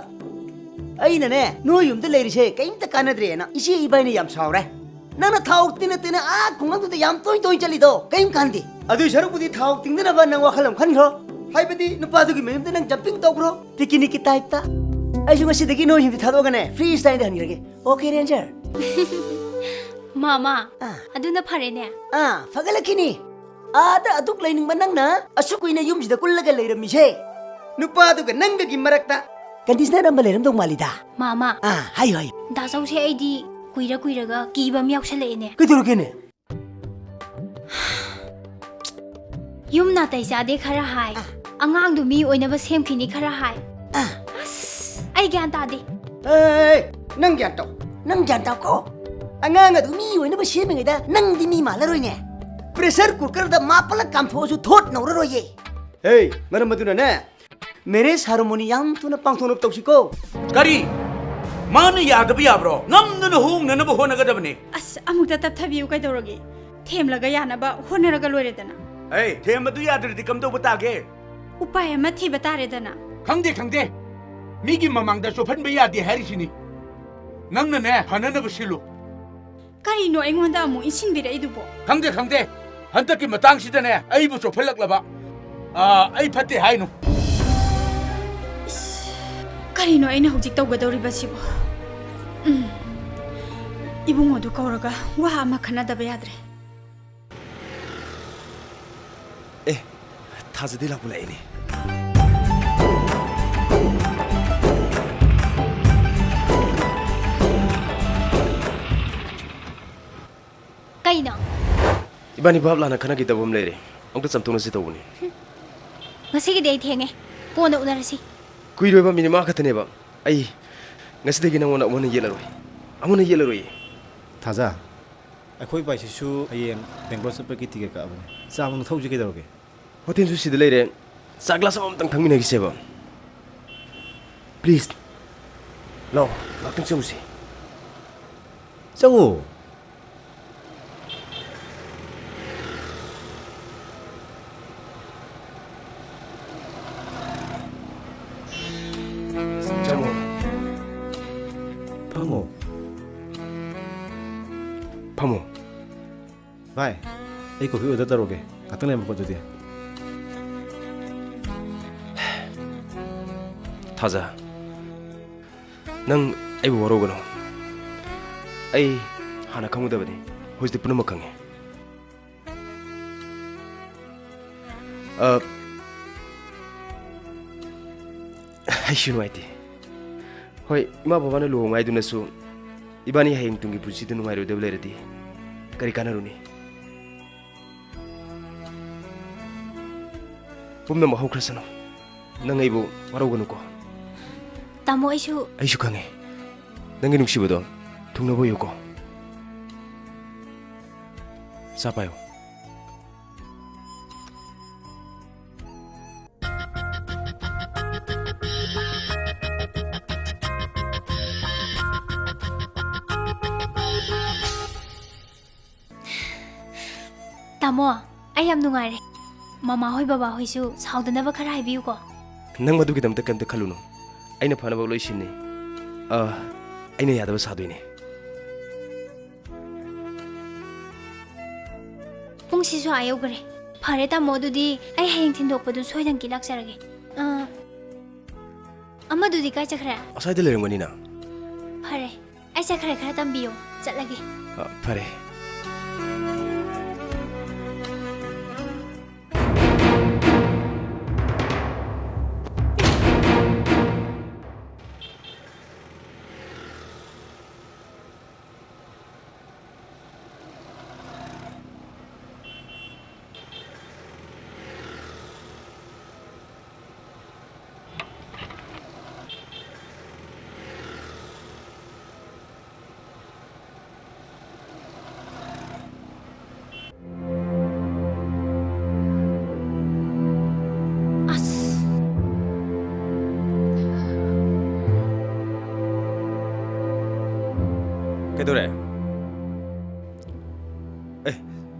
ꯑꯩꯅꯅꯦ ꯅꯣꯏ ꯌꯨꯝꯗ ꯂꯩꯔꯤꯁꯦ ꯀꯩꯝꯇ ꯀꯥꯟꯅꯗ꯭ꯔꯦꯅ ꯏꯆꯦ ꯏꯕꯥꯏꯅ ꯌꯥꯝ ꯁꯥꯎꯔꯦ. nana thau tina tina kungang tu yam toy chali do kaim kandi adu sharu pudi thau ting na ba nang wakhalam khan gro hai badi nupa du gi mem te nang jumping to gro picnic ki type ta ai ju ngasi dagi no him thado gane free style da hanirage okay ranger Mama, aduna phare ne. Fagalakini ada aduk laining manang na asukui na yum sida kullaga leiram mise nupa du ga nang gi marakta kandisna ram leiram dong malida Mama. hai hai Da sau se ai di kuira ga ki bam yauk sale ne. kidur kene Yum na tai sa de khara hai. Angang du mi oina ba sem khini khara hai. Ai gyan ta de. Hey, nang gyan tau ko angang adu mi oina ba sem ngai da nang di mi malaroi ne pressure cooker da mapala kamtho su thot no ro ye hey maram maduna ne mere harmony yam tu na pang thonop toksiko Kari, mana yadaba yabro? Ngamna na hung na ba hona gadabani? As amukta tap thabiu kai doragi. Them laga yana ba honaraga loredana. Hey, them adu yadradi kam do batage. Upay ama thi batare dana. Khangde. Migi mamangda sophan ba yadi harisini. Nangna ne hanana ba silu. Kari no engonda amu isin bira idubo. Khangde. Hantaki matang sida ne ai bu sophalak laba. Ai phatte hainu. Kari no aina hujik tawgadori basibo. Ibungo du kauraga wa ama khana da bayadre. Thazadi la pula ini. Kaino. Ibani bab lana khana ki tabum lere. Ongta samtuna si tawuni. Ngasi gi dei thenge. Kona unarasi. Kuiro ba minima khatane ba. Ai ngasi degi nang wona amuna yelaroi. Amuna yelaroi. Thaza akhoi bai su ayem Bangalore sap ki tiga ka abune samung thauji ke daroge Hotel su sida lere sagla samam tang thangmina gi seba. Please. No, laktang chungsi. Changu Pamo. Vai. Ei ko hiu da daroge. Katang lem ko jodi. Thaza. Nang ai bu waro gano. Ai hana khamu da bani. Hojdi punama khange. Ai shinu aiti. Hoi, ima baba na luhong ai dunasu. Ibani hayeng tungi puji tu nungai ro deblere di. Kari kana runi. Pumna mahau krasano. Nangai bu waro ganu ko. Tamo aisu. Aisu kange. Nangai nungsibodo. Tungna boyo ko. Sapayo. Tamo, ai yam nungare. Mama hoi baba hoi su saudanaba khara haibiu ko. Nang madu kidam ta kamta khaluno. Aina phana ba loisine. Aina yadaba saduine. Pung sisu ayo gare. Phare tamo dudi ai hayeng thindok padu soidang ki laksarage. Ama dudi kai chakhra. Asai de lerangani na. Phare. Ai chakhra khara tambiyo. Chatlage. Phare. Kedore.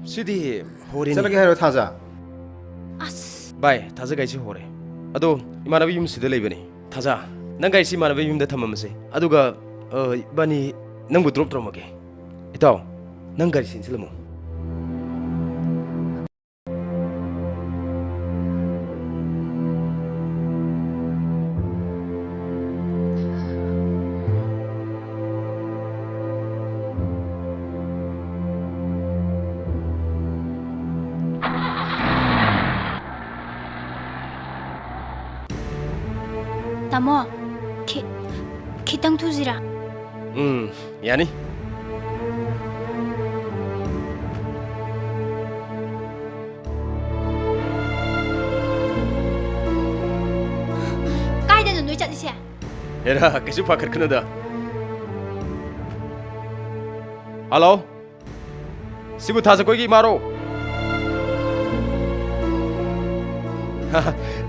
Sidi hore ni. Chalage hero Thaza. Bye, Thaza gaisi hore. Ado imanabi yum sida leibani. Thaza, nang gaisi imanabi yum da thamamase. Aduga bani nang bu drop dromage. Itaw, ꯅꯪ ꯒꯥꯔꯤ ꯆꯦꯟꯁꯤꯜꯂꯝꯃꯣ Tamo, kitang tuzira. Yani Kaida no noi chatise. Hera kaisu pakarkanu da Hello Sibu thasa koi gi maro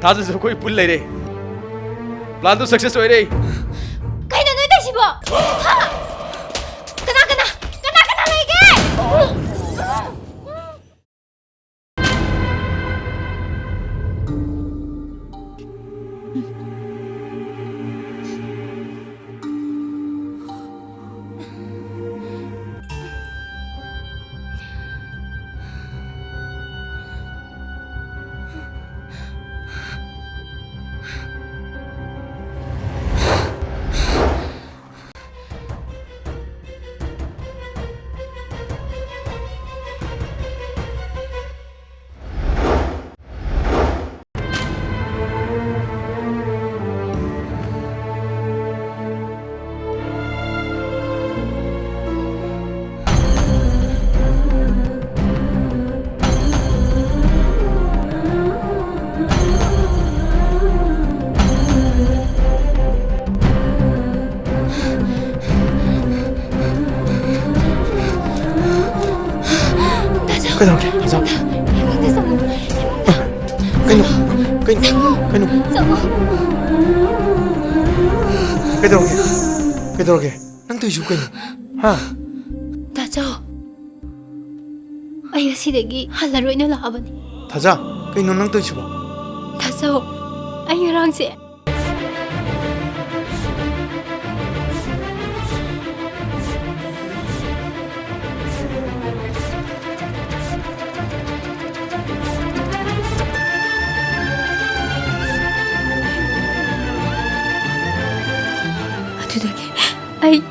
thasa so koi pul lai re Plan to success hoy re Kaida noi taisibo. Ha! Kana lege. Kailangan Taza. Himangda samu. Kaino. Kailangan. Nang tuju kaino. Ha? Tazo. Ay asidagi halaroi na laabani. Taza. Kaino nang tuju ba? Tazo. Ay ngarangse. Ay,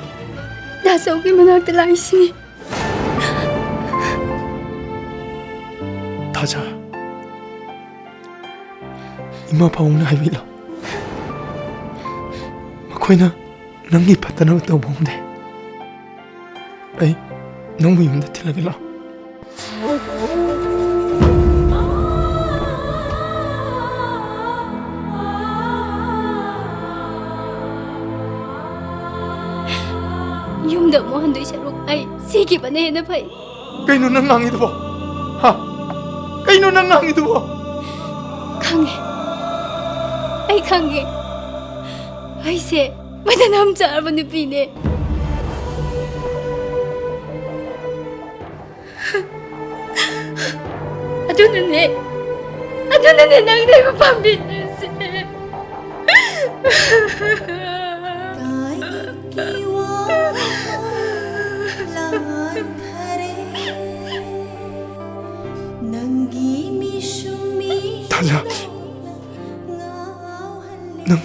nasa okay managdala isini. Taza. Ima paung na haibila. Makoy na nangi patanaw taw bongde. Ay, nang muyunda tilagila. Yumda mo handoy saruk ay sige pa na yan na pay. Kaino nang nang ito ba? Ha? Kaino nang nang ito ba? Kange. Ay kange. Ay se, madanam sa arba ni Pine. Aduh nene nang na mapambit na si. Taza. Nang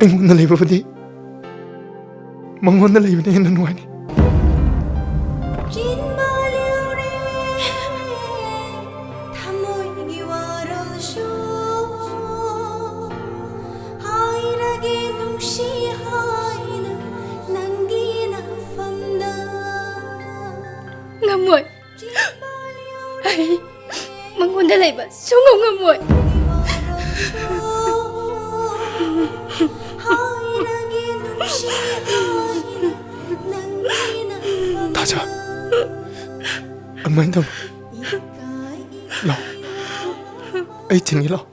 Ingon na liba pa di. Mangon na liba na yan nanuwa ni. Ngamoy. Ay, mangon na liba. Sungaw ngamoy. Taza. Amay dam. Lo. Ay tini lo.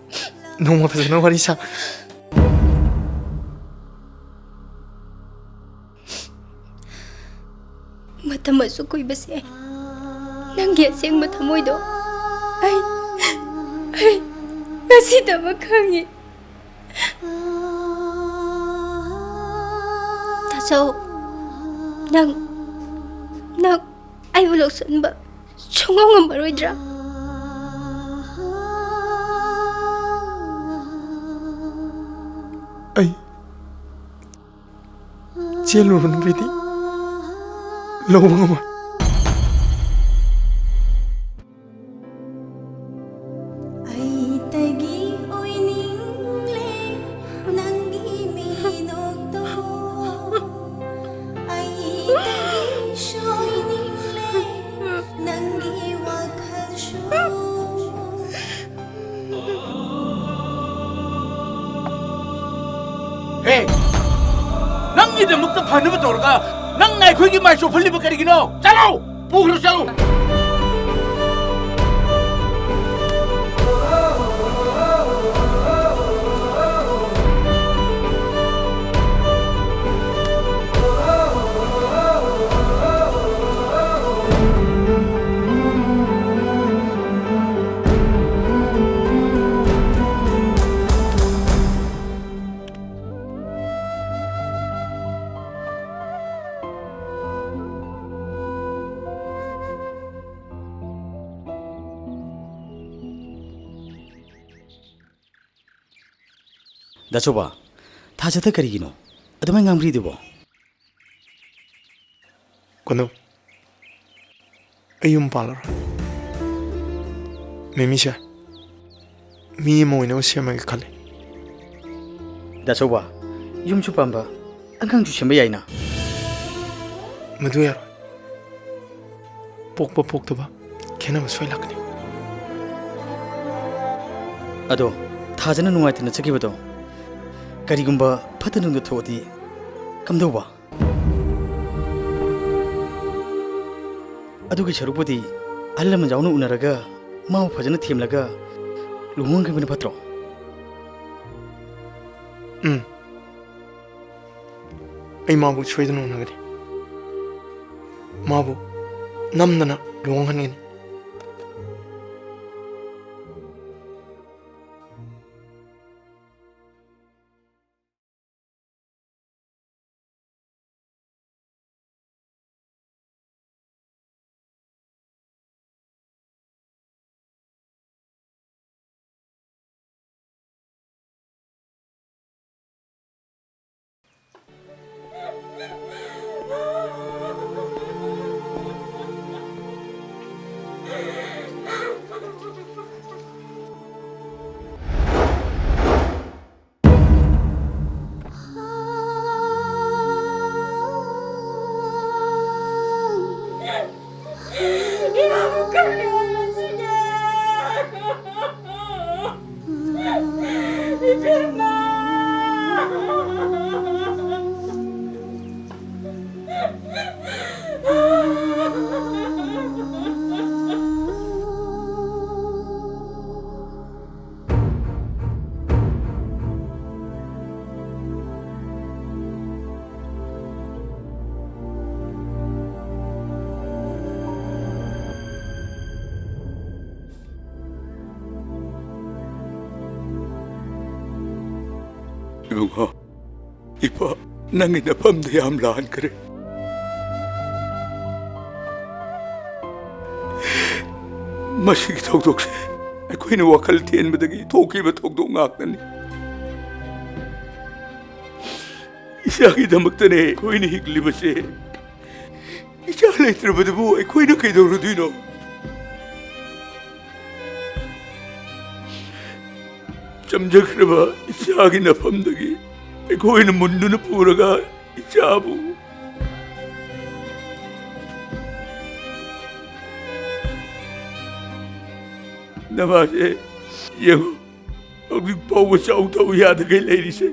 Nung mapasa na wari sa. Mata masukoy ba siya? Nangyay siyang matamoy do. Ay, masita makangi. Taso, nang ꯅꯪ ꯑꯩꯕꯨ ꯂꯧꯁꯤꯟꯕ ꯁꯨꯡꯉꯝ ꯉꯝꯃꯔꯣꯏꯗ꯭ꯔꯥ? ꯑꯩ ꯆꯦꯜꯂꯨꯔꯕ ꯅꯨꯄꯤꯗꯤ ꯂꯧꯕ ꯉꯝꯃꯣꯏ. Hey! Nang ida mukta phanu ba torga nang nai khoi gi mai so phali ba kari gi no chalo pugro chalo Dachoba, thajata karigino. Adumai ngamri debo. Kono. Ayum palar. Memisha. Mi moino siama khale. Dachoba, yum chupamba. Angkang chu shamba yaina. Madu yaro. Pokpa poktaba. Kena masoi lakni. Ado, thajana nuaitina chakibado. Karigumba patanunga thodi kamdauba adugi sharupudi allama jaunu unaraga mau phajana themlaga luhung bina patro ai mabu choidanu unagari mabu namnana luhung hanini Ibu ipa nangin apam dayam laan kare. Masih thokdok se akoina wakal tien badagi thoki ba thokdok ngaknani. Isagi damaktane koina higli base. Isa leitra badabu akoina kaidorudino. Chamjakraba isagi nafamdagi akoina munduna puraga isabu Namase yengo abi pawa chau tau yada kai leiri se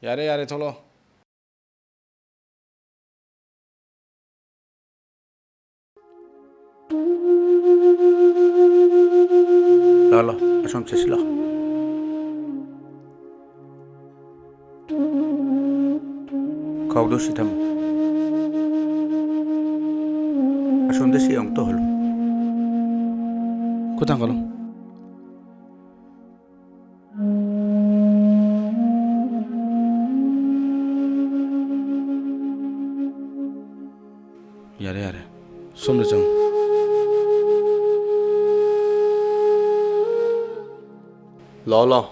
야래 야래 털어. ला असम चेसिला खावदो सिथम असम दे सियंग तो hello कुतां कलो यारे यारे सोमदे चंग लाओ लाओ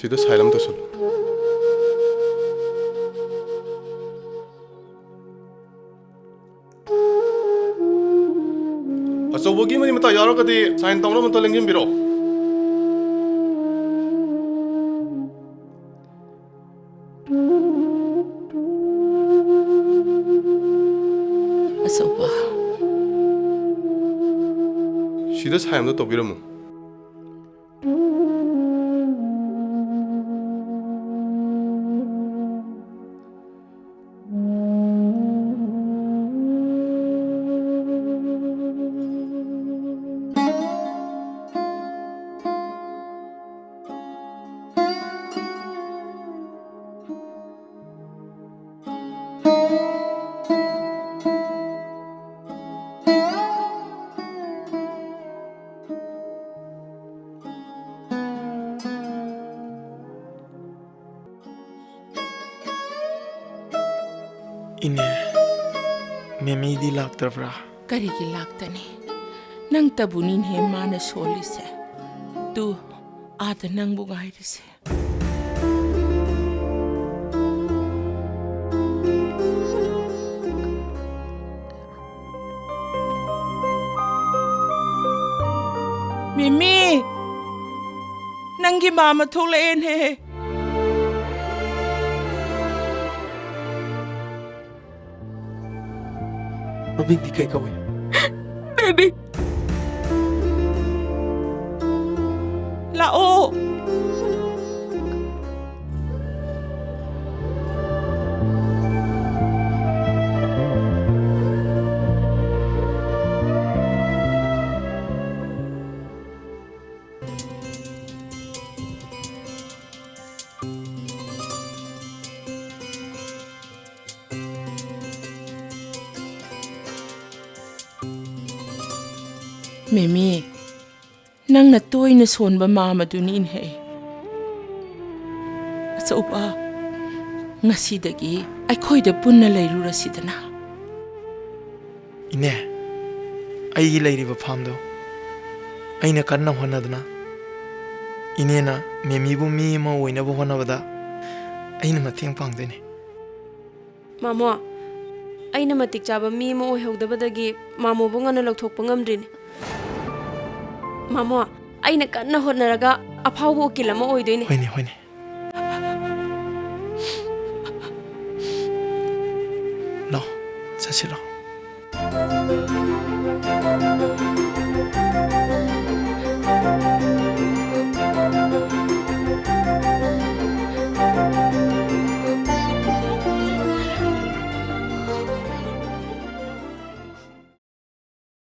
सीधे xylem तो सुन अचौबगी money मता यारगदी साइन तौना मता लेंगिम बिरो अचौबा सीधे साइम तो बिरमु इने मेमी दी लाक्तरब्रा करीगी लाक्तनी नंग तबुनिन हे माने सोलिसे तू आद नंग बुगाइरिसे मिमी नंगी मामा थोलेन हे मम्मी दी कई कवे बेबी लाओ मेमी नंगना तोइना सोनबा मामदुनिन हे अचौबा ngasiदगी अखोइदा पुन्ना लेरुरसिदना इने अई लेरिबा फामदो अइना कन्ना होनदना इनेना मेमीबु मी मा ओइनाबु होनबदा अइना मतेंग पांगदने मामो अइना मतिक चाबा मी मा ओइहौदबदगी मामोबु ngana लौथोकपा ngamdrini मामो अइना कन्ना होनरगा अफावबो उकिल अमा ओइदोइने होइने होइने लो चसिलो